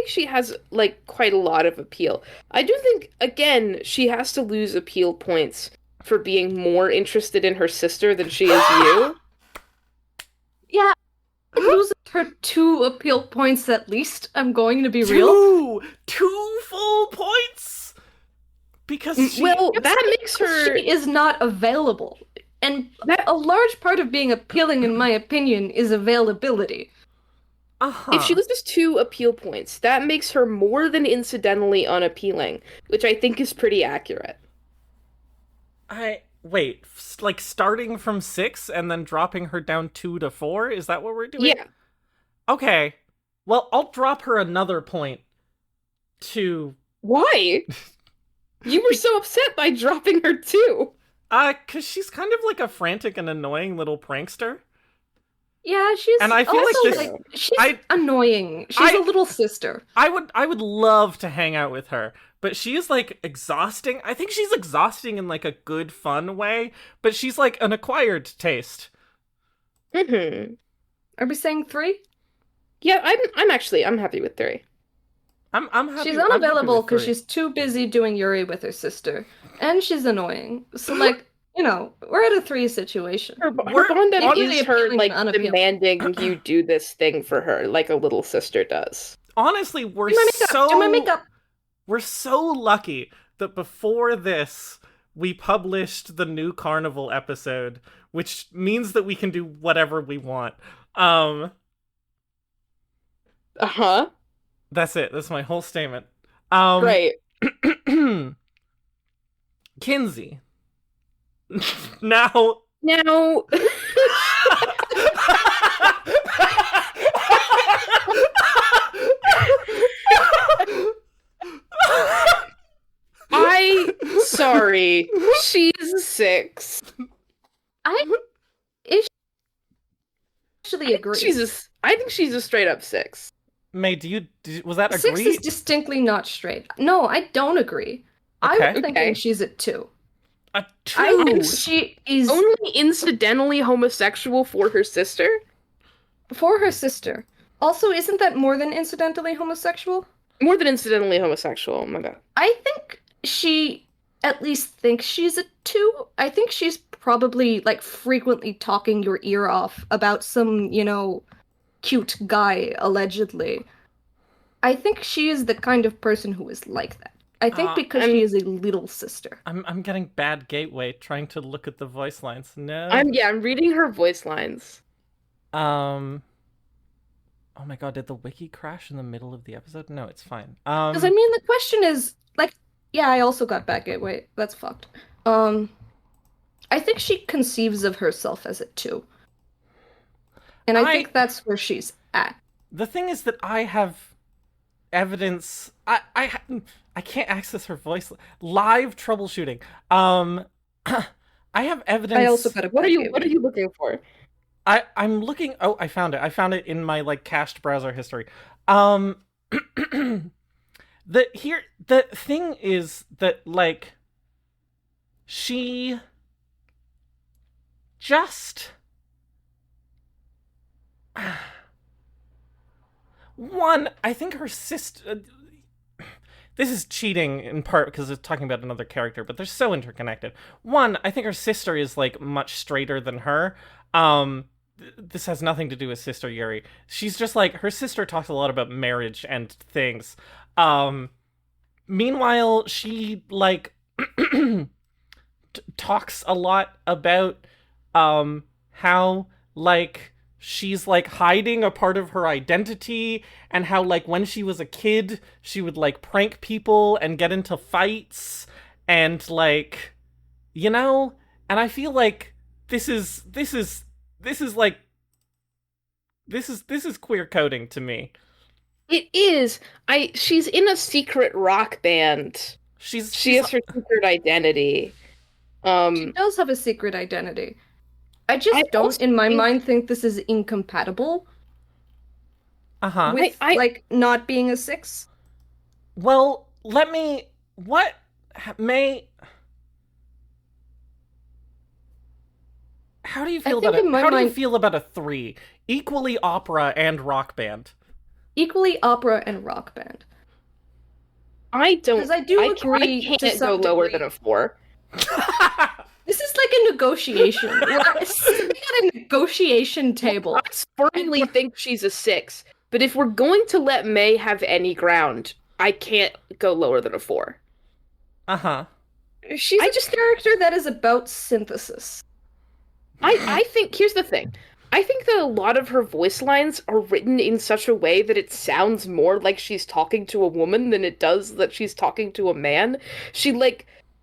she has, like, quite a lot of appeal. I do think, again, she has to lose appeal points for being more interested in her sister than she is you. Yeah. Loses her 2 appeal points at least. I'm going to be real. 2 full points? Because that makes her... She is not available. And a large part of being appealing, in my opinion, is availability. Uh-huh. If she loses 2 appeal points, that makes her more than incidentally unappealing, which I think is pretty accurate. Wait, like starting from 6 and then dropping her down 2 to 4? Is that what we're doing? Yeah. Okay. Well, I'll drop her another point to... Why? You were so upset by dropping her too. 'Cause she's kind of like a frantic and annoying little prankster. Yeah, she's and I feel also, she's annoying. She's a little sister. I would love to hang out with her, but she is like exhausting. I think she's exhausting in like a good, fun way, but she's like an acquired taste. Mm-hmm. Are we saying 3? Yeah, I'm happy with 3. I'm happy. She's unavailable because she's too busy doing Yuri with her sister, and she's annoying. So, like, you know, we're at a 3 situation. Her bond up is her, like, demanding you do this thing for her, like a little sister does. Honestly, do my makeup. We're so lucky that before this, we published the new Carnival episode, which means that we can do whatever we want. Uh-huh. That's it. That's my whole statement. Right. Kinsey. Now. Sorry. She's 6. I actually agree. I think she's a straight up 6. May, was that 6 agreed? is distinctly not straight. No, I don't agree. Okay. I'm thinking she's a 2. A 2? I think she is only incidentally homosexual for her sister? For her sister. Also, isn't that more than incidentally homosexual? More than incidentally homosexual, my bad. I think she at least thinks she's a 2. I think she's probably, like, frequently talking your ear off about some, cute guy, allegedly. I think she is the kind of person who is like that. I think because she is a little sister. I'm getting bad gateway trying to look at the voice lines. No. I'm reading her voice lines. Oh my god, did the wiki crash in the middle of the episode? No, it's fine. Because the question is, like, yeah, I also got bad gateway. That's fucked. I think she conceives of herself as a 2. And I think that's where she's at. The thing is that I have evidence. I can't access her voice. Live troubleshooting. I have evidence. I also got a What are you looking for? I'm looking. Oh, I found it. I found it in my cached browser history. The thing is that she just one. I think her sister. This is cheating in part because it's talking about another character, but they're so interconnected. One, I think her sister is much straighter than her. This has nothing to do with Sister Yuri. She's just her sister talks a lot about marriage and things. Meanwhile, she talks a lot about how she's hiding a part of her identity, and how when she was a kid she would prank people and get into fights and and I feel this is queer coding to me. It is. She's in a secret rock band. She has her secret identity. She does have a secret identity. I don't, in my mind, think this is incompatible. With, not being a 6. Well, how do you feel about it? How do you feel about a 3? Equally opera and rock band. Equally opera and rock band. I don't. Because I do agree. I can't go lower than a 4. This is like a negotiation. We're sitting at a negotiation table. I firmly think she's a 6, but if we're going to let May have any ground, I can't go lower than a 4. She's a character that is about synthesis. I think, here's the thing. I think that a lot of her voice lines are written in such a way that it sounds more like she's talking to a woman than it does that she's talking to a man. She,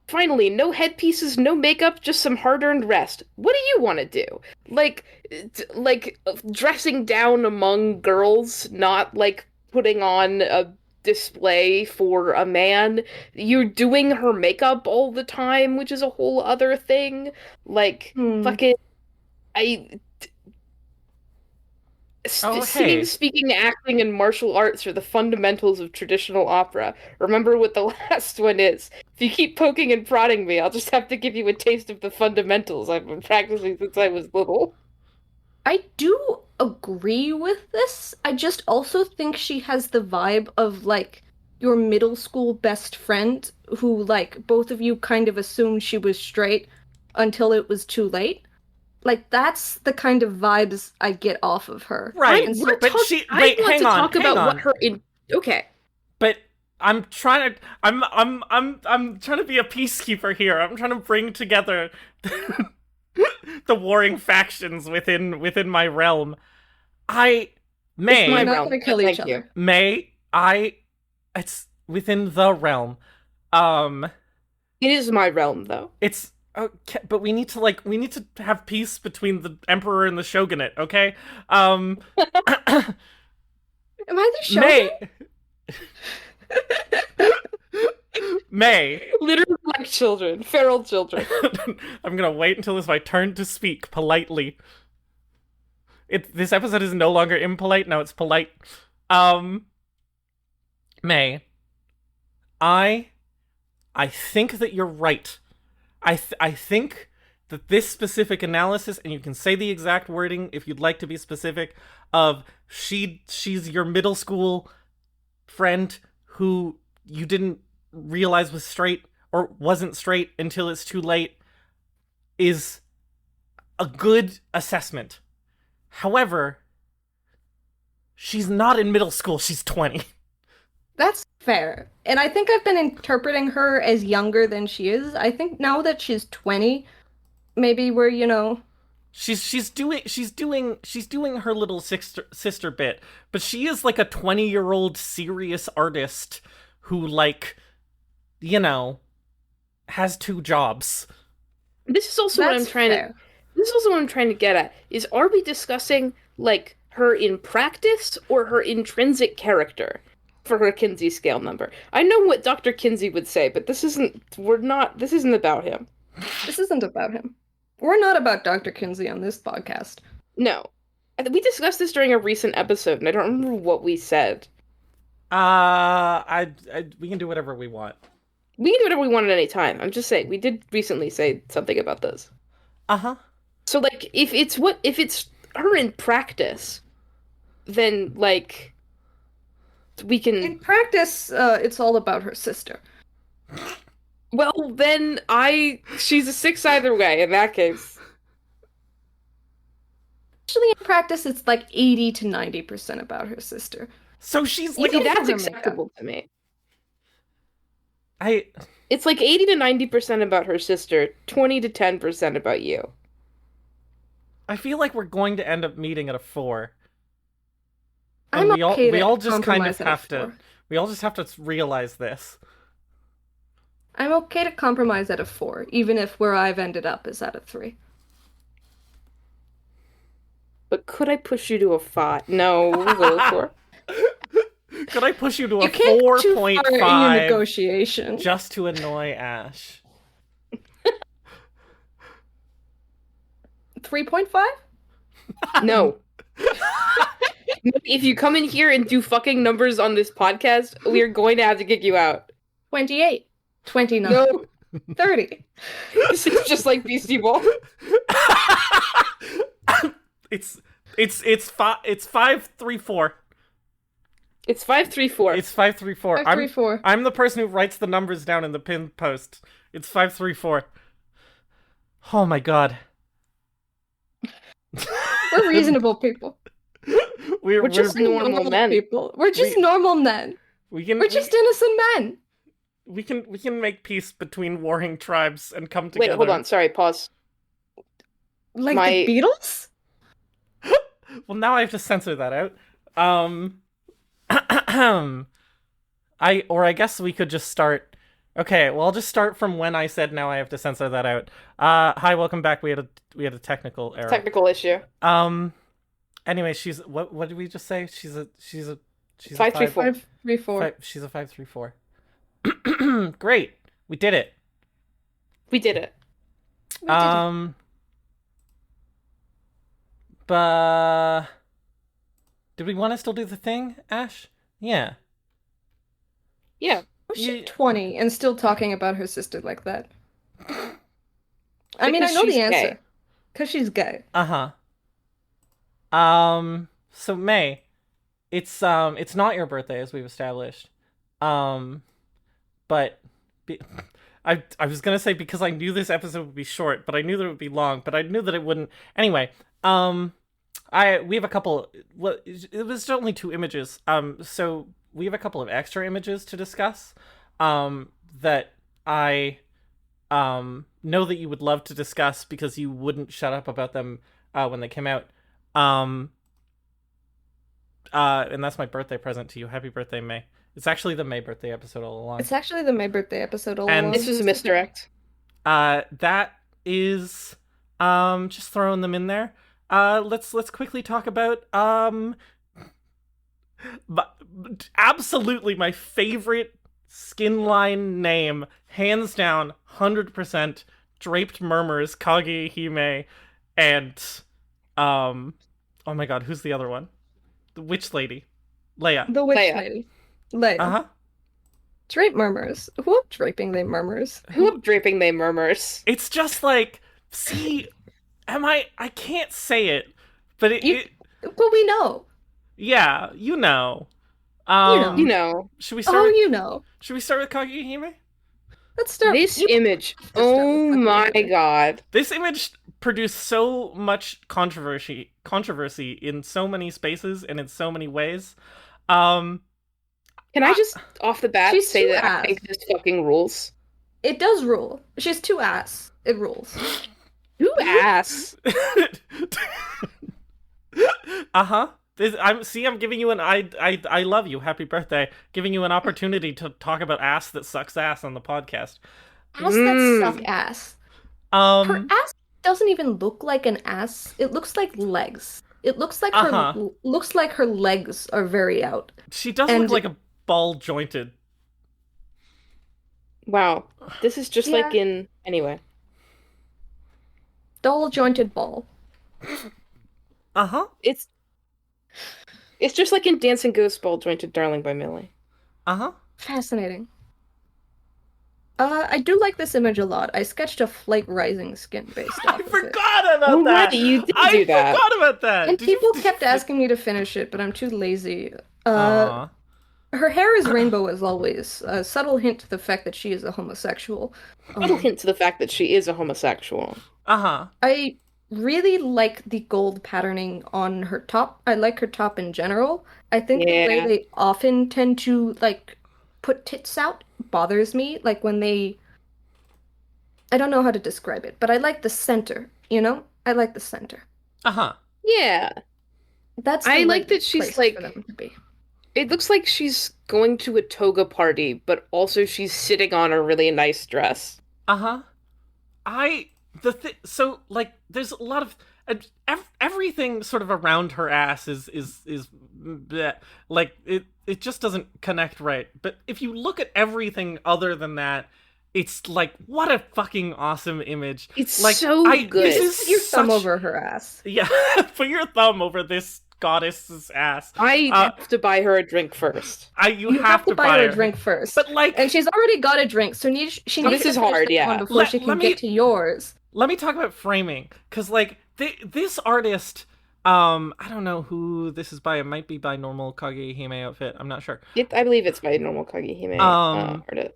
finally, no headpieces, no makeup, just some hard-earned rest. What do you want to do? Dressing down among girls, not, putting on a display for a man. You're doing her makeup all the time, which is a whole other thing. Fucking... Singing, speaking, acting, and martial arts are the fundamentals of traditional opera. Remember what the last one is. If you keep poking and prodding me, I'll just have to give you a taste of the fundamentals I've been practicing since I was little. I do agree with this. I just also think she has the vibe of, your middle school best friend who, both of you kind of assumed she was straight until it was too late. That's the kind of vibes I get off of her. Right, I want to talk about what her okay. But I'm trying to I'm trying to be a peacekeeper here. I'm trying to bring together the warring factions within my realm. We're not gonna kill each other. It's within the realm. It is my realm, though. It's okay, but we need to have peace between the emperor and the shogunate, okay? Am I the shogun? May. Literally like children. Feral children. I'm gonna wait until it's my turn to speak politely. This episode is no longer impolite, now it's polite. May. I think that you're right. I think that this specific analysis, and you can say the exact wording if you'd like to be specific, of she's your middle school friend who you didn't realize was straight or wasn't straight until it's too late, is a good assessment. However, she's not in middle school, she's 20. That's fair. And I think I've been interpreting her as younger than she is. I think now that she's 20, maybe we're, She's doing her little sister bit, but she is like a 20-year-old serious artist who, like, has 2 jobs. This is also what I'm trying to get at. Is, are we discussing, like, her in practice or her intrinsic character for her Kinsey scale number? I know what Dr. Kinsey would say, but this isn't about him. This isn't about him. We're not about Dr. Kinsey on this podcast. No. We discussed this during a recent episode, and I don't remember what we said. We can do whatever we want. We can do whatever we want at any time. I'm just saying, we did recently say something about this. Uh-huh. So, like, if it's her in practice, then, like, we can... In practice, it's all about her sister. Well, then she's a 6 either way, in that case. Actually, in practice, it's like 80 to 90% about her sister. So she's like... that's acceptable to me. I It's like 80 to 90% about her sister, 20 to 10% about you. I feel like we're going to end up meeting at a 4. I'm And okay we to all just kind of compromise at a have to 4. we all just have to realize this. I'm okay to compromise at a 4, even if where I've ended up is at a 3. But could I push you to a 5? No, we'll go with 4. Could I push you to a You can't go too far in your 4.5 negotiation. just to annoy Ash? 3.5? No. If you come in here and do fucking numbers on this podcast, we are going to have to kick you out. 28. 29. No. 30. This is just like Beastie Ball. It's 534. It's 534. It's 534. 534. I'm the person who writes the numbers down in the pinned post. It's 534. Oh my god. We're reasonable people. We're just normal men. people. We're just normal men. We're just innocent men. We can make peace between warring tribes and come together. Wait, hold on. Sorry, pause. Like the Beatles? Well, now I have to censor that out. I guess we could just start. Okay, well, I'll just start from when I said now I have to censor that out. Hi, welcome back. We had a technical error. Technical issue. Anyway, she's what did we just say? She's a 534. 534. She's a 534. Great. We did it. We did it. But did we want to still do the thing, Ash? Yeah. Yeah. She's 20 and still talking about her sister like that. I mean, I know she's the answer. gay. Because she's gay. Uh-huh. So May, it's not your birthday as we've established. But I was gonna say because I knew this episode would be short, but I knew that it would be long, but I knew that it wouldn't. Anyway, we have a couple. Well, it was only 2 images. So we have a couple of extra images to discuss. That I know that you would love to discuss because you wouldn't shut up about them when they came out. And that's my birthday present to you. Happy birthday, May. It's actually the May birthday episode all along. It's actually the May birthday episode all And along. This was a misdirect. That is just throwing them absolutely my favorite skin line name, hands down, 100%, Draped Murmurs, Kage Hime, and, oh my god, who's the other one? The witch lady. Leia. The witch Leia. lady. Leia. Uh-huh. Drape murmurs. Whoop, draping they murmurs. Who draping they murmurs? It's just like, see, I can't say it, but But we know. yeah, you know. You know. Should we start? Should we start with Kage Hime? Let's start. This image. Oh my god. This image produced so much controversy in so many spaces and in so many ways. Can I just, off the bat, say that I think this fucking rules? It does rule. She's too ass. It rules. Too ass. Uh-huh. I'm giving you I love you. Happy birthday. Giving you an opportunity to talk about ass that sucks ass on the podcast. Ass that suck ass. Her ass doesn't even look like an ass. It looks like legs. It looks like her legs are very out. She does look like a ball jointed. Wow. This is just like in anyway. Dull jointed ball. Uh-huh. It's just like in Dancing Ghost Ball Jointed Darling by Millie. Uh-huh. Fascinating. I do like this image a lot. I sketched a flake rising skin based off of it. I forgot about that! Right, you did do that. I forgot about that! And people kept asking me to finish it, but I'm too lazy. Aww. Her hair is rainbow as always. A subtle hint to the fact that she is a homosexual. Subtle hint to the fact that she is a homosexual. Uh-huh. I really like the gold patterning on her top. I like her top in general. I think the way they often tend to, like, put tits out bothers me. Like, when they... I don't know how to describe it, but I like the center, you know? I like the center. Uh-huh. Yeah. That's I like that she's, like... for them to be. It looks like she's going to a toga party, but also she's sitting on a really nice dress. Uh-huh. So, like, there's a lot of... everything sort of around her ass is bleh. Like, it just doesn't connect right. But if you look at everything other than that, it's like, what a fucking awesome image. It's like, so good. Put your thumb over her ass. Yeah, put your thumb over this goddess's ass. I have to buy her a drink first. You have to buy her a drink first. But, like... And she's already got a drink, so she needs to finish the one before she can get to yours. Let me talk about framing, because, like, this artist, I don't know who this is by. It might be by Normal Kage Hime outfit. I'm not sure. I believe it's by Normal Kage Hime artist.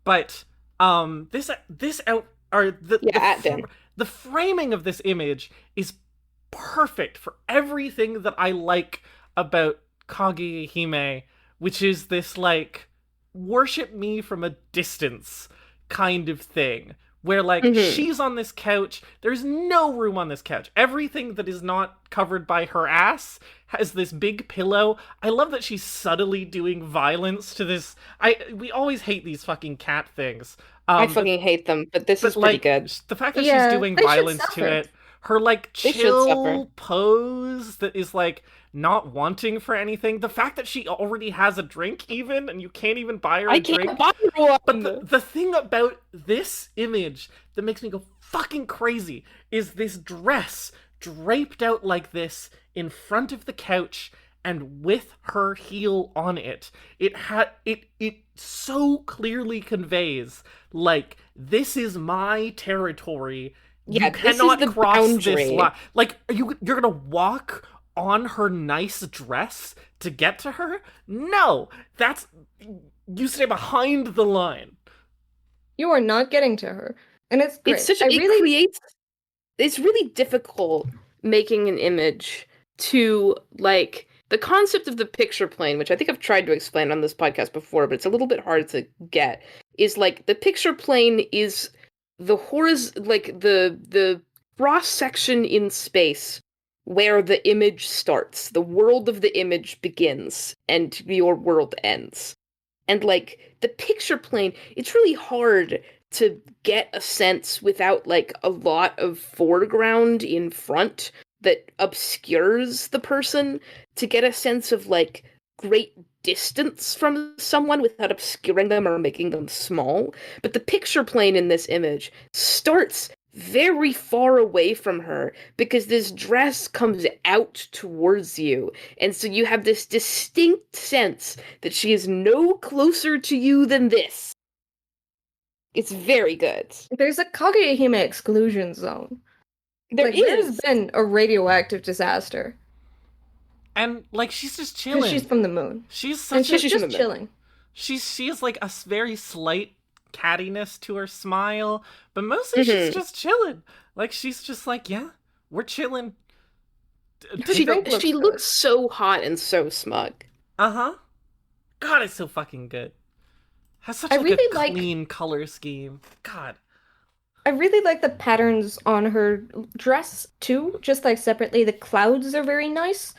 But the framing of this image is perfect for everything that I like about Kage Hime, which is this, like, worship me from a distance kind of thing. Where, like, she's on this couch, there's no room on this couch. Everything that is not covered by her ass has this big pillow. I love that she's subtly doing violence to this. We always hate these fucking cat things. I fucking hate them, but this is pretty good. The fact that she's doing violence to it, her, like, chill pose that is, like, not wanting for anything. The fact that she already has a drink, even, and you can't even buy her a drink. I can't buy her one! But the thing about this image that makes me go fucking crazy is this dress draped out like this in front of the couch and with her heel on it. It so clearly conveys, like, this is my territory. Yeah, you cannot cross boundary. This line. Like, you're gonna walk on her nice dress to get to her? No! You stay behind the line. You are not getting to her. And it's great. It's really difficult making an image to, like, the concept of the picture plane, which I think I've tried to explain on this podcast before, but it's a little bit hard to get, is, like, the picture plane is the the cross section in space where the image starts. The world of the image begins and your world ends. And, like, the picture plane, it's really hard to get a sense without, like, a lot of foreground in front that obscures the person, to get a sense of, like, great distance from someone without obscuring them or making them small. But the picture plane in this image starts very far away from her because this dress comes out towards you. And so you have this distinct sense that she is no closer to you than this. It's very good. There's a Kagehime exclusion zone. There's been a radioactive disaster. And, like, she's just chilling. Because she's from the moon. She's just chilling. She has, like, a very slight cattiness to her smile, but mostly she's just chilling. Like, she's just like, yeah, we're chilling. She looks so hot and so smug. Uh-huh. God, it's so fucking good. Has such a clean color scheme. God. I really like the patterns on her dress, too. Just, like, separately, the clouds are very nice.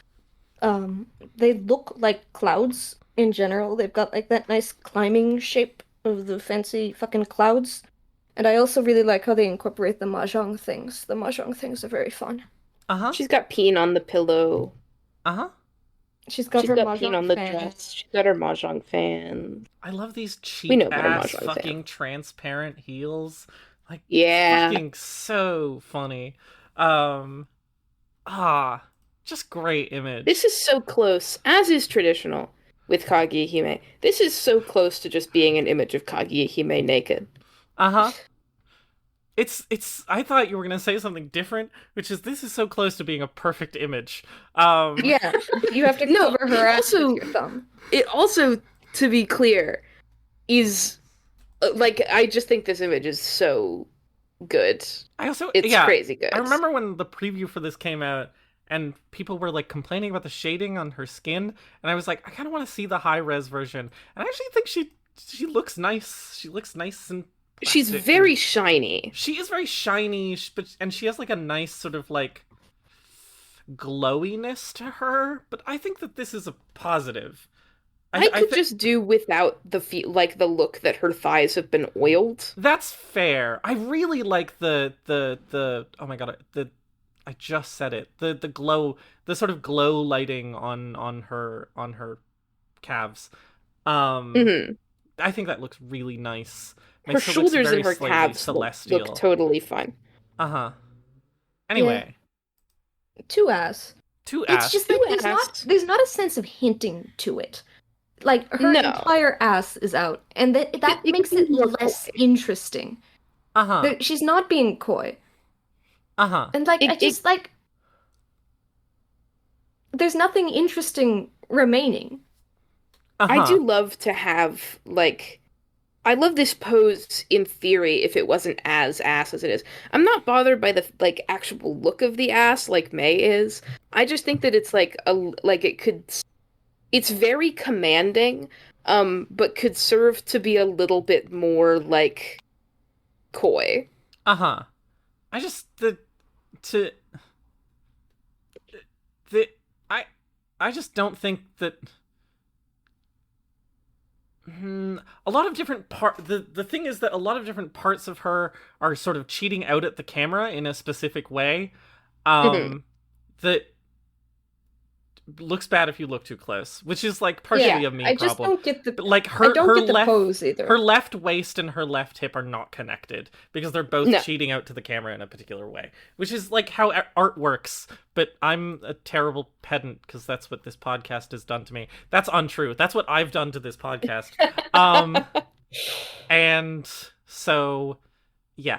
They look like clouds in general. They've got, like, that nice climbing shape of the fancy fucking clouds. And I also really like how they incorporate the Mahjong things. The Mahjong things are very fun. Uh-huh. She's got peen on the pillow. Uh-huh. She's got her Mahjong peen on the dress. She's got her Mahjong fan. I love these cheap-ass fucking transparent heels. Like, fucking so funny. Just great image. This is so close, as is traditional with Kagehime. This is so close to just being an image of Kagehime naked. Uh-huh. It's I thought you were gonna say something different, which is this is so close to being a perfect image. Yeah, you have to cover her ass with your thumb. It also, to be clear, is like, I just think this image is so good. It's crazy good. I remember when the preview for this came out and people were like complaining about the shading on her skin, and I was like, I kind of want to see the high res version. And I actually think she looks nice. She looks nice and plastic. She's very shiny. She is very shiny, and she has like a nice sort of like glowiness to her. But I think that this is a positive. I could just do without the the look that her thighs have been oiled. That's fair. I really like the oh my god, I just said it. The glow, the sort of glow lighting on her calves. I think that looks really nice. Her shoulders and her calves look totally fine. Uh-huh. Anyway. Yeah. Two ass. It's just that there's not a sense of hinting to it. Like, her entire ass is out, and that makes it less interesting. Uh-huh. She's not being coy. Uh-huh. And, like, there's nothing interesting remaining. Uh-huh. I do love to have, like, I love this pose in theory if it wasn't as ass as it is. I'm not bothered by the, like, actual look of the ass like May is. I just think that it's, like, it's very commanding, but could serve to be a little bit more, like, coy. Uh-huh. I just, I just don't think that a lot of different the thing is that a lot of different parts of her are sort of cheating out at the camera in a specific way that looks bad if you look too close, which is like partially a me problem. I just don't get the like her pose either. Her left waist and her left hip are not connected because they're both cheating out to the camera in a particular way, which is like how art works. But I'm a terrible pedant because that's what this podcast has done to me. That's untrue. That's what I've done to this podcast. And so, yeah.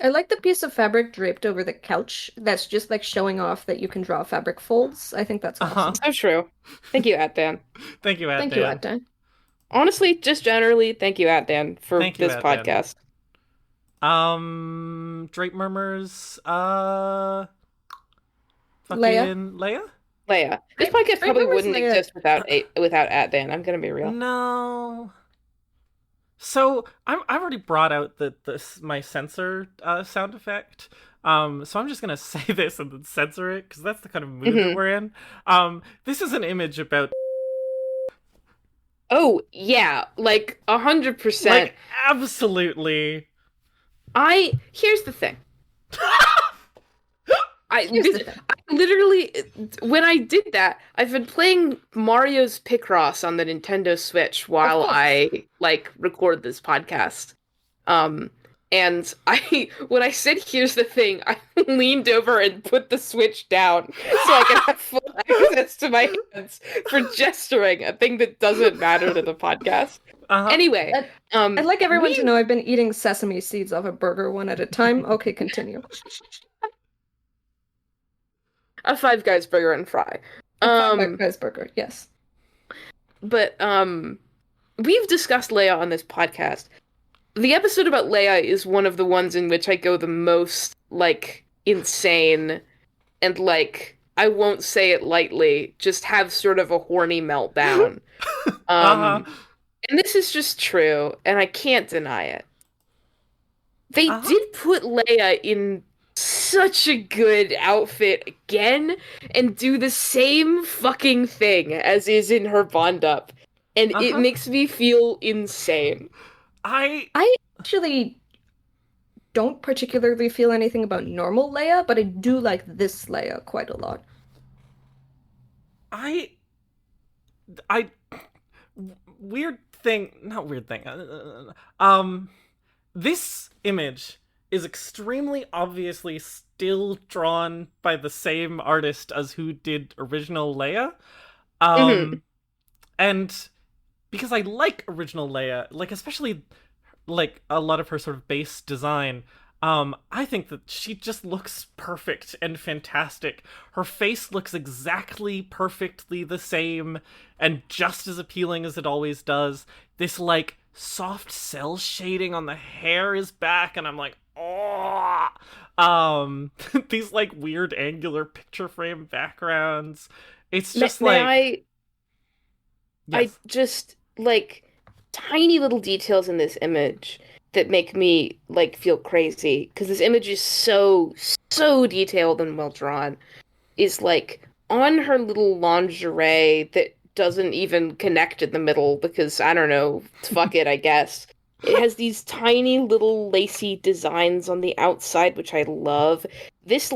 I like the piece of fabric draped over the couch that's just like showing off that you can draw fabric folds. I think that's awesome. So true. Thank you, Atdan. Thank you, Atdan. Thank you, Atdan. Honestly, just generally, thank you, Atdan, for this podcast. Drape Murmurs, Leia? Leia. This podcast probably wouldn't exist without Atdan. I'm gonna be real. No. So I've already brought out my censor sound effect. So I'm just gonna say this and then censor it because that's the kind of mood that we're in. This is an image about. Oh yeah, like 100%. Like absolutely. Here's the thing. I literally, when I did that, I've been playing Mario's Picross on the Nintendo Switch while I, record this podcast. And when I said, here's the thing, I leaned over and put the Switch down so I can have full access to my hands for gesturing, a thing that doesn't matter to the podcast. Anyway, I'd like everyone to know I've been eating sesame seeds off a burger one at a time. Okay, continue. A Five Guys burger and fry. Five Guys burger, yes. But, we've discussed Leia on this podcast. The episode about Leia is one of the ones in which I go the most, insane, and, I won't say it lightly, just have sort of a horny meltdown. And this is just true, and I can't deny it. They did put Leia in such a good outfit again, and do the same fucking thing as is in her Bond-Up, and it makes me feel insane. I actually don't particularly feel anything about normal Leia, but I do like this Leia quite a lot. This image is extremely obviously still drawn by the same artist as who did original Leia. And because I like original Leia, especially a lot of her sort of base design, I think that she just looks perfect and fantastic. Her face looks exactly perfectly the same and just as appealing as it always does. This soft cell shading on the hair is back, and I'm like, oh. These weird angular picture frame backgrounds. It's just I just tiny little details in this image that make me feel crazy, because this image is so detailed and well drawn, is on her little lingerie that doesn't even connect in the middle because, I don't know, fuck it, I guess. It has these tiny little lacy designs on the outside, which I love. This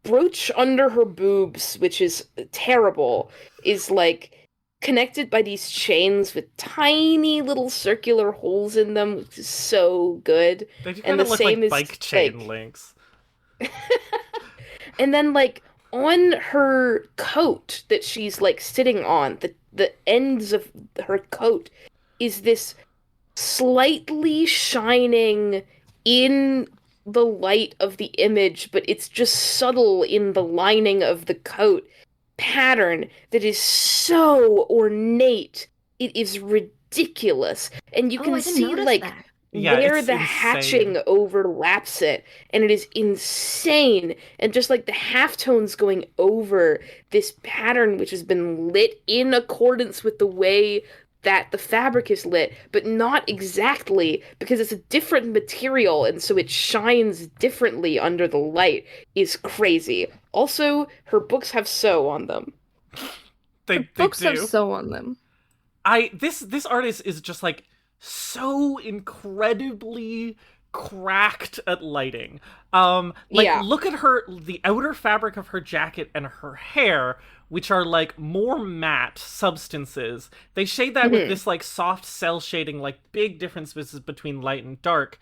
brooch under her boobs, which is terrible, is connected by these chains with tiny little circular holes in them, which is so good. They do kind of look like bike chain links. And then on her coat that she's sitting on, the ends of her coat is this slightly shining in the light of the image, but it's just subtle in the lining of the coat pattern that is so ornate. It is ridiculous. And you can see where the hatching overlaps it, and it is insane. And just the halftones going over this pattern, which has been lit in accordance with the way that the fabric is lit, but not exactly, because it's a different material, and so it shines differently under the light, is crazy. Also, her books have sew on them. They books do. have sew on them. This artist is just so incredibly cracked at lighting. Look at the outer fabric of her jacket and her hair, which are more matte substances. They shade that with this soft cell shading, big differences between light and dark,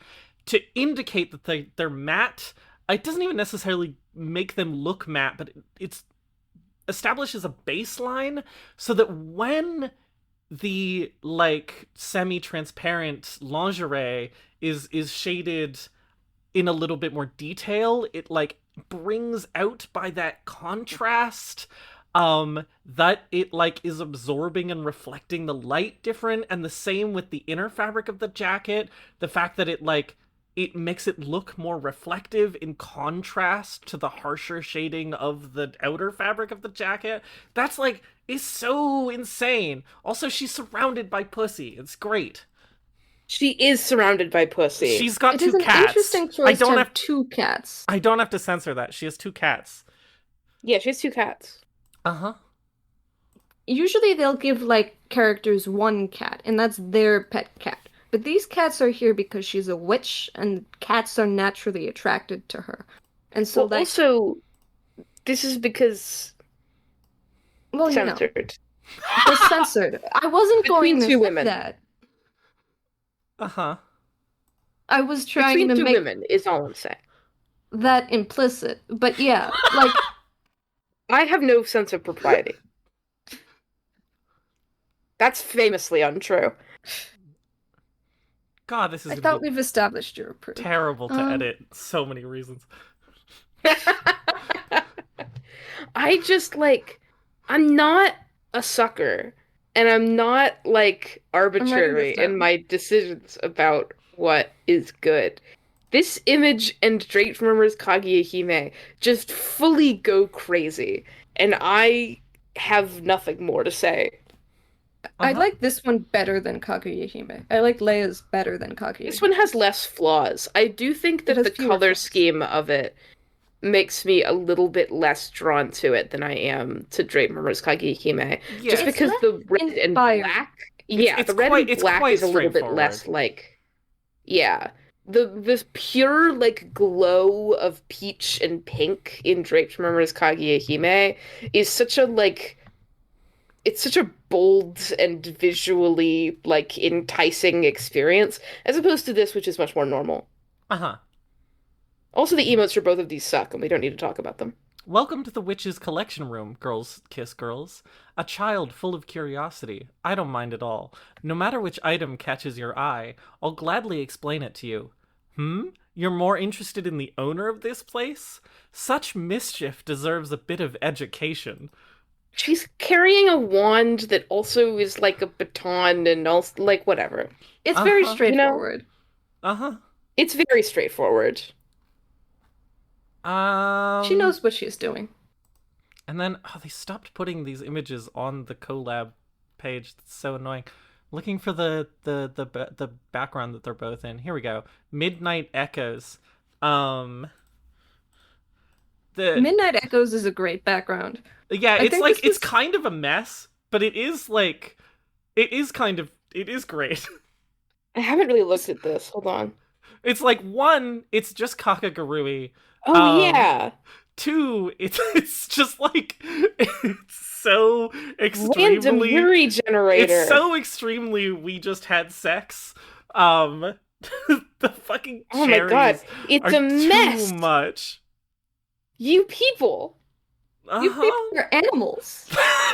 to indicate that they're matte. It doesn't even necessarily make them look matte, but it's establishes a baseline so that when the semi-transparent lingerie is shaded in a little bit more detail, it brings out by that contrast that it is absorbing and reflecting the light different. And the same with the inner fabric of the jacket, the fact that it makes it look more reflective in contrast to the harsher shading of the outer fabric of the jacket. That's is so insane. Also, she's surrounded by pussy. It's great. She is surrounded by pussy. She's got two cats. It is an interesting choice to have two cats. I don't have to censor that. She has two cats. Yeah, she has two cats. Uh-huh. Usually they'll give, characters one cat, and that's their pet cat. But these cats are here because she's a witch, and cats are naturally attracted to her. And so also, This is because Well, you know, censored. they're censored. I wasn't going to Between two say women. that. Uh-huh. I was trying Between to two make women is all I'm saying. that implicit. But yeah, like, I have no sense of propriety. That's famously untrue. God, this is I gonna thought be we've established your proof. terrible to edit. So many reasons. I just, like, I'm not a sucker, and I'm not, like, arbitrary this down. in my decisions about what is good. This image and Drake remembers Kaguya-hime just fully go crazy, and I have nothing more to say. I Uh-huh. like this one better than Kaguya-hime. I like Leia's better than Kaguya. This one has less flaws. I do think It that has the fewer color flaws. scheme of it makes me a little bit less drawn to it than I am to Drake Murmur's Kaguya-hime. Yeah. Just It's because less the red and inspired. black, it's the red quite- and black quite is a little bit straightforward. less like, the pure like glow of peach and pink in Drake Murmur's Kaguya-hime is such a like. It's such a bold and visually like enticing experience, as opposed to this, which is much more normal. Uh-huh. Also, the emotes for both of these suck, and we don't need to talk about them. Welcome to the Witch's Collection Room, Girls Kiss Girls. A child full of curiosity. I don't mind at all. No matter which item catches your eye, I'll gladly explain it to you. You're more interested in the owner of this place? Such mischief deserves a bit of education. She's carrying a wand that also is like a baton and also, like, whatever. It's very Uh-huh. straightforward. Uh-huh. It's very straightforward. She knows what she's doing. And then, they stopped putting these images on the collab page. That's so annoying. Looking for the background that they're both in. Here we go. Midnight Echoes. The Midnight Echoes is a great background. yeah, I it's think like this it's was- kind of a mess, but it is like it is great. I haven't really looked at this. Hold on. It's like one, it's just Kakagurui. Oh, yeah. Two, it's just like it's so Random extremely Yuri generator. It's so extremely we just had sex. The fucking Oh my god. cherries It's are a mess. too much. You people. You people are animals.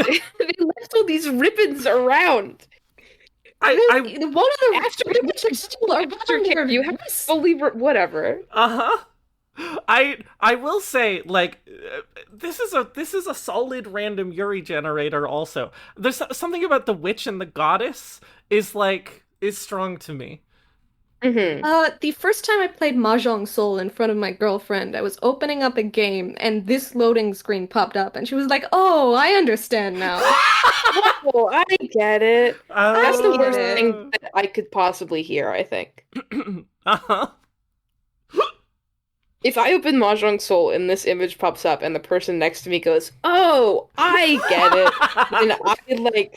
They left all these ribbons around. One of the After which are still around there. you have fully whatever. I will say, like, this is a solid random Yuri generator. Also, there's something about the witch and the goddess is strong to me. Mm-hmm. The first time I played Mahjong Soul in front of my girlfriend, I was opening up a game and this loading screen popped up and she was like, "Oh, I understand now." Oh, I get it. That's the worst get it. thing that I could possibly hear, I think. If I open Mahjong Soul and this image pops up and the person next to me goes, "Oh, I get it," then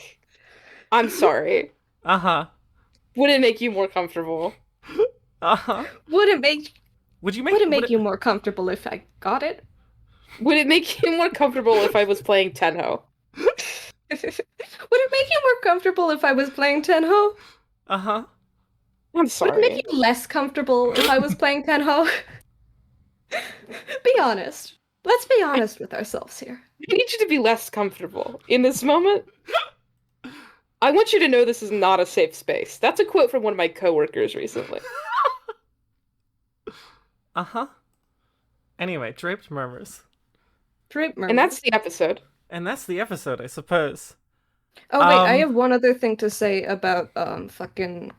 I'm sorry. Would it make you more comfortable? Would it make Would you more comfortable if I got it? Would it make you more comfortable if I was playing Tenho? Would it make you more comfortable if I was playing Tenho? I'm Would sorry. it make you less comfortable if I was playing Tenho? Be honest. Let's be honest with ourselves here. I need you to be less comfortable in this moment. I want you to know this is not a safe space. That's a quote from one of my coworkers recently. Anyway, Draped Murmurs. Drape Murmur. And that's the episode. And that's the episode, I suppose. Oh wait, I have one other thing to say about fucking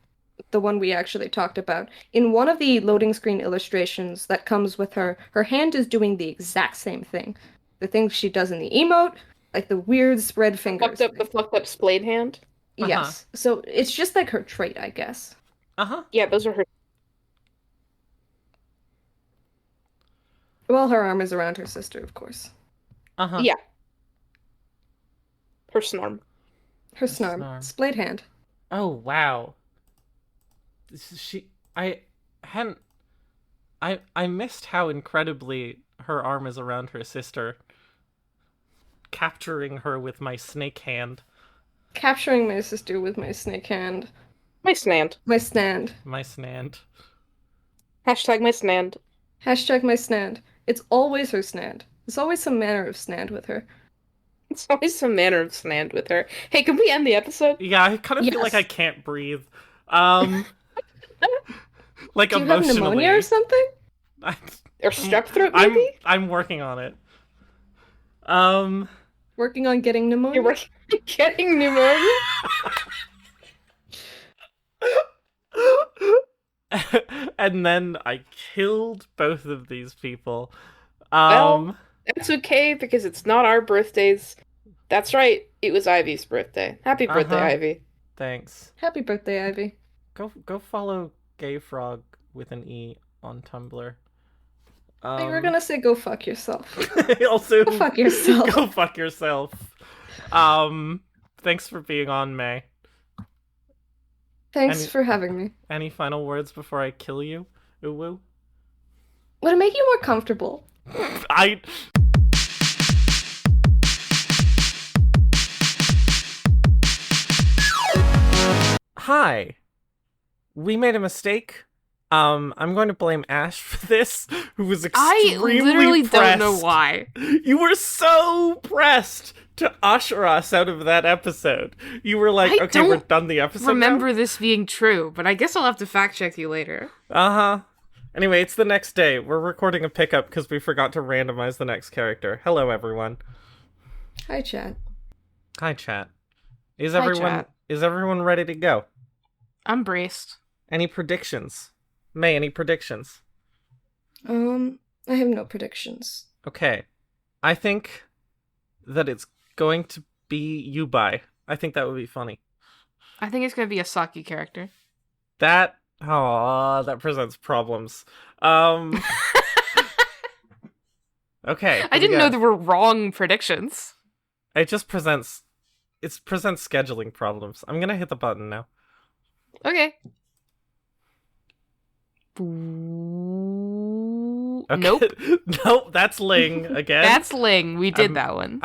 the one we actually talked about. In one of the loading screen illustrations that comes with her hand is doing the exact same thing. The thing she does in the emote, like the weird spread fingers. The fucked up splayed hand. Yes. So it's just like her trait, I guess. Yeah, those are her. Well, her arm is around her sister, of course. Yeah. Her snorm. Her snarm. snarm. Splayed hand. Oh wow. I missed how incredibly her arm is around her sister. capturing her with my snake hand. Capturing my sister with my snake hand. My snand. My stand. My snand. Hashtag my snand. Hashtag my stand. It's always her stand. There's always some manner of stand with her. It's always some manner of snand with her. Hey, can we end the episode? Yeah, I kind of feel like Yes. I can't breathe. Like Do you have emotionally. pneumonia or something? Or strep throat, maybe? I'm working on it. Working on getting pneumonia? You're getting pneumonia? And then I killed both of these people. Well, that's okay, because it's not our birthdays. That's right, it was Ivy's birthday. Happy birthday, Uh-huh. Ivy. Thanks. Happy birthday, Ivy. Go follow Gay Frog with an E on Tumblr. Hey, we're gonna say go fuck yourself. Also, Go fuck yourself. Go fuck yourself. Thanks for being on, May. Thanks for having me. Any final words before I kill you? Uwu? Would it make you more comfortable? Hi. We made a mistake. I'm going to blame Ash for this, who was extremely I literally pressed. don't know why. You were so pressed to usher us out of that episode. You were like, I okay, we're don't done the episode Remember this being true, but I guess I'll have to fact check you later. now? Uh-huh. Anyway, it's the next day. We're recording a pickup because we forgot to randomize the next character. Hello, everyone. Hi, chat. Hi, chat. Is Hi, everyone chat. ready to go? I'm braced. Any predictions? May, any predictions? I have no predictions. Okay. I think that it's going to be Yubai. I think that would be funny. I think it's gonna be a Saki character. That presents problems. Okay. I didn't know there were wrong predictions. It presents scheduling problems. I'm gonna hit the button now. Okay. Okay. Nope. Nope, that's Ling again. That's Ling. We did that one.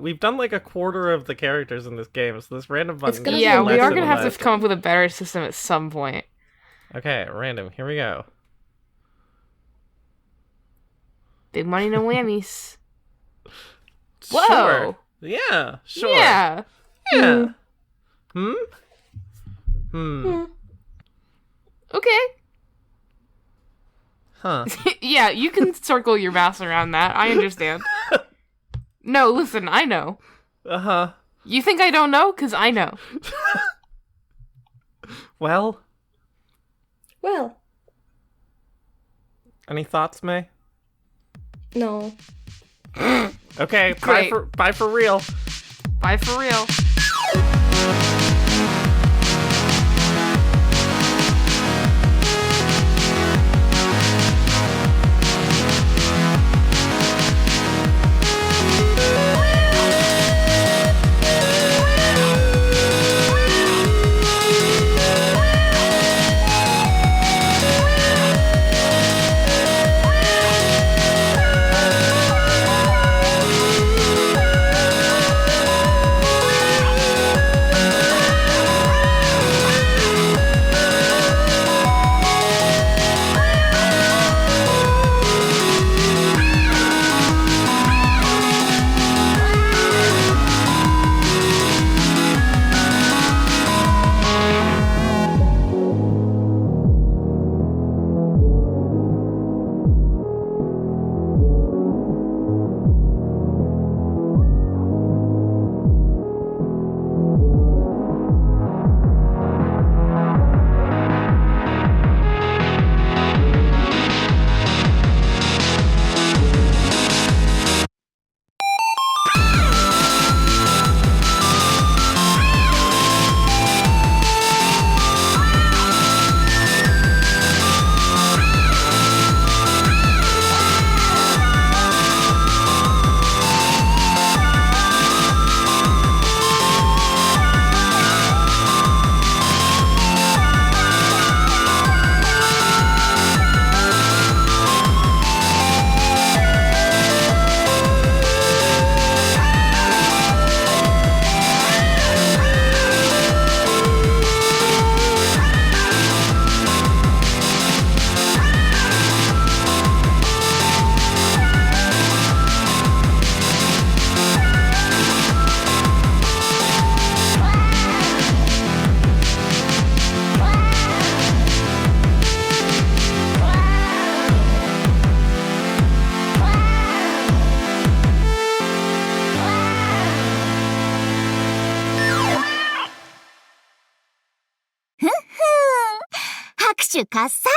We've done like a quarter of the characters in this game, so this random button gonna is be Yeah, less we are and gonna have less. to come up with a better system at some point. Okay, random, here we go. Big money, no whammies. Whoa. Sure. Yeah, sure. Yeah. Yeah. Hmm? Okay. Huh. Yeah, you can circle your mouse around that. I understand. No, listen, I know. Uh-huh. You think I don't know? 'Cause I know. Well, any thoughts, May? no. Okay, Great. bye for real. Bye for real. 手喝采